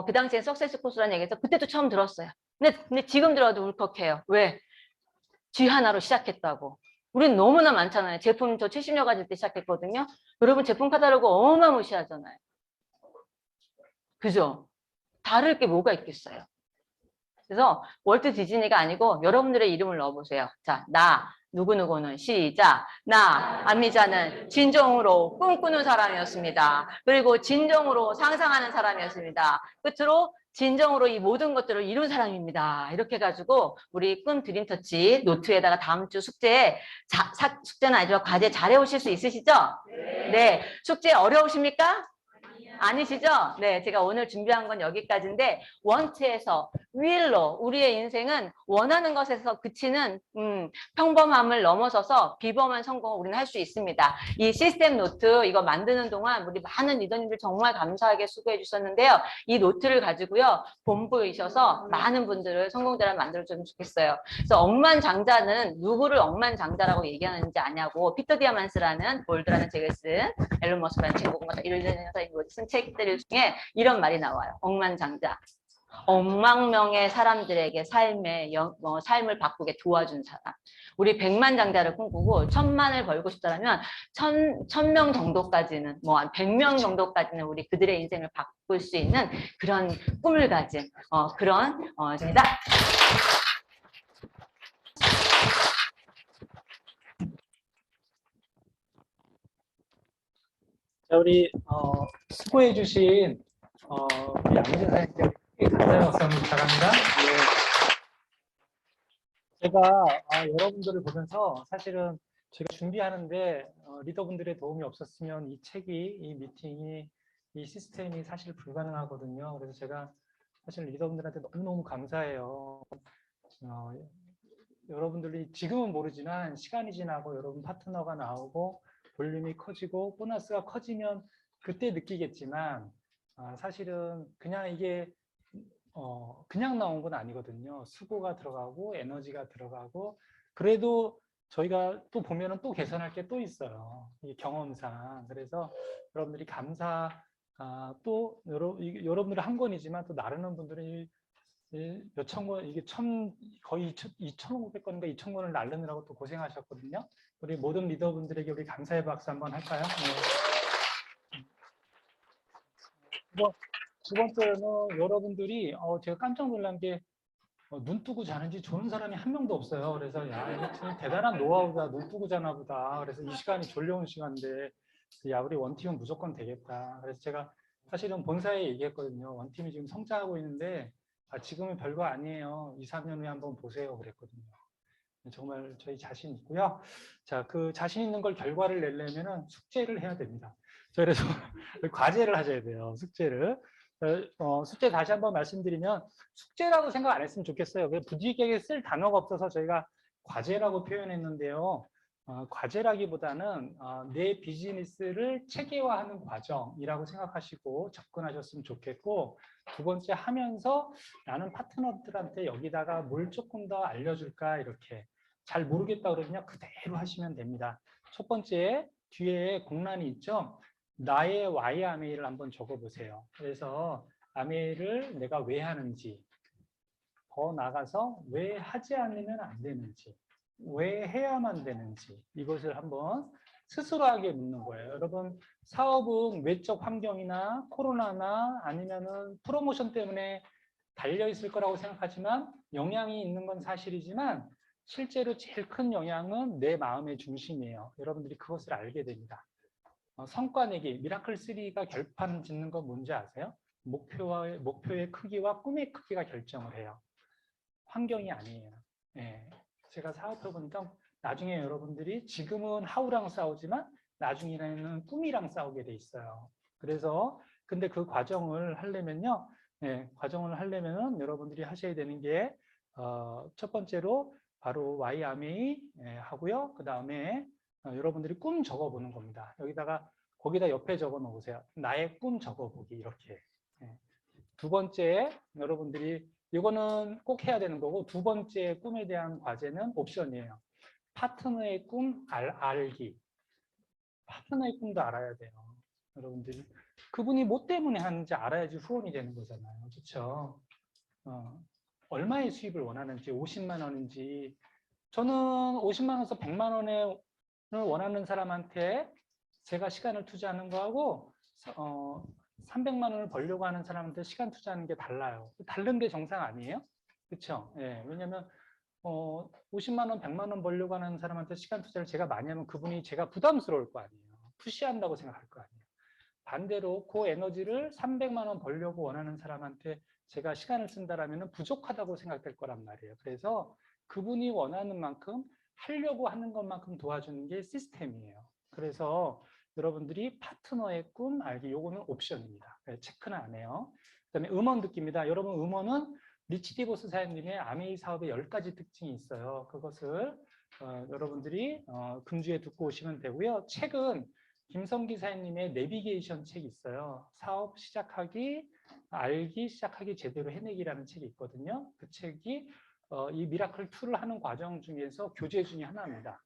그 당시에 석세스 코스라는 얘기에서 그때도 처음 들었어요. 근데 지금 들어도 울컥해요. 왜? G 하나로 시작했다고. 우린 너무나 많잖아요. 제품 저 70여 가지 때 시작했거든요. 여러분 제품 카탈로그 어마무시하잖아요. 그죠? 다를 게 뭐가 있겠어요? 그래서 월트 디즈니가 아니고 여러분들의 이름을 넣어보세요. 자, 나 누구누구는 시작. 나 안미자는 진정으로 꿈꾸는 사람이었습니다. 그리고 진정으로 상상하는 사람이었습니다. 끝으로 진정으로 이 모든 것들을 이룬 사람입니다. 이렇게 해가지고 우리 꿈 드림터치 노트에다가 다음 주 숙제에 숙제는 아니지만 과제 잘해오실 수 있으시죠? 네. 숙제 어려우십니까? 아니시죠? 네, 제가 오늘 준비한 건 여기까지인데 원트에서 윌로 우리의 인생은 원하는 것에서 그치는 평범함을 넘어서서 비범한 성공을 우리는 할 수 있습니다. 이 시스템 노트 이거 만드는 동안 우리 많은 리더님들 정말 감사하게 수고해 주셨는데요. 이 노트를 가지고요. 본부이셔서 많은 분들을 성공자를 만들어주면 좋겠어요. 그래서 억만장자는 누구를 억만장자라고 얘기하는지 아냐고 피터 디아만스라는 볼드라는 책을 쓴 앨런 머스크라는 책보고마다 이런 쓴 책들 중에 이런 말이 나와요. 억만장자. 억만 명의 사람들에게 삶을 바꾸게 도와준 사람. 우리 100만 장자를 꿈꾸고 1000만을 벌고 싶다면 1000명 정도까지는 한 100명 정도까지는 우리 그들의 인생을 바꿀 수 있는 그런 꿈을 가진 그런 입니다. 자, 우리 수고해주신 우리 양재 사장님께 감사의 박수 한번 부탁합니다. 네. 제가 여러분들을 보면서 사실은 제가 준비하는데 리더분들의 도움이 없었으면 이 책이, 이 미팅이, 이 시스템이 사실 불가능하거든요. 그래서 제가 사실 리더분들한테 너무너무 감사해요. 여러분들이 지금은 모르지만 시간이 지나고 여러분 파트너가 나오고 볼륨이 커지고 보너스가 커지면 그때 느끼겠지만 사실은 그냥 이게 그냥 나온 건 아니거든요. 수고가 들어가고 에너지가 들어가고 그래도 저희가 또 보면은 또 개선할 게 또 있어요. 이 경험상. 그래서 여러분들이 또 여러분들은 한 권이지만 또 나르는 분들이 몇천 권, 이게 거의 2,500권인가 2,000권을 날르느라고 또 고생하셨거든요. 우리 모든 리더분들에게 우리 감사의 박수 한번 할까요? 네. 두 번째는 여러분들이 제가 깜짝 놀란 게 눈 뜨고 자는지 조는 사람이 한 명도 없어요. 그래서 야, 이거 참 대단한 노하우다. 눈 뜨고 자나 보다. 그래서 이 시간이 졸려온 시간인데 야, 우리 원팀은 무조건 되겠다. 그래서 제가 사실은 본사에 얘기했거든요. 원팀이 지금 성장하고 있는데 지금은 별거 아니에요. 2, 3년 후에 한번 보세요. 그랬거든요. 정말 저희 자신 있고요. 자, 그 자신 있는 걸 결과를 내려면은 숙제를 해야 됩니다. 그래서 과제를 하셔야 돼요. 숙제를. 숙제 다시 한번 말씀드리면 숙제라고 생각 안 했으면 좋겠어요. 부지기하게 쓸 단어가 없어서 저희가 과제라고 표현했는데요. 과제라기보다는 내 비즈니스를 체계화하는 과정이라고 생각하시고 접근하셨으면 좋겠고, 두 번째 하면서 나는 파트너들한테 여기다가 뭘 조금 더 알려줄까, 이렇게 잘 모르겠다 그러면 그대로 하시면 됩니다. 첫 번째 뒤에 공란이 있죠. 나의 why 아메이를 한번 적어보세요. 그래서 아메이를 내가 왜 하는지, 더 나가서 왜 하지 않으면 안 되는지, 왜 해야만 되는지, 이것을 한번 스스로에게 묻는 거예요. 여러분, 사업은 외적 환경이나 코로나나 아니면은 프로모션 때문에 달려 있을 거라고 생각하지만 영향이 있는 건 사실이지만 실제로 제일 큰 영향은 내 마음의 중심이에요. 여러분들이 그것을 알게 됩니다. 성과 내기, 미라클3가 결판 짓는 건 뭔지 아세요? 목표의 크기와 꿈의 크기가 결정을 해요. 환경이 아니에요. 네. 제가 사업해 보니까 나중에 여러분들이 지금은 하우랑 싸우지만 나중에는 꿈이랑 싸우게 돼 있어요. 그래서 근데 그 과정을 하려면요. 네, 과정을 하려면은 여러분들이 하셔야 되는 게 첫 번째로 바로 Y 아메이 하고요. 그 다음에 여러분들이 꿈 적어보는 겁니다. 거기다 옆에 적어 놓으세요. 나의 꿈 적어보기 이렇게. 두 번째 여러분들이 이거는 꼭 해야 되는 거고, 두 번째 꿈에 대한 과제는 옵션이에요. 파트너의 꿈 알기. 파트너의 꿈도 알아야 돼요. 여러분들이 그분이 뭐 때문에 하는지 알아야지 후원이 되는 거잖아요. 그렇죠? 얼마의 수입을 원하는지, 50만 원인지. 저는 50만 원에서 100만 원을 원하는 사람한테 제가 시간을 투자하는 거하고 300만 원을 벌려고 하는 사람한테 시간 투자하는 게 달라요. 다른 게 정상 아니에요? 그렇죠? 예, 왜냐하면 50만 원, 100만 원 벌려고 하는 사람한테 시간 투자를 제가 많이 하면 그분이 제가 부담스러울 거 아니에요. 푸시한다고 생각할 거 아니에요. 반대로 그 에너지를 300만 원 벌려고 원하는 사람한테 제가 시간을 쓴다라면 부족하다고 생각될 거란 말이에요. 그래서 그분이 원하는 만큼 하려고 하는 것만큼 도와주는 게 시스템이에요. 그래서 여러분들이 파트너의 꿈 알기, 요거는 옵션입니다. 체크는 안 해요. 그다음에 음원 듣기입니다. 여러분, 음원은 리치 디보스 사장님의 아메이 사업의 10가지 특징이 있어요. 그것을 여러분들이 금주에 듣고 오시면 되고요. 책은 김성기 사장님의 내비게이션 책이 있어요. 사업 시작하기, 알기, 시작하기, 제대로 해내기라는 책이 있거든요. 그 책이 이 미라클 2를 하는 과정 중에서 교재 중에 하나입니다.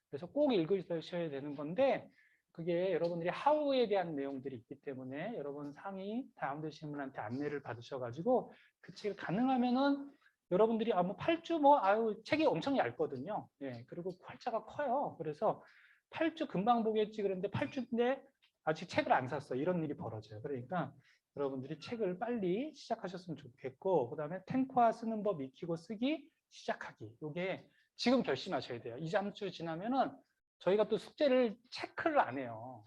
그래서 꼭 읽으셔야 되는 건데 그게 여러분들이 하우에 대한 내용들이 있기 때문에 여러분 상위 다운되신 분한테 안내를 받으셔가지고 그 책을 가능하면은 여러분들이 뭐 8주 책이 엄청 얇거든요. 예, 그리고 활자가 커요. 그래서 8주 금방 보겠지 그런데 8주인데 아직 책을 안 샀어. 이런 일이 벌어져요. 그러니까 여러분들이 책을 빨리 시작하셨으면 좋겠고 그다음에 탱커와 쓰는 법 익히고 쓰기 시작하기. 이게 지금 결심하셔야 돼요. 2, 3주 지나면은 저희가 또 숙제를 체크를 안 해요.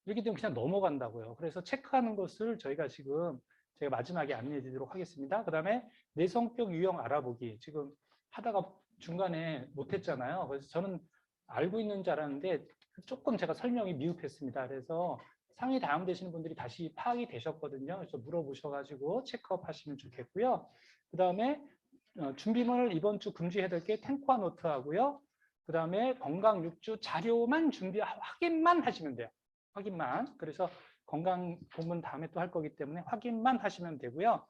이렇게 되면 그냥 넘어간다고요. 그래서 체크하는 것을 저희가 지금 제가 마지막에 안내해 드리도록 하겠습니다. 그 다음에 내 성격 유형 알아보기. 지금 하다가 중간에 못했잖아요. 그래서 저는 알고 있는 줄 알았는데 조금 제가 설명이 미흡했습니다. 그래서 상위 다운되시는 분들이 다시 파악이 되셨거든요. 그래서 물어보셔가지고 체크업 하시면 좋겠고요. 그 다음에 준비물 이번 주 금주해야 될 게 탱커와 노트 하고요. 그 다음에 건강 6주 자료만 확인만 하시면 돼요. 확인만. 그래서 건강 본문 다음에 또 할 거기 때문에 확인만 하시면 되고요.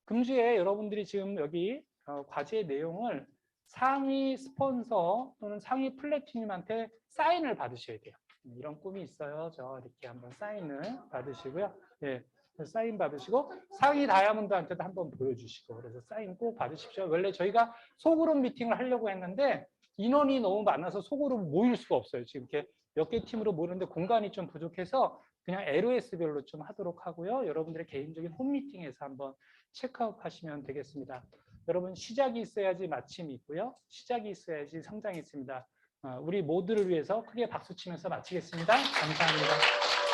금주에 여러분들이 지금 여기 과제 내용을 상위 스폰서 또는 상위 플래티늄한테 사인을 받으셔야 돼요. 이런 꿈이 있어요. 저 이렇게 한번 사인을 받으시고요. 예, 사인 받으시고 상위 다이아몬드한테도 한번 보여주시고 그래서 사인 꼭 받으십시오. 원래 저희가 소그룹 미팅을 하려고 했는데 인원이 너무 많아서 소그룹 모일 수가 없어요. 지금 이렇게 몇 개 팀으로 모이는데 공간이 좀 부족해서 그냥 LOS별로 좀 하도록 하고요. 여러분들의 개인적인 홈미팅에서 한번 체크아웃 하시면 되겠습니다. 여러분 시작이 있어야지 마침이 있고요. 시작이 있어야지 성장이 있습니다. 우리 모두를 위해서 크게 박수 치면서 마치겠습니다. 감사합니다.